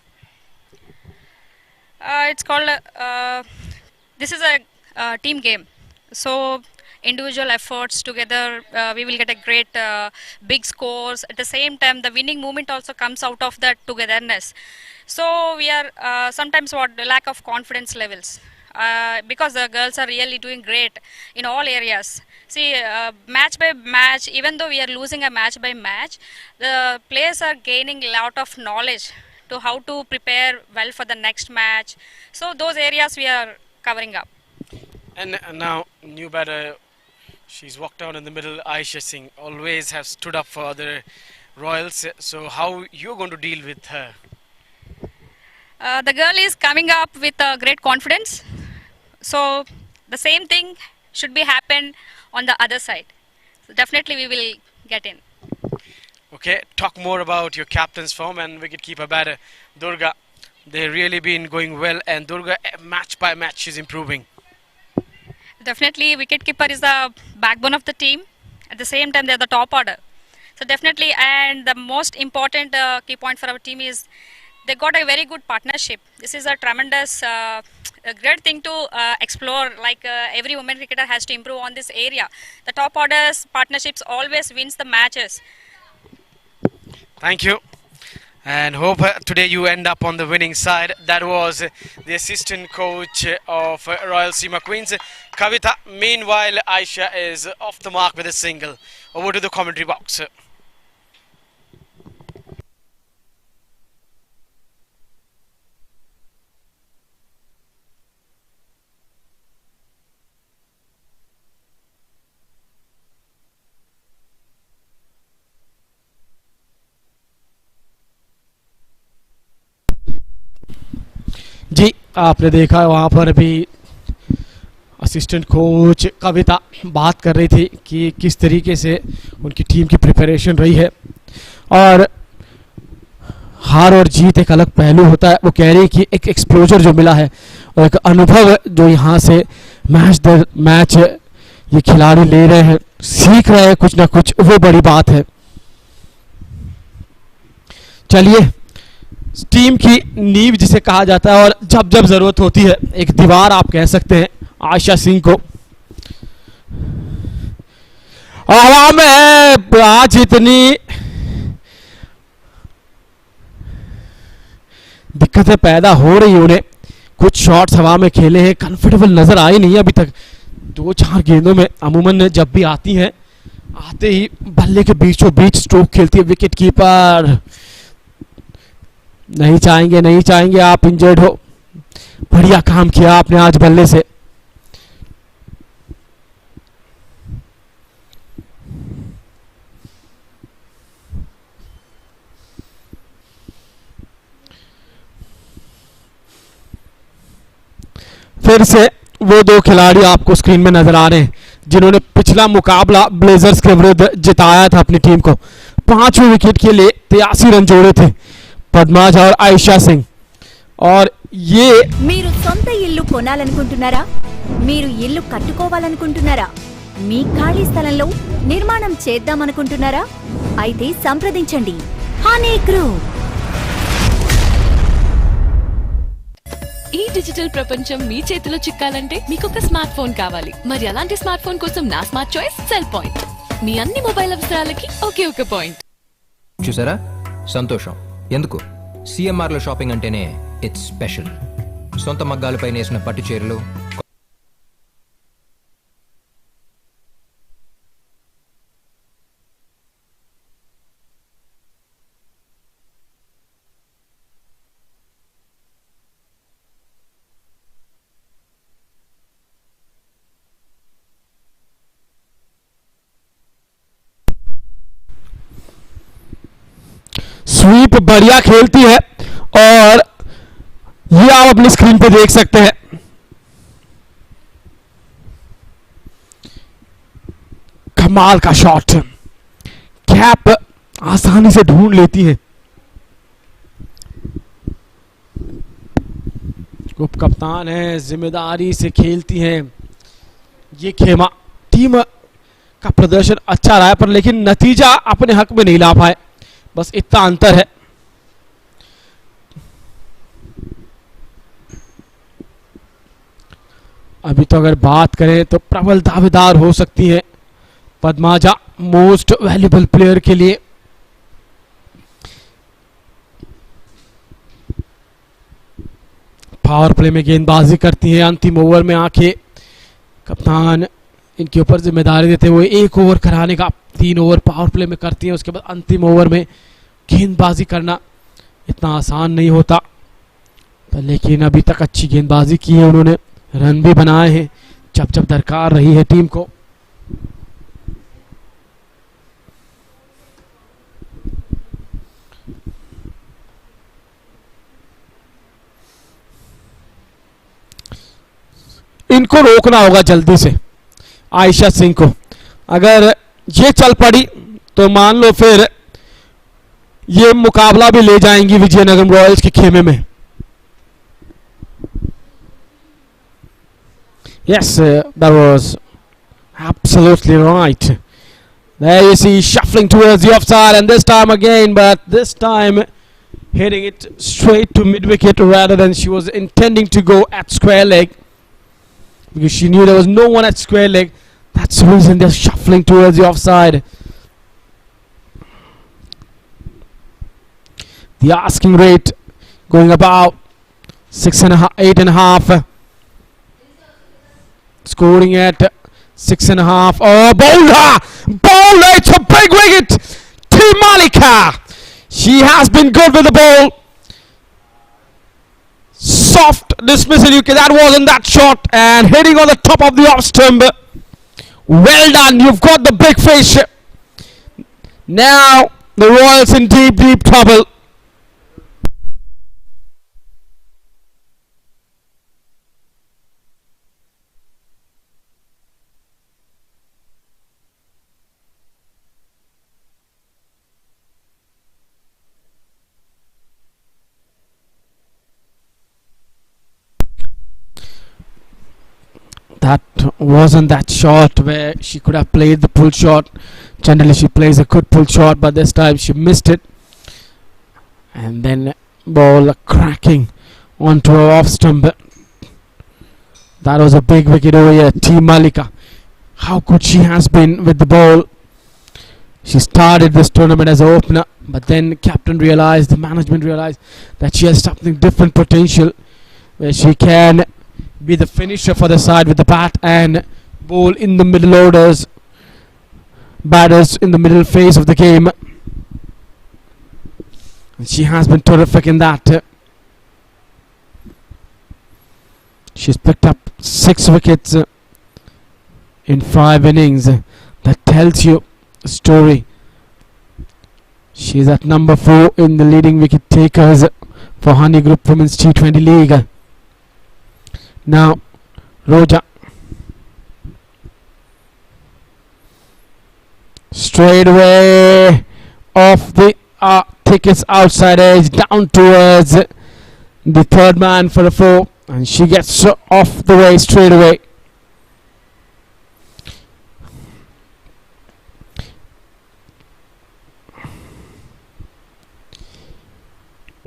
It's called this is a team game. So individual efforts together, we will get a great big scores. At the same time, the winning movement also comes out of that togetherness. So we are sometimes what the lack of confidence levels. Because the girls are really doing great in all areas. See, match by match, even though we are losing a match by match, the players are gaining a lot of knowledge to how to prepare well for the next match. So those areas we are covering up. And now, new batter, she's walked down in the middle. Aisha Singh always have stood up for the Royals. So how you're going to deal with her? The girl is coming up with great confidence. So the same thing should be happen on the other side. So definitely we will get in. Okay, talk more about your captain's form and wicketkeeper batter Durga. They've really been going well, and Durga match by match she's improving. Definitely wicketkeeper is the backbone of the team. At the same time, they're the top order. So definitely, and the most important key point for our team is they got a very good partnership. This is a tremendous a great thing to explore. Like every women cricketer has to improve on this area. The top orders partnerships always wins the matches. Thank you, and hope today you end up on the winning side. That was the assistant coach of RAYALASEEMA Queens, Kavita. Meanwhile, Aisha is off the mark with a single. Over to the commentary box. जी आपने देखा वहाँ पर भी assistant coach कविता बात कर रही थी कि किस तरीके से उनकी टीम की प्रिपरेशन रही है, और हार और जीत एक अलग पहलू होता है। वो कह रही है कि एक एक्सपोजर जो मिला है और एक अनुभव जो यहाँ से मैच दर मैच ये खिलाड़ी ले रहे हैं, सीख रहे हैं कुछ ना कुछ, वो बड़ी बात है। चलिए, टीम की नींव जिसे कहा जाता है, और जब जब जरूरत होती है एक दीवार आप कह सकते हैं आयशा सिंह को। हवा में आज इतनी दिक्कतें पैदा हो रही, उन्हें कुछ शॉट्स हवा में खेले हैं, कंफर्टेबल नजर आई नहीं अभी तक। 2-4 गेंदों में अमूमन जब भी आती हैं, आते ही बल्ले के बीचों बीच स्ट्रोक खेलती है विकेट कीपर। नहीं चाहेंगे आप इंजर्ड हो, बढ़िया काम किया आपने आज बल्ले से। फिर से वो दो खिलाड़ी आपको स्क्रीन में नजर आ रहे हैं जिन्होंने पिछला मुकाबला ब्लेजर्स के विरुद्ध जिताया था अपनी टीम को। 5वें विकेट के लिए 83 रन जोड़े थे పద్మాజ और आयशा सिंह। और ये మీరు సొంత ఇల్లు కొనాలనుకుంటున్నారా? మీరు ఇల్లు కట్టుకోవాలనుకుంటున్నారా? మీ ఖాళీ స్థలంలో నిర్మాణం చేద్దామనుకుంటున్నారా? అయితే సంప్రదించండి హనీ గ్రూప్. ఈ డిజిటల్ ప్రపంచం మీ చేతిలో చిక్కాలంటే మీకు ఒక స్మార్ట్ ఫోన్ కావాలి. మరి అలాంటి స్మార్ట్ ఫోన్ కోసం నా స్మార్ట్ చాయిస్ సెల్ పాయింట్. మీ అన్ని మొబైల్ అవసరాలకి ఒకే ఒక పాయింట్. చూసారా, సంతోషం. ఎందుకు? సిఎంఆర్లో షాపింగ్ అంటేనే ఇట్స్ స్పెషల్. సొంత మగ్గాలపై నేసిన పట్టు చీరలు, स्वीप बढ़िया खेलती है, और ये आप अपनी स्क्रीन पे देख सकते हैं। कमाल का शॉट, कैप आसानी से ढूंढ लेती है। उप कप्तान है, जिम्मेदारी से खेलती हैं। ये खेमा टीम का प्रदर्शन अच्छा रहा है, पर लेकिन नतीजा अपने हक में नहीं ला पाए, बस इतना अंतर है। अभी तो अगर बात करें तो प्रबल दावेदार हो सकती है पद्माजा मोस्ट वैल्यूबल प्लेयर के लिए। पावर प्ले में गेंदबाजी करती है, अंतिम ओवर में आके कप्तान इनके ऊपर जिम्मेदारी देते हुए एक ओवर कराने का। 3 ओवर पावर प्ले में करती है, उसके बाद अंतिम ओवर में गेंदबाजी करना इतना आसान नहीं होता, लेकिन अभी तक अच्छी गेंदबाजी की है उन्होंने, रन भी बनाए हैं जब जब दरकार रही है टीम को। इनको रोकना होगा जल्दी से आयशा सिंह को। अगर ये चल पड़ी तो मान लो फिर ये मुकाबला भी ले जाएंगी विजयनगरम रॉयल्स के खेमे में। Yes, that was absolutely right. There you see shuffling towards the offside, and this time again, but this time hitting it straight to mid wicket rather than she was intending to go at square leg, because she knew there was no one at square leg. That's the reason they're shuffling towards the offside. The asking rate going about 6.5, 8.5. Scoring at 6.5. Oh, bowler! Bowler! It's a big wicket! Team Malika! She has been good with the ball. Soft dismissal, that wasn't that shot, and hitting on the top of the off stump. Well done, you've got the big fish. Now the Royals in deep, deep trouble. That wasn't that shot where she could have played the pull shot. Generally she plays a good pull shot, but this time she missed it. And then ball cracking onto her off stump. That was a big wicket over here. Team Malika, how good she has been with the ball. She started this tournament as an opener, but then captain realized, the management realized that she has something different potential, where she can be the finisher for the side with the bat and bowl in the middle orders, batters in the middle phase of the game. And she has been terrific in that. She's picked up 6 wickets in 5 innings. That tells you a story. She's at number 4 in the leading wicket takers for Honeyy Group Women's T20 League. Now Roja, straight away off the tickets outside edge down towards the third man for the 4, and she gets off the way straight away.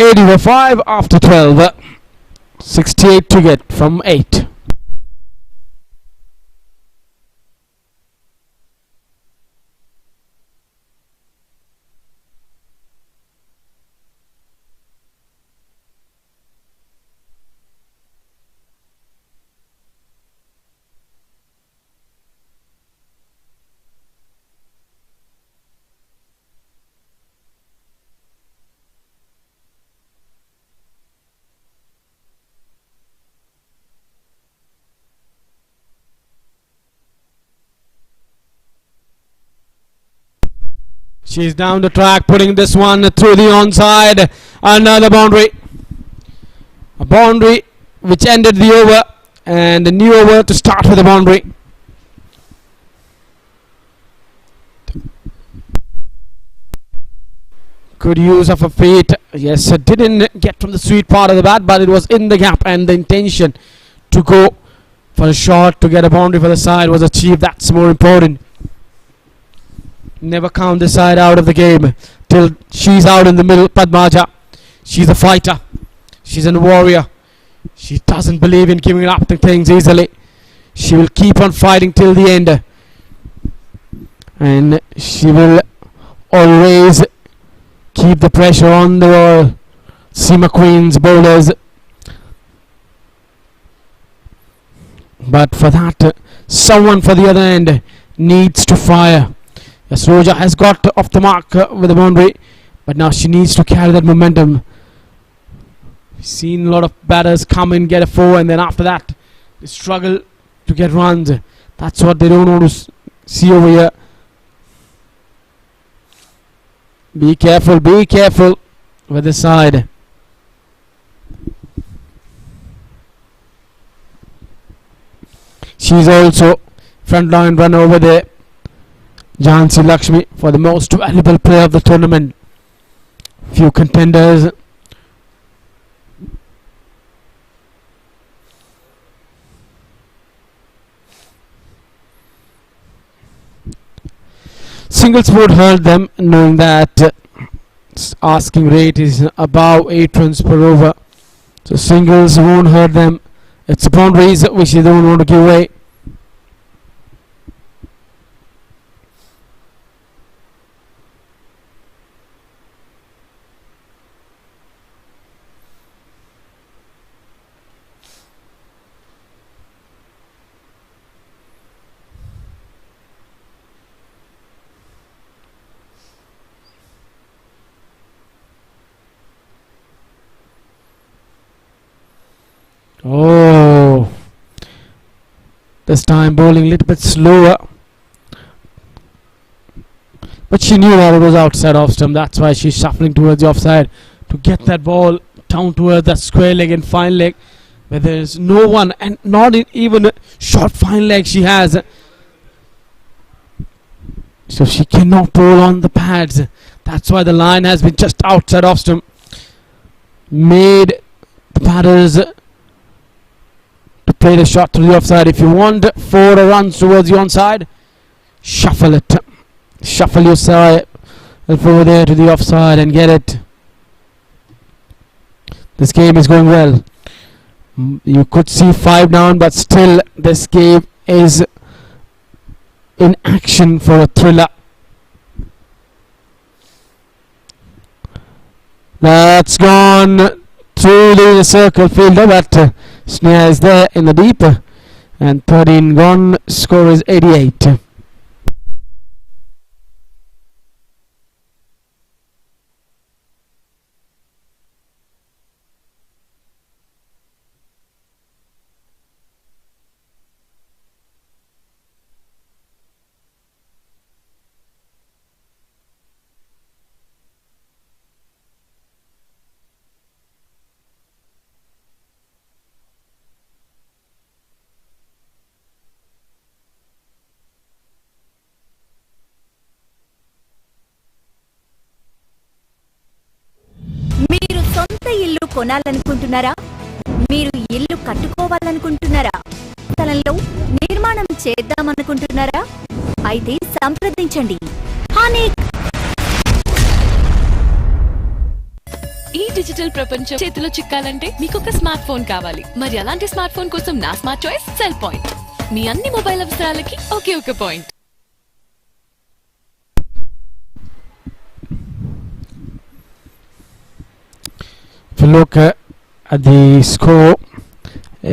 over 5 after 12. 68 to get from 8. She's down the track, putting this one through the onside. Another boundary. A boundary which ended the over, and a new over to start with a boundary. Good use of her feet. Yes, it didn't get from the sweet part of the bat, but it was in the gap, and the intention to go for a shot to get a boundary for the side was achieved. That's more important. Never count the side out of the game till she's out in the middle. Padmaja, she's a fighter, she's a warrior. She doesn't believe in giving up the things easily. She will keep on fighting till the end, and she will always keep the pressure on the RAYALASEEMA Queens bowlers. But for that, someone for the other end needs to fire. Yes, Roja has got off the mark with the boundary, but now she needs to carry that momentum. We've seen a lot of batters come in, get a 4, and then after that they struggle to get runs. That's what they don't want to see over here. Be careful with this side. She's also frontline runner over there, Jhansi Lakshmi, for the most valuable player of the tournament. Few contenders. Singles would hurt them, knowing that asking rate is above 8 runs per over. So singles won't hurt them. It's a boundaries which they don't want to give away. Oh, this time bowling a little bit slower, but she knew that it was outside off stump. That's why she's shuffling towards the offside to get that ball down towards that square leg and fine leg, where there is no one, and not even a short fine leg she has. So she cannot bowl on the pads. That's why the line has been just outside off stump. Made the batters to play the shot through the offside. If you want 4 runs towards the onside, shuffle it. Shuffle your side over there to the offside and get it. This game is going well. You could see 5 down, but still this game is in action for a thriller. That's gone through the circle fielder, but Sneha is there in the deep, and 13 gone. Score is 88. మీరు సొంత ఇల్లు కొనాలనుకుంటున్నారా? మీరు ఇల్లు కట్టుకోవాలనుకుంటున్నారా? స్థలంలో నిర్మాణం చేద్దామనుకుంటున్నారా? అయితే సంప్రదించండి. హనీయ్. ఈ డిజిటల్ ప్రపంచం చేతిలో చిక్కాలంటే మీకు ఒక స్మార్ట్ ఫోన్ కావాలి. మరి అలాంటి స్మార్ట్ ఫోన్ కోసం నా స్మార్ట్ చాయిస్ సెల్ పాయింట్. మీ అన్ని మొబైల్ అవసరాలకి ఒకే ఒక point. If you look at the score,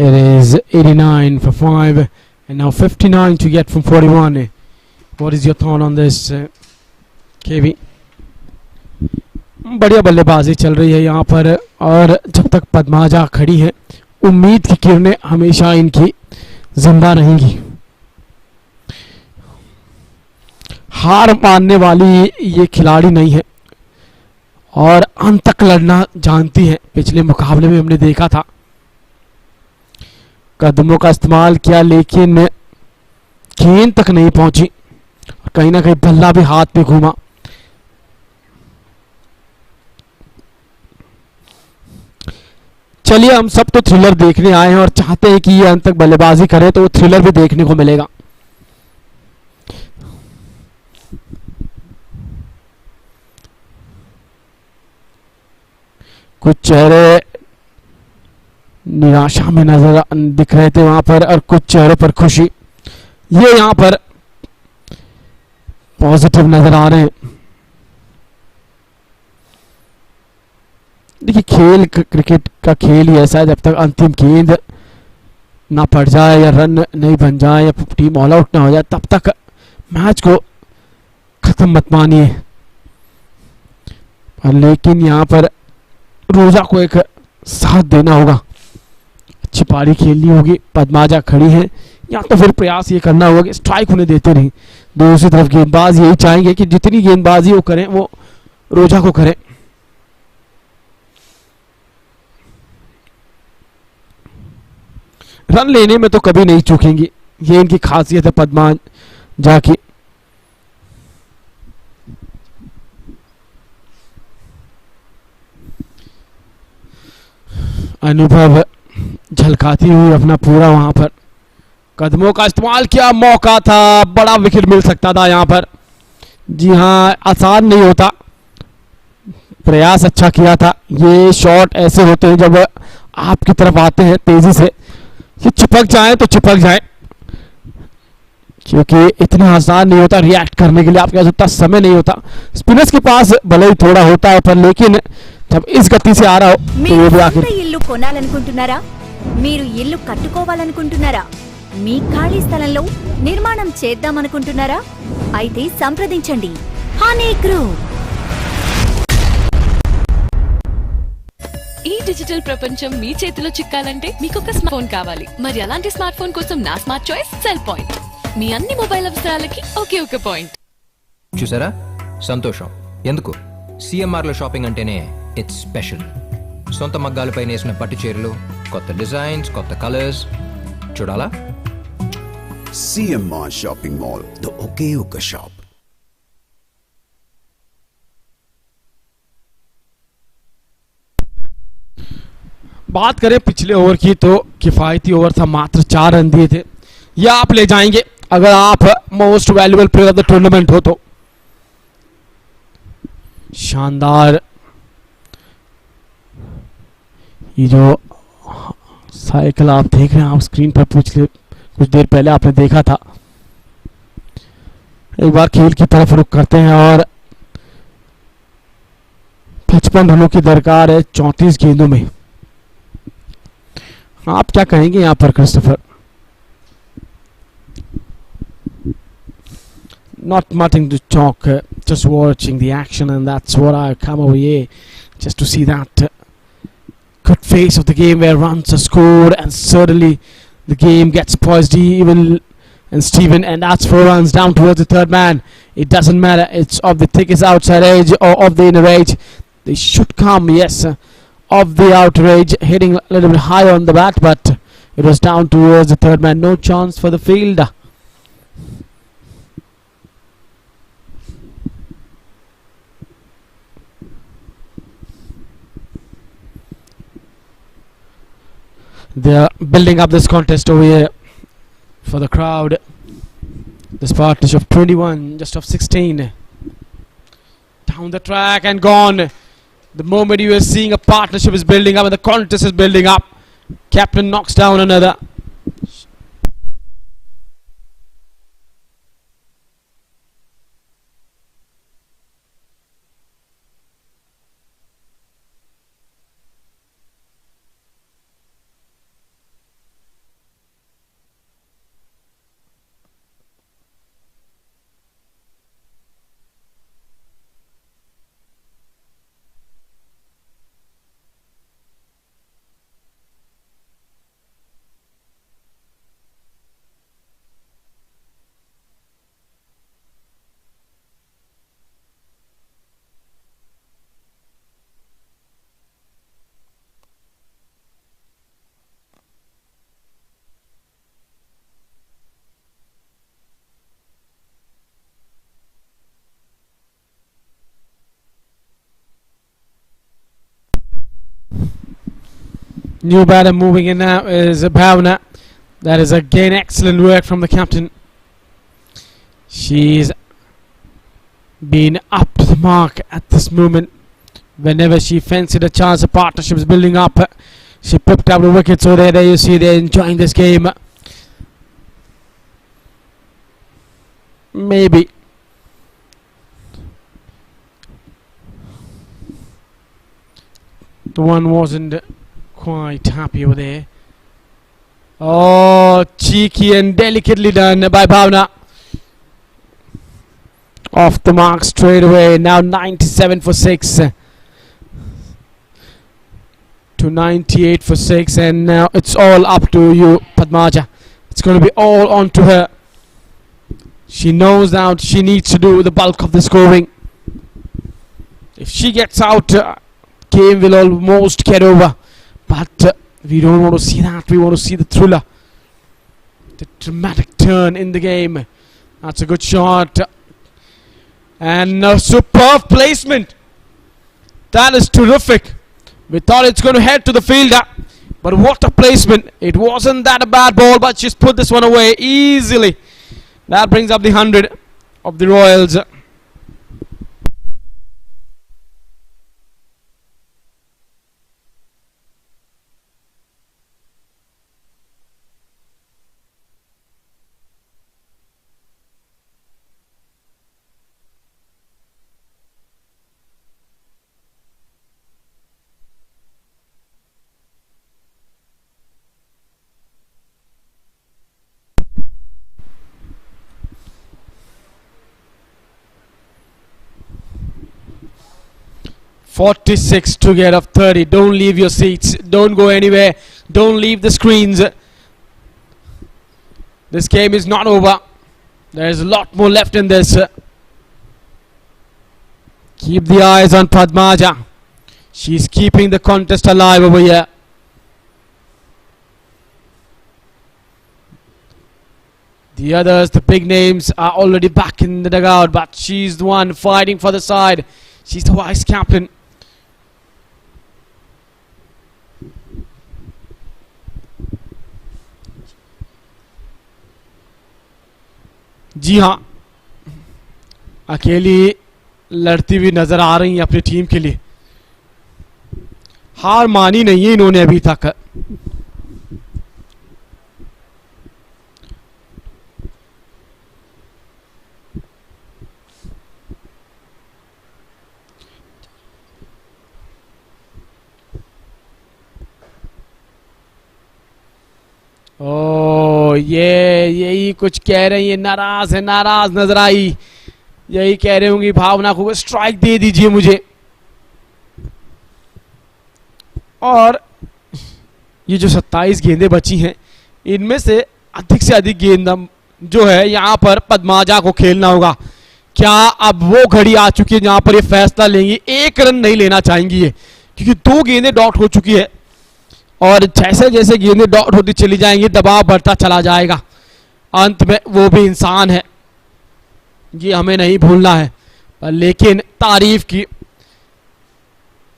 it is 89 for 5 and now 59 to get from 41. What is your thought on this, KV? बढ़िया बल्लेबाजी चल रही है यहाँ पर, और जब तक पद्माजा खड़ी है उम्मीद की किरणें हमेशा इनकी जिंदा रहेंगी. हार मानने वाली ये खिलाड़ी नहीं है और अंत तक लड़ना जानती है. पिछले मुकाबले में हमने देखा था, कदमों का इस्तेमाल किया लेकिन गेंद तक नहीं पहुंची, कहीं ना कहीं बल्ला भी हाथ में घूमा. चलिए, हम सब तो थ्रिलर देखने आए हैं और चाहते हैं कि ये अंत तक बल्लेबाजी करे, तो वो थ्रिलर भी देखने को मिलेगा. कुछ चेहरे निराशा में नजर दिख रहे थे वहां पर, और कुछ चेहरों पर खुशी। ये यहाँ पर पॉजिटिव नजर आ रहे हैं। देखिए, खेल क्रिकेट का खेल ही ऐसा है, जब तक अंतिम गेंद ना पड़ जाए या रन नहीं बन जाए या टीम ऑल आउट ना हो जाए, तब तक मैच को खत्म मत मानिए। लेकिन यहाँ पर रोजा को एक साथ देना होगा, अच्छी पारी खेलनी होगी। पद्माजा खड़ी है, या तो फिर प्रयास ये करना होगा कि स्ट्राइक उन्हें देते नहीं। दूसरी तरफ गेंदबाज यही चाहेंगे कि जितनी गेंदबाजी वो करें वो रोजा को करें। रन लेने में तो कभी नहीं चूकेंगी, ये इनकी खासियत है पद्माजा की। अनुभव झलकाती हुई अपना पूरा वहां पर कदमों का इस्तेमाल किया, मौका था, बड़ा विकेट मिल सकता था यहाँ पर। जी हाँ, आसान नहीं होता, प्रयास अच्छा किया था। ये शॉट ऐसे होते हैं जब आपकी तरफ आते हैं तेजी से, ये चिपक जाए तो चिपक जाए, क्योंकि इतना आसान नहीं होता रिएक्ट करने के लिए, आपके पास उतना समय नहीं होता। स्पिनर्स के पास भले ही थोड़ा होता है, पर लेकिन जब इस गति से आ रहा हो तो वो भी आखिर। ఇల్లు కొనాలనుకుంటున్నారా? మీరు ఇల్లు కట్టుకోవాలనుకుంటున్నారా? మీ ఖాళీ స్థలంలో నిర్మాణం చేద్దామనుకుంటున్నారా? అయితే సంప్రదించండి హనీ గ్రూప్. ఈ డిజిటల్ ప్రపంచం మీ చేతిలో చిక్కాలంటే మీకు ఒక స్మార్ట్ ఫోన్ కావాలి. మరి అలాంటి స్మార్ట్ ఫోన్ కోసం నా స్మార్ట్ చాయిస్ సెల్ పాయింట్. మీ అన్ని మొబైల్ అవసరాలకి ఒకే ఒక పాయింట్. చూసారా, సంతోషం. ఎందుకు? సిఎంఆర్లో షాపింగ్ అంటేనే ఇట్స్ స్పెషల్. సొంత మగ్గాలపై నేసిన పట్టు చీరలు, కొత్త డిజైన్స్, కొత్త కలర్స్ చూడాలా? CMR Shopping Mall, the Okayuka shop. बात करें पिछले ओवर की तो किफायती ओवर था, मात्र 4 रन दिए थे। यह आप ले जाएंगे अगर आप most valuable player of the tournament हो तो। शानदार ये जो साइकिल आप देख रहे हैं, आप स्क्रीन पर कुछ देर पहले आपने देखा था। एक बार खेल की तरफ रुख करते हैं और 55 रनों की दरकार है 34 गेंदों में। आप क्या कहेंगे यहाँ पर Christopher? Not nothing to talk, just watching the action, and that's what I come over here just to see that good phase of the game where runs are scored, and certainly the game gets poised even. And Steven, and that's 4 runs down towards the third man. It doesn't matter, it's of the thickest outside edge or of the inner edge. They should come, yes, of the outer edge, hitting a little bit high on the bat, but it was down towards the third man. No chance for the fielder. They're building up this contest over here for the crowd. This partnership of 21, just of 16. Down the track and gone. The moment you are seeing a partnership is building up and the contest is building up, captain knocks down another. New batter moving in now is Bhavna. That is again excellent work from the captain. She's been up to the mark at this moment. Whenever she fancied a chance, a partnership is building up. She picked up the wicket, so there you see they're enjoying this game. Maybe. The one wasn't quite happy over there. Oh, cheeky and delicately done by Bhavna. Off the mark straight away. Now 97 for 6. To 98 for 6. And now it's all up to you, Padmaja. It's going to be all on to her. She knows now she needs to do the bulk of the scoring. If she gets out, game will almost get over. But we don't want to see that. We want to see the thriller. The dramatic turn in the game. That's a good shot. And a superb placement. That is terrific. We thought it's going to head to the fielder. But what a placement. It wasn't that a bad ball, but she's put this one away easily. That brings up the 100 of the Royals. .46 to get of 30. Don't leave your seats. Don't go anywhere. Don't leave the screens. This game is not over. There's a lot more left in this. Keep the eyes on Padmaja. She's keeping the contest alive over here. The others, the big names, are already back in the dugout, but she's the one fighting for the side. She's the vice captain. जी हाँ, अकेली लड़ती हुई नजर आ रही हैं अपनी team के लिए. हार मानी नहीं है इन्होंने अभी तक. ओ ये यही कुछ कह रही है, नाराज है, नाराज नजर आई. यही कह रहे होंगी भावना को स्ट्राइक दे दीजिए मुझे. और ये जो 27 गेंदें बची हैं, इनमें से अधिक गेंद जो है यहाँ पर पद्माजा को खेलना होगा. क्या अब वो घड़ी आ चुकी है जहां पर ये फैसला लेंगी? 1 रन नहीं लेना चाहेंगी ये, क्योंकि 2 गेंदें डॉट हो चुकी है. और जैसे जैसे गेंदें डॉट होती चली जाएंगी, दबाव बढ़ता चला जाएगा. अंत में वो भी इंसान है, ये हमें नहीं भूलना है. लेकिन तारीफ की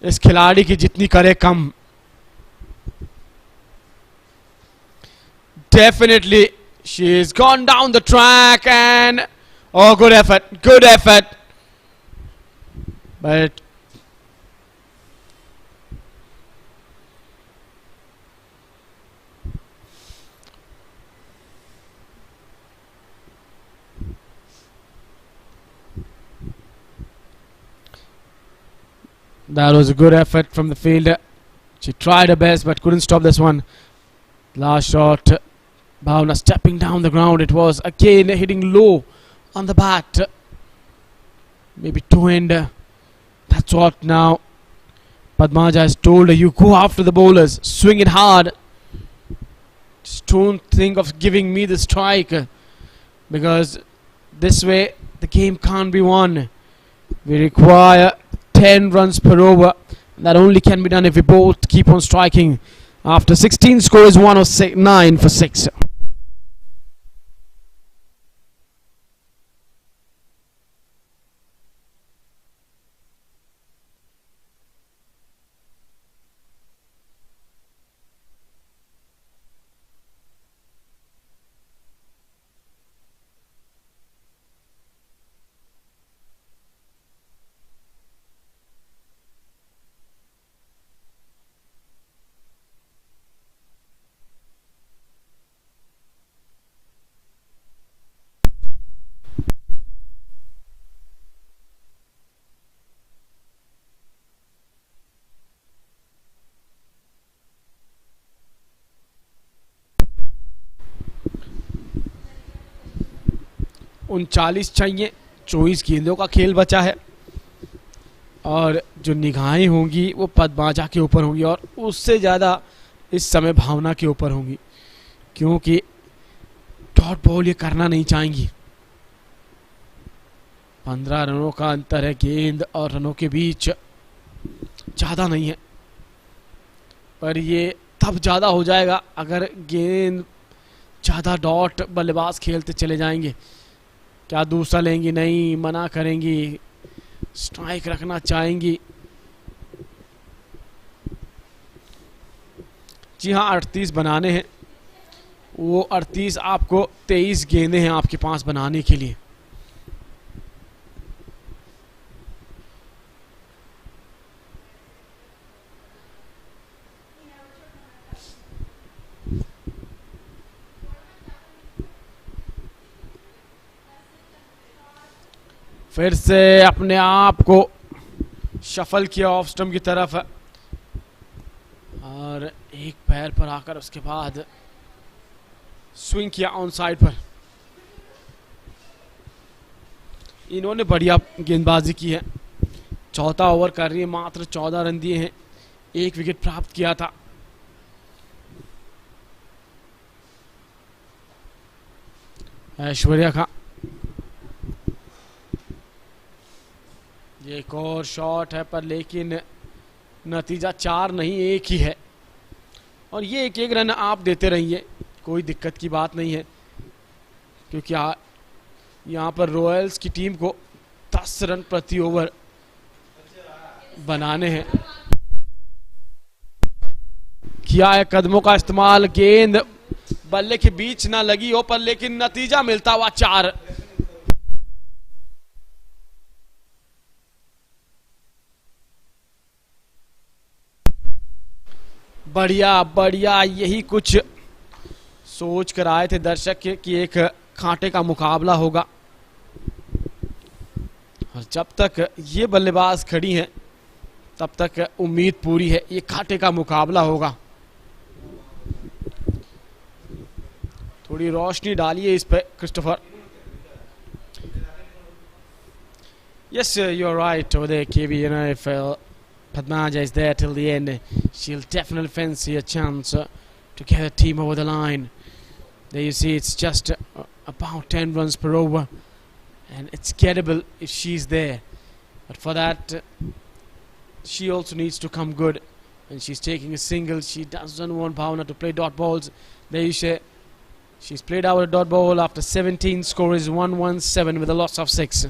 इस खिलाड़ी की जितनी करे कम. Definitely she's gone down the track and oh, good effort. But that was a good effort from the fielder. She tried her best but couldn't stop this one. Last shot, Bhavna stepping down the ground. It was again hitting low on the bat. Maybe two end. That's what now Padmaja has told her. You go after the bowlers, swing it hard. Just don't think of giving me the strike, because this way the game can't be won. We require 10 runs per over. That only can be done if we both keep on striking. After 16, score is 109 for 6. 39 चाहिए, 24 गेंदों का खेल बचा है और जो निगाहें होंगी वो पद्माजा के ऊपर होंगी और उससे ज़्यादा इस समय भावना के ऊपर होंगी, क्योंकि डॉट बॉल ये करना नहीं चाहेंगी। 15 रनों का अंतर है गेंद और रनों के बीच, ज़्यादा नहीं है, पर ये तब ज़्यादा हो जाएगा अगर गेंद ज़्यादा डॉट बल्लेबाज खेलते चले जाएंगे। क्या दूसरा लेंगी? नहीं, मना करेंगी, स्ट्राइक रखना चाहेंगी। जी हाँ, 38 बनाने हैं, वो 38 आपको 23 गेंदें हैं आपके पास बनाने के लिए। फिर से अपने आप को शफल किया ऑफ स्टंप की तरफ और एक पैर पर आकर उसके बाद स्विंग किया ऑन साइड पर। इन्होंने बढ़िया गेंदबाजी की है। चौथा ओवर कर रही है, मात्र 14 रन दिए हैं, 1 विकेट प्राप्त किया था। ऐश्वर्या का एक और शॉट है, पर लेकिन नतीजा 4 नहीं 1 ही है और ये एक रन आप देते रहिए, कोई दिक्कत की बात नहीं है, क्योंकि यहाँ पर रॉयल्स की टीम को 10 रन प्रति ओवर बनाने हैं। किया है कदमों का इस्तेमाल, गेंद बल्ले के बीच ना लगी हो, पर लेकिन नतीजा मिलता हुआ 4। बढ़िया बढ़िया, यही कुछ सोच कर आए थे दर्शक कि एक कांटे का मुकाबला होगा और जब तक ये बल्लेबाज खड़ी हैं तब तक उम्मीद पूरी है, ये कांटे का मुकाबला होगा। थोड़ी रोशनी डालिए इस पे Christopher. Yes, you're right over there, KB. You know, if Padmaja is there till the end, she'll definitely fancy a chance to get the team over the line. There you see, it's just about 10 runs per over, and it's gettable if she's there. But for that, she also needs to come good. When she's taking a single, she doesn't want Bhavna to play dot balls. There you see, she's played out a dot ball after 17. Score is 117 with a loss of 6.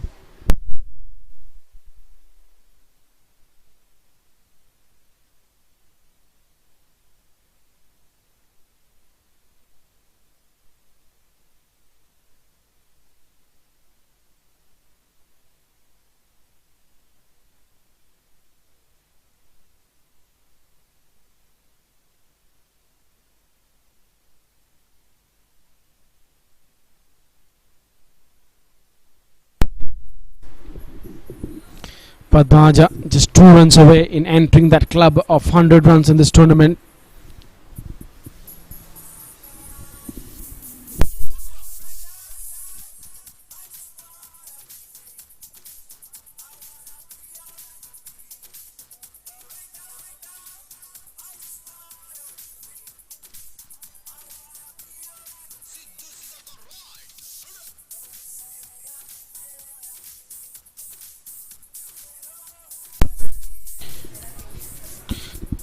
Padmaja just 2 runs away in entering that club of 100 runs in this tournament.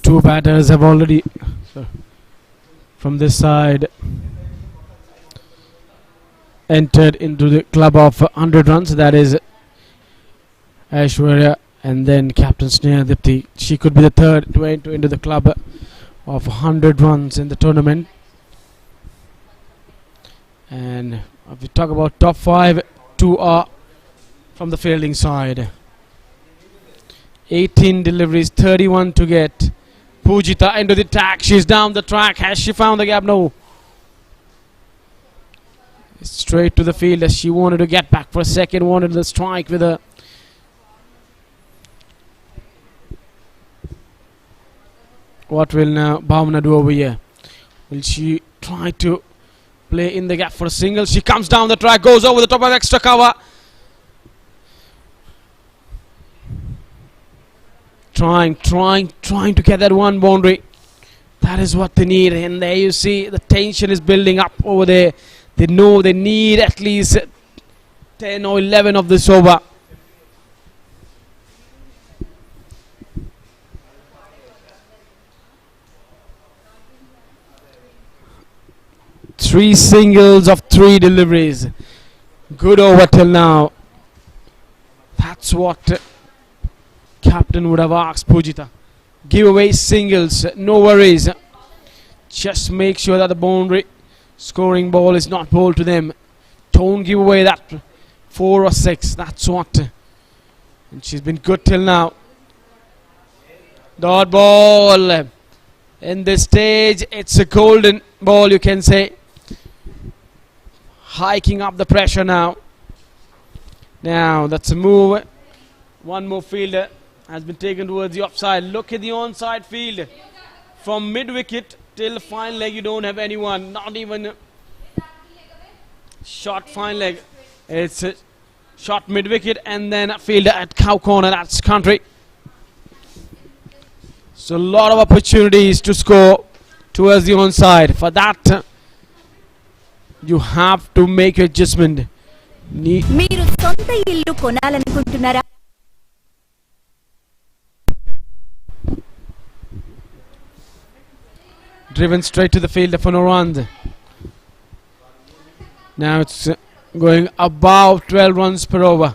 Two batters have already from this side entered into the club of 100 runs. That is Aishwarya and then Captain Sneha Dipti. She could be the third to enter into the club of 100 runs in the tournament. And if we talk about top 5, 2 are from the fielding side. 18 deliveries, 31 to get. Pujita into the attack. She's down the track. Has she found the gap? No. Straight to the field as she wanted to get back for a second. Wanted the strike with her. What will now Bhavna do over here? Will she try to Play in the gap for a single. She comes down the track, goes over the top of extra cover. Trying to get that one boundary. That is what they need. And there you see the tension is building up over there. They know they need at least 10 or 11 of this over. Three singles of 3 deliveries. Good over till now. That's what captain would have asked Pujita. Give away singles, no worries. Just make sure that the boundary scoring ball is not bowled to them. Don't give away that 4 or 6. That's what. And she's been good till now. Dot ball. In this stage, it's a golden ball, you can say. Hiking up the pressure now. Now, that's a move. One more fielder has been taken towards the offside. Look at the onside field. From mid-wicket till fine leg, you don't have anyone. Not even shot fine leg. It's a shot mid-wicket and then a fielder at cow corner. That's country. So a lot of opportunities to score towards the onside. For that, you have to make adjustment. మీరు సొంత ఇల్లు కొనాలనుకుంటున్నారా? Driven straight to the fielder for no runs. Now it's going above 12 runs per over.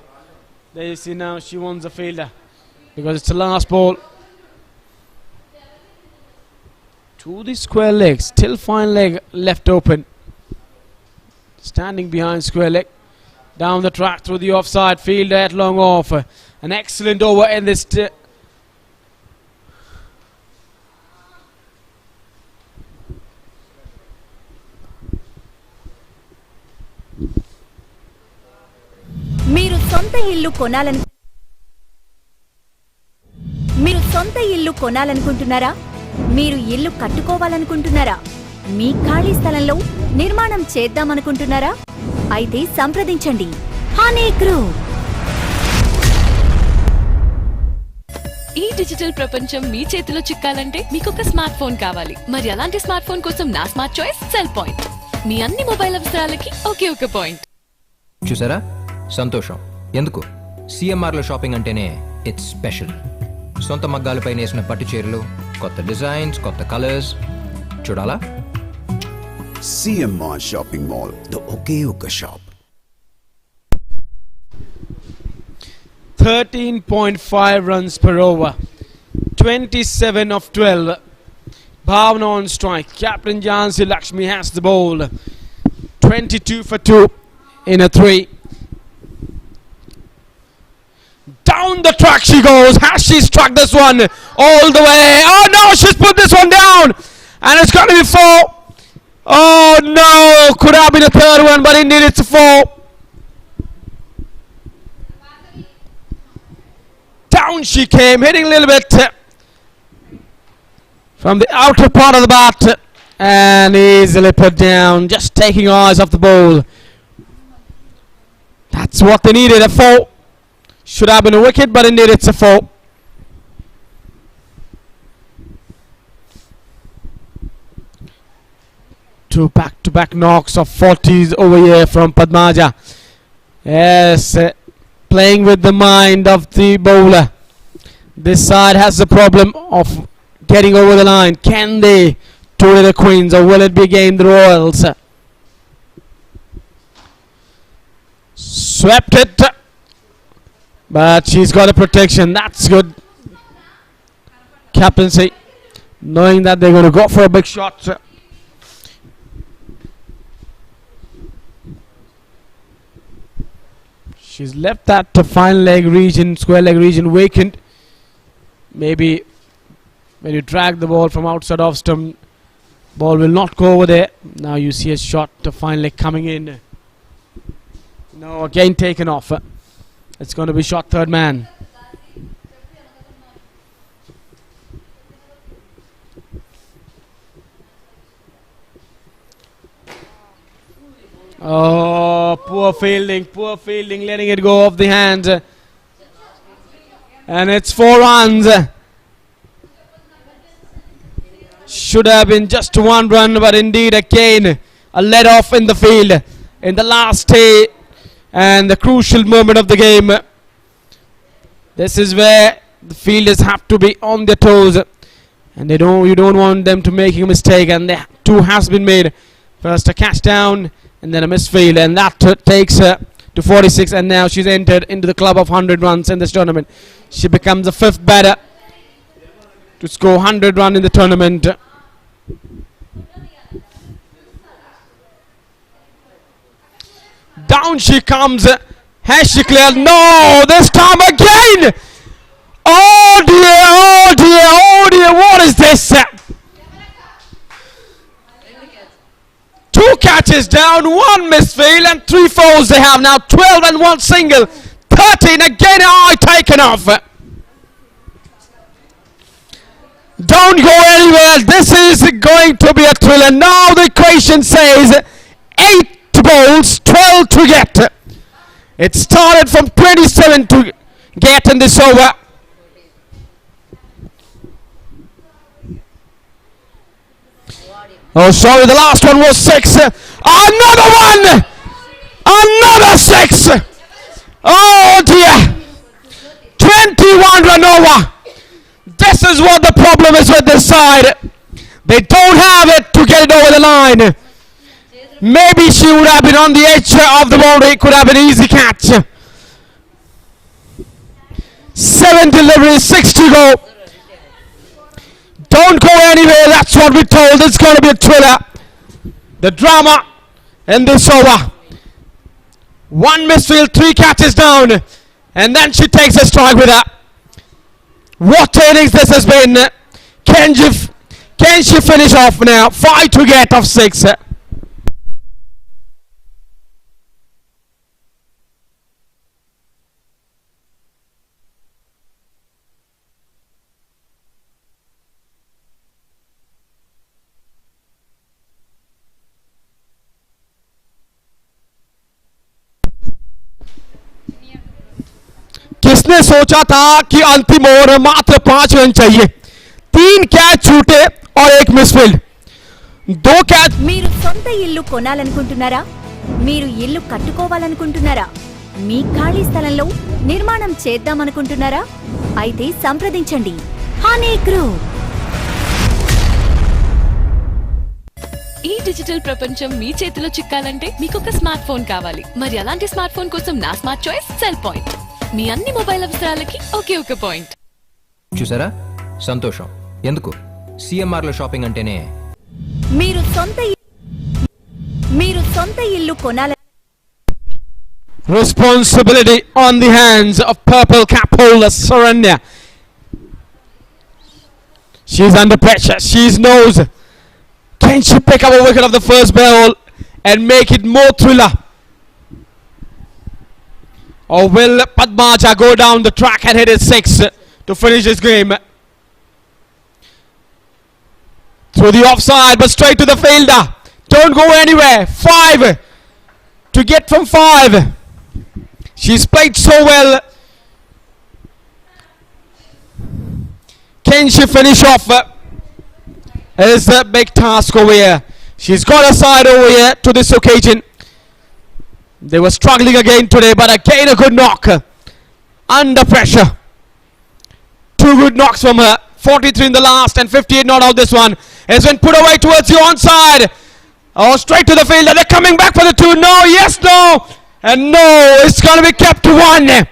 There you see now she wants the fielder because it's the last ball. To the square leg, still fine leg left open. Standing behind square leg. Down the track through the offside, fielder at long off. An excellent over in this. మీరు సొంత ఇల్లు కొనాలనుకుంటున్నారా? మీరు ఇల్లు కట్టుకోవాలనుకుంటున్నారా? మీ ఖాళీ స్థలంలో నిర్మాణం చేద్దామనుకుంటున్నారా? అయితే సంప్రదించండి హనీ గ్రూప్. ఈ డిజిటల్ ప్రపంచం మీ చేతిలో చిక్కాలంటే మీకొక స్మార్ట్ ఫోన్ కావాలి. మరి అలాంటి స్మార్ట్ ఫోన్ కోసం నా స్మార్ట్ చాయిస్ సెల్ పాయింట్. మీ అన్ని మొబైల్ అవసరాలకి ఒకే ఒక పాయింట్. చూసారా? సంతోషం. ఎందుకు? సిఎంఆర్లో షాపింగ్ అంటేనే ఇట్స్ స్పెషల్. సొంత మగ్గాలపై నేసిన పట్టు చీరలు, కొత్త డిజైన్స్, కొత్త కలర్స్. చూడాలా? CMR Shopping Mall, the Okayuka shop. 13.5 runs per over. 27 of 12. Bhavna on strike. Captain Jhansi Lakshmi has the ball. 22 for 2 in a 3. Down the track she goes. Has she struck this one all the way? Oh no, she's put this one down. And it's going to be 4. Oh no, could have been a third one, but indeed it's a 4. Down she came, hitting a little bit from the outer part of the bat and easily put down, just taking eyes off the ball. That's what they needed, a 4. Should have been a wicket, but indeed it's a 4. Two back-to-back knocks of 40s over here from Padmaja. Yes, playing with the mind of the bowler. This side has the problem of getting over the line. Can they do the Queens, or will it be again the Royals? Swept it, but she's got a protection. That's good. Captaincy, knowing that they're going to go for a big shot. She's left that to fine leg region, square leg region vacant. Maybe when you drag the ball from outside off stump, ball will not go over there. Now you see a shot to fine leg coming in. No, again taken off. It's going to be shot third man. Oh, poor fielding, letting it go off the hand. And it's 4 runs. Should have been just 1 run, but indeed again a let off in the field in the last day and the crucial moment of the game. This is where the fielders have to be on their toes, and you don't want them to make a mistake, and the 2 has been made. First a catch down and then a misfield, and that takes her to 46, and now she's entered into the club of 100 runs in this tournament. She becomes the 5th batter to score 100 runs in the tournament. Down she comes. Has she cleared? No, this time again. Oh dear, oh dear, oh dear, what is this? 2 catches down, 1 misfield, and 3 fours they have now. 12 and 1 single. 13 again, taken off. Don't go anywhere. This is going to be a thriller. Now the equation says 8 balls, 12 to get. It started from 27 to get in this over. Oh, sorry, the last one was 6. Another one! Another 6! Oh dear! 21 run over. This is what the problem is with this side. They don't have it to get it over the line. Maybe she would have been on the edge of the boundary. Could have been an easy catch. 7 deliveries, 6 to go. Don't go anywhere, that's what we're told. It's going to be a thriller. The drama in this over. 1 misfield, 3 catches down, and then she takes a strike with her. What innings this has been. Can she finish off now? 5 to get of 6. किसने सोचा था कि अंतिम over में मात्र 5 run चाहिए. 3 catch छूटे और 1 मिसफील्ड. 2 कैच. మీరు సొంత ఇల్లు కొనాలనుకుంటున్నారా? మీరు ఇల్లు కట్టుకోవాలనుకుంటున్నారా? మీ ఖాళీ స్థలంలో నిర్మాణం చేద్దామనుకుంటున్నారా? అయితే సంప్రదించండి హనీ గ్రూప్. ఈ డిజిటల్ ప్రపంచం మీ చేతిలో చిక్కాలంటే మీకు ఒక స్మార్ట్ ఫోన్ కావాలి. మరి అలాంటి స్మార్ట్ ఫోన్ కోసం నా స్మార్ట్ చాయిస్ సెల్ పాయింట్. మీ అన్ని మొబైల్ అవసరాలకి ఒకే ఒక పాయింట్. చూసారా? సంతోషం. ఎందుకు? సిఎంఆర్ లో షాపింగ్ అంటేనే మీరు సొంత ఇల్లు కొనాల. Responsibility on the hands of purple cap holder Saranya. She's under pressure. She knows. Can she pick up a wicket of the first ball and make it more thriller? Or will Padmaja go down the track and hit it 6 to finish this game? Through the offside, but straight to the fielder. Don't go anywhere. 5 to get from 5. She's played so well. Can she finish off? Is a big task over here. She's got her side over here to this occasion. They were struggling again today, but again a good knock. Under pressure. 2 good knocks from her. 43 in the last and 58 not out this one. It's been put away towards the onside. Oh, straight to the fielder. They're coming back for the 2. No, yes, no. And no, it's going to be kept to 1.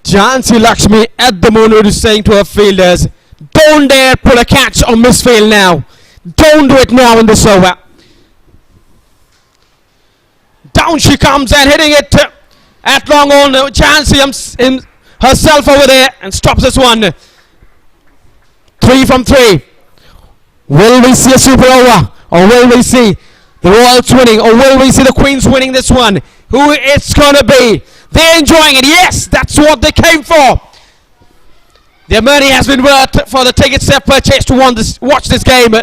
Jhansi Lakshmi at the moment is saying to her fielders, don't dare pull a catch or misfield now. Don't do it now in this over. Down she comes and hitting it at long on. Jhansi herself over there and stops this one. 3 from 3. Will we see a super over? Or will we see the Royals winning? Or will we see the Queens winning this one? Who it's gonna be? They're enjoying it. Yes, that's what they came for. Their money has been worth for the tickets they've purchased to watch this game.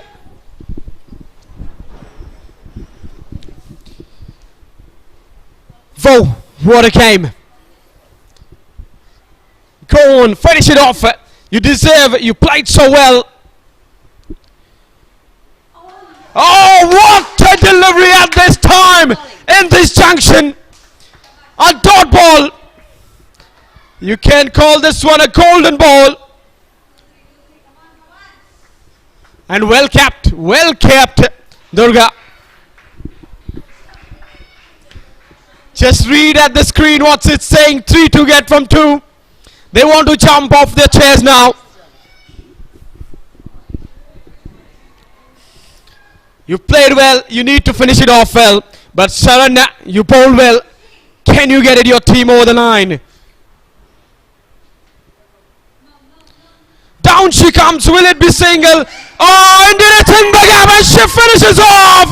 Vo, what a game. Go on, finish it off. You deserve it. You played so well. Oh, what a delivery at this time in this junction. A dot ball. You can call this one a golden ball. And well kept, Durga. Just read at the screen what's it saying. 3 to get from 2. They want to jump off their chairs now. You played well, you need to finish it off well. But Saranya, you bowled well. Can you get it your team over the line? Down she comes, will it be single? Oh, Indira Chinbagam, and she finishes off!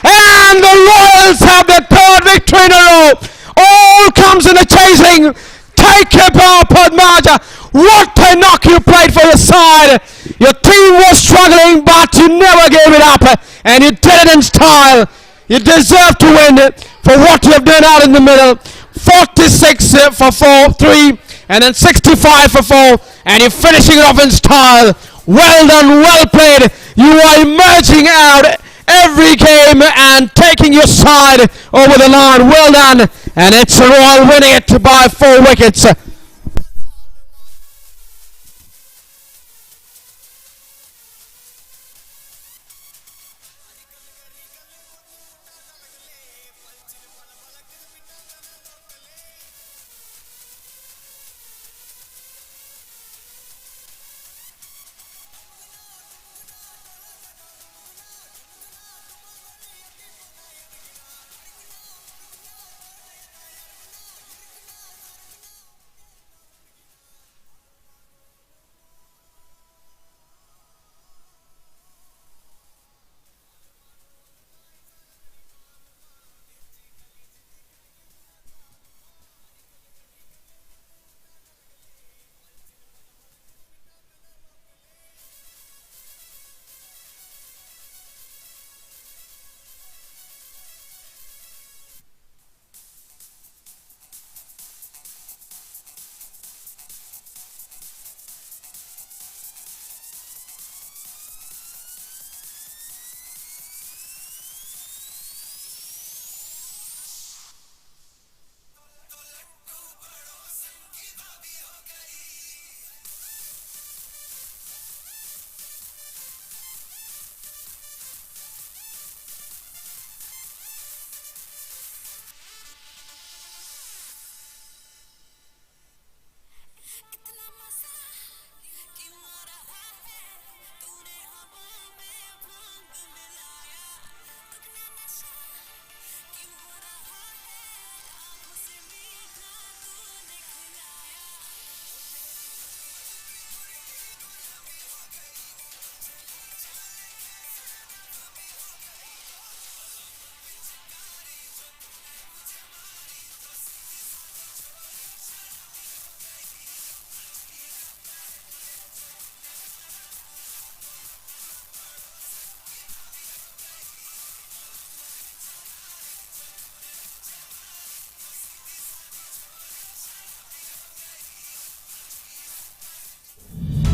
And the Royals have their third victory in a row. All comes in the chasing. Take care, Padmaja. What a knock you played for your side. Your team was struggling, but you never gave it up. And you did it in style. You deserve to win for what you have done out in the middle. 46 for 3, and then 65 for 4. And you're finishing it off in style. Well done, well played. You are emerging out every game and taking your side over the line. Well done. And it's Royal winning it by 4 wickets.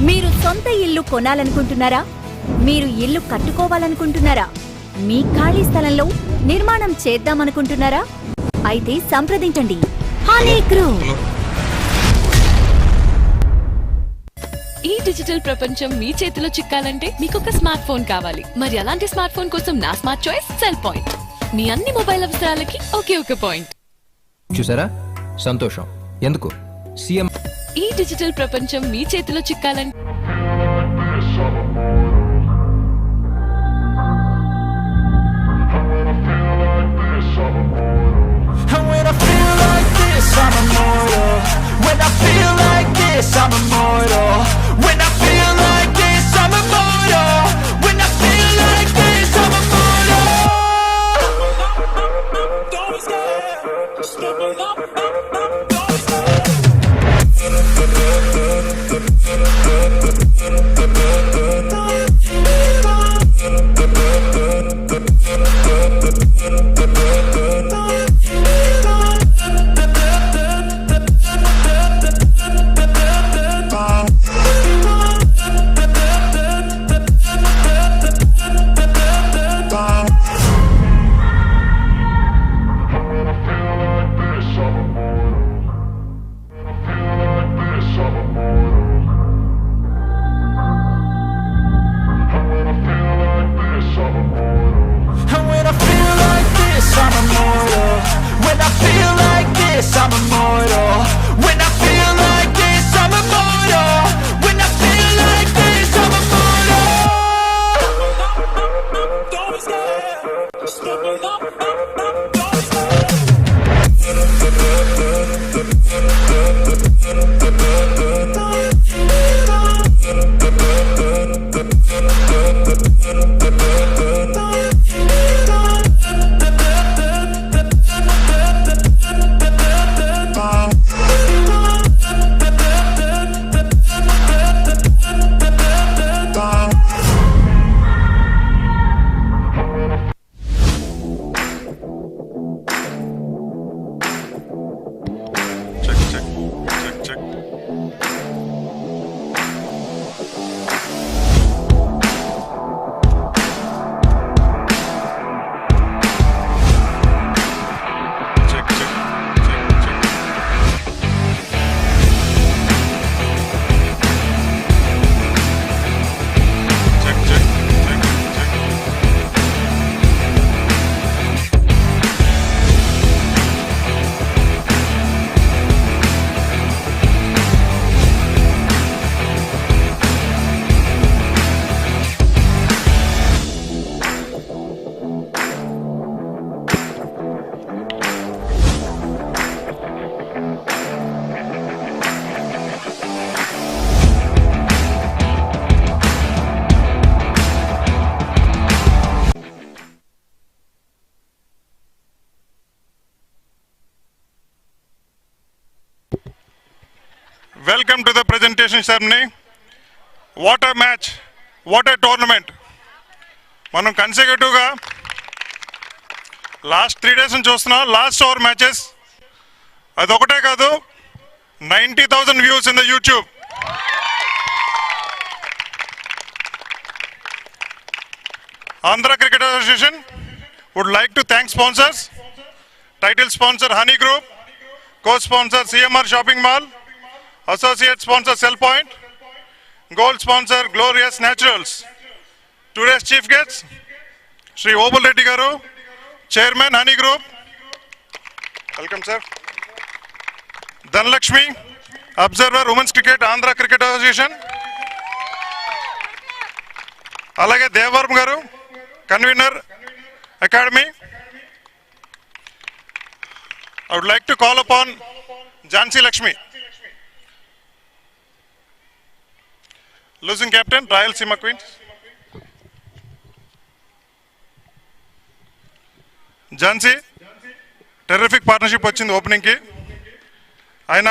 మీరు సొంత ఇల్లు కొనాలనుకుంటున్నారా? మీరు ఇల్లు కట్టుకోవాలనుకుంటున్నారా? మీ ఖాళీ స్థలంలో నిర్మాణం చేద్దామనుకుంటున్నారా? అయితే సంప్రదించండి హనీ గ్రూప్. ఈ డిజిటల్ ప్రపంచం మీ చేతిలో చిక్కాలంటే మీకు ఒక స్మార్ట్ ఫోన్ కావాలి. మరి అలాంటి స్మార్ట్ ఫోన్ కోసం నా స్మార్ట్ చాయిస్ సెల్ పాయింట్. మీ అన్ని మొబైల్ అవసరాలకి ఒకే ఒక పాయింట్. చూసారా? సంతోషం. ఎందుకు? సీఎం ఈ డిజిటల్ ప్రపంచం మీ చేతిలో చిక్కాలంటే I'm immortal. When I feel like this, I'm immortal. When I feel Welcome to the presentation ceremony. What a match, what a tournament. మనం కన్సిక్యూటివ్గా లాస్ట్ 3 days నుంచి చూస్తున్నాం. లాస్ట్ 4 matches అదొకటే కాదు, 90,000 views in the YouTube. Andhra Cricket Association would like to thank sponsors. Title sponsor Honeyy Group, co-sponsor CMR Shopping Mall, associate sponsor Cell Point, gold sponsor Glorious Naturals. Today's chief guests, Shri Obul Reddy Garu, Chairman Honeyy Group. Welcome, sir. Dhanlakshmi, Observer Women's Cricket, Andhra Cricket Association. Alage Devaram Garu, Convener Academy. I would like to call upon Jhansi Lakshmi, losing captain, Rayalaseema Queens. Jhansi, terrific partnership వచ్చింది opening కి. ఆయన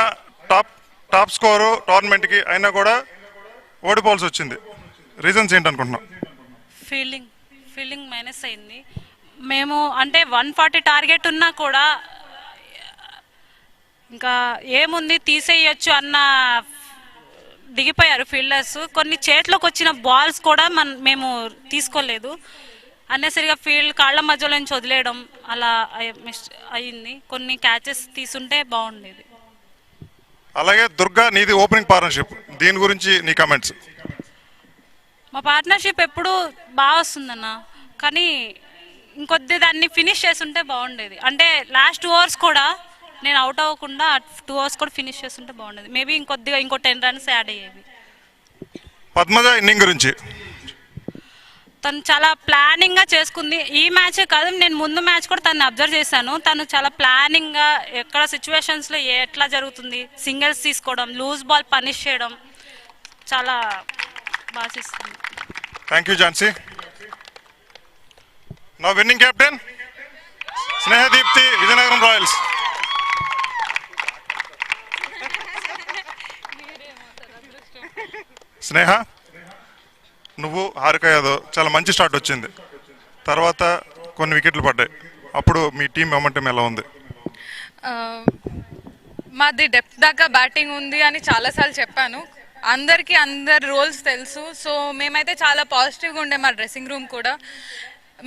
top score tournament కి అయినా కూడా ఓడిపోవాల్సి వచ్చింది. Reasons ఏంటనుకుంటున్నాం? Fielding minus అయింది. మేము అంటే 140 టార్గెట్ ఉన్నా కూడా ఇంకా ఏముంది తీసేయచ్చు అన్న దిగిపోయారు ఫీల్డర్స్. కొన్ని చేతిలోకి వచ్చిన బాల్స్ కూడా మేము తీసుకోలేదు. అన్నెసరిగా ఫీల్డ్ కాళ్ళ మధ్యలో నుంచి వదిలేయడం అలా అయింది. కొన్ని క్యాచెస్ తీసుంటే బాగుండేది. అలాగే దుర్గా, నీది ఓపెనింగ్ పార్ట్నర్షిప్, దీని గురించి నీ కమెంట్స్? మా పార్ట్నర్షిప్ ఎప్పుడు బాగా వస్తుందన్న, కానీ ఇంకొద్ది దాన్ని ఫినిష్ చేస్తుంటే బాగుండేది. అంటే లాస్ట్ 2 overs కూడా నేను అవుట్ అవ్వకుండా 2 overs కూడా ఫినిష్ చేస్తుంటే బాగుండేది. మేబీ ఇంకో 10 runs యాడ్ అయ్యేవి. పద్మజ ఇన్నింగ్ గురించి? తను చాలా ప్లానింగ్గా చేసుకుంది. ఈ మ్యాచే కాదు, నేను ముందు మ్యాచ్ కూడా తను అబ్జర్వ్ చేశాను. తను చాలా ప్లానింగ్గా ఎక్కడ సిచ్యువేషన్స్లో ఎట్లా జరుగుతుంది, సింగిల్స్ తీసుకోవడం, లూజ్ బాల్ పనిష్ చేయడం చాలా బాగా చేస్తుంది. Thank you Jhansi. నా విన్నింగ్ కెప్టెన్ స్నేహదీప్తి, విజయనగరం రాయల్స్. స్నేహ, నువ్వు హారిక యాదవ్ చాలా మంచి స్టార్ట్ వచ్చింది, తర్వాత కొన్ని వికెట్లు పడ్డాయి. అప్పుడు మీ టీం మొమెంటం ఎలా ఉంది? మాది డెప్త్ దాకా బ్యాటింగ్ ఉంది అని చాలాసార్లు చెప్పాను. అందరికీ అందరి రోల్స్ తెలుసు. సో మేమైతే చాలా పాజిటివ్గా ఉండే మా డ్రెస్సింగ్ రూమ్ కూడా.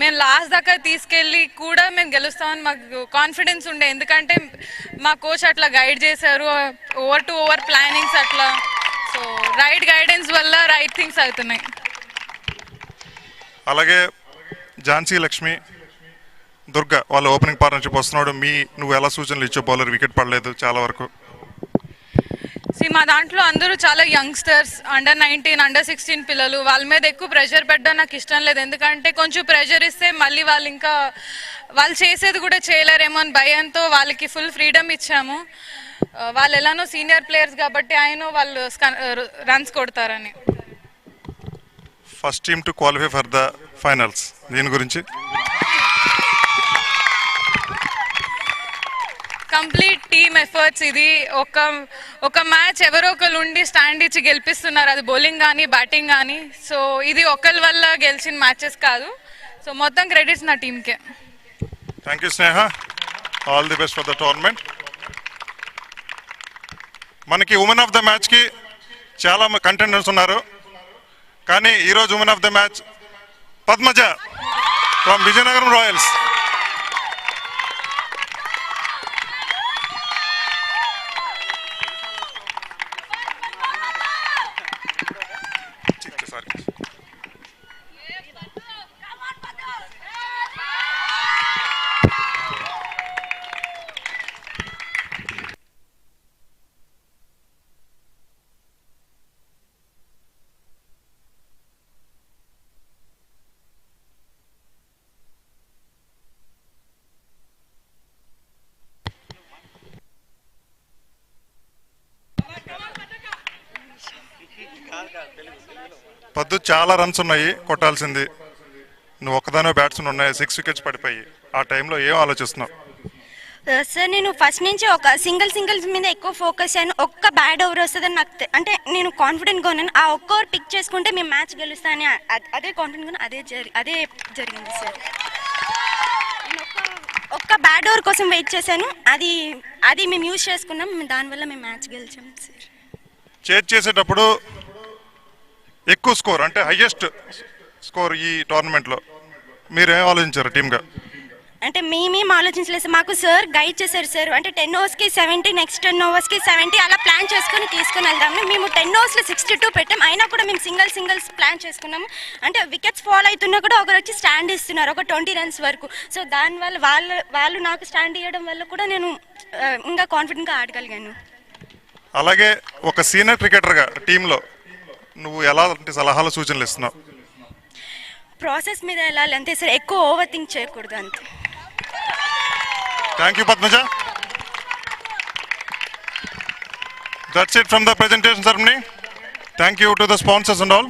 మేము లాస్ట్ దాకా తీసుకెళ్ళి కూడా మేము గెలుస్తామని మాకు కాన్ఫిడెన్స్ ఉండే, ఎందుకంటే మా కోచ్ అట్లా గైడ్ చేశారు. ఓవర్ టు ఓవర్ ప్లానింగ్స్ అట్లా. సో రైట్ గైడెన్స్ వల్ల రైట్ థింగ్స్ అవుతున్నాయి. అలాగే ఝాన్సీ లక్ష్మి, దుర్గా వాళ్ళ ఓపెనింగ్ పార్ట్నర్షిప్ వస్తున్నాడు. నువ్వు ఎలా సూచనలు ఇచ్చావు? బౌలర్ వికెట్ పడలేదు చాలా వరకు. మా దాంట్లో అందరూ చాలా యంగ్స్టర్స్, అండర్ 19, అండర్ 16 పిల్లలు. వాళ్ళ మీద ఎక్కువ ప్రెషర్ పెట్టడం నాకు ఇష్టం లేదు, ఎందుకంటే కొంచెం ప్రెషర్ ఇస్తే మళ్ళీ వాళ్ళు చేసేది కూడా చేయలేరేమో అని భయంతో వాళ్ళకి ఫుల్ ఫ్రీడమ్ ఇచ్చాము. వాళ్ళు ఎలానో సీనియర్ ప్లేయర్స్ కాబట్టి వాళ్ళు రన్స్ కొడతారని. First team to qualify for the finals, దీని గురించి? Complete team efforts. ఇది ఒక మ్యాచ్ ఎవరో ఒకరు ఉండి స్టాండ్ ఇచ్చి గెలిపిస్తున్నారు, అది బౌలింగ్ కానీ బ్యాటింగ్ కానీ. సో ఇది ఒకరి వల్ల గెలిచిన మ్యాచెస్ కాదు. సో మొత్తం క్రెడిట్స్ నా టీంకే. Thank you Sneha, all the best for the tournament. మనకి ఉమెన్ ఆఫ్ ద మ్యాచ్కి చాలా కంటెండర్స్ ఉన్నారు, కానీ ఈరోజు women of the match Padmaja from Vizianagaram Royals. Paddu, చాలా రన్స్ ఉన్నాయి కొట్టాల్సింది, నువ్వు ఒక్కదానే బ్యాట్స్మెన్ ఉన్నాయి, 6 వికెట్స్ పడిపోయి. ఆ టైంలో ఏం ఆలోచిస్తున్నావు? సార్ నేను ఫస్ట్ నుంచి ఒక సింగిల్స్ మీద ఎక్కువ ఫోకస్ అయ్యాను. ఒక్క బ్యాడ్ ఓవర్ వస్తుందని నాకు అంటే నేను కాన్ఫిడెంట్గా ఉన్నాను. ఆ ఒక్క ఓవర్ పిక్ చేసుకుంటే మేము మ్యాచ్ గెలుస్తామని అదే కాన్ఫిడెంట్గా అదే జరిగింది సార్. నేను ఒక్క బ్యాడ్ ఓవర్ కోసం వెయిట్ చేశాను, అది మేము యూజ్ చేసుకున్నాం, దానివల్ల మేము మ్యాచ్ గెలిచాం సార్. చేజ్ చేసేటప్పుడు ఎక్కువ స్కోర్ అంటే హైయెస్ట్ స్కోర్ ఈ టోర్నమెంట్లో మీరేం ఆలోచించారు టీమ్గా? అంటే మేమేం ఆలోచించలేదు, మాకు సార్ గైడ్ చేశారు సార్. అంటే 10 ఓవర్స్కి 70, నెక్స్ట్ 10 ఓవర్స్కి 70 అలా ప్లాన్ చేసుకుని తీసుకుని వెళ్దాము. మేము 10 ఓవర్స్లో 62 పెట్టాం, అయినా కూడా మేము సింగిల్స్ ప్లాన్ చేసుకున్నాము. అంటే వికెట్స్ ఫాల్ అవుతున్నా కూడా ఒకరు వచ్చి స్టాండ్ ఇస్తున్నారు ఒక 20 రన్స్ వరకు. సో దానివల్ల వాళ్ళు నాకు స్టాండ్ ఇవ్వడం వల్ల కూడా నేను ఇంకా కాన్ఫిడెంట్గా ఆడగలిగాను. అలాగే ఒక సీనియర్ క్రికెటర్గా టీంలో నువ్వు ఎలాంటి సలహాలు సూచనలు ఇస్తున్నావు? ప్రాసెస్ మీద వెళ్ళాలి అంతే సార్, ఎక్కువ ఓవర్ థింక్ చేయకూడదు అంతే. Thank you Padmaja. That's it from the presentation ceremony. Thank you to the sponsors and all.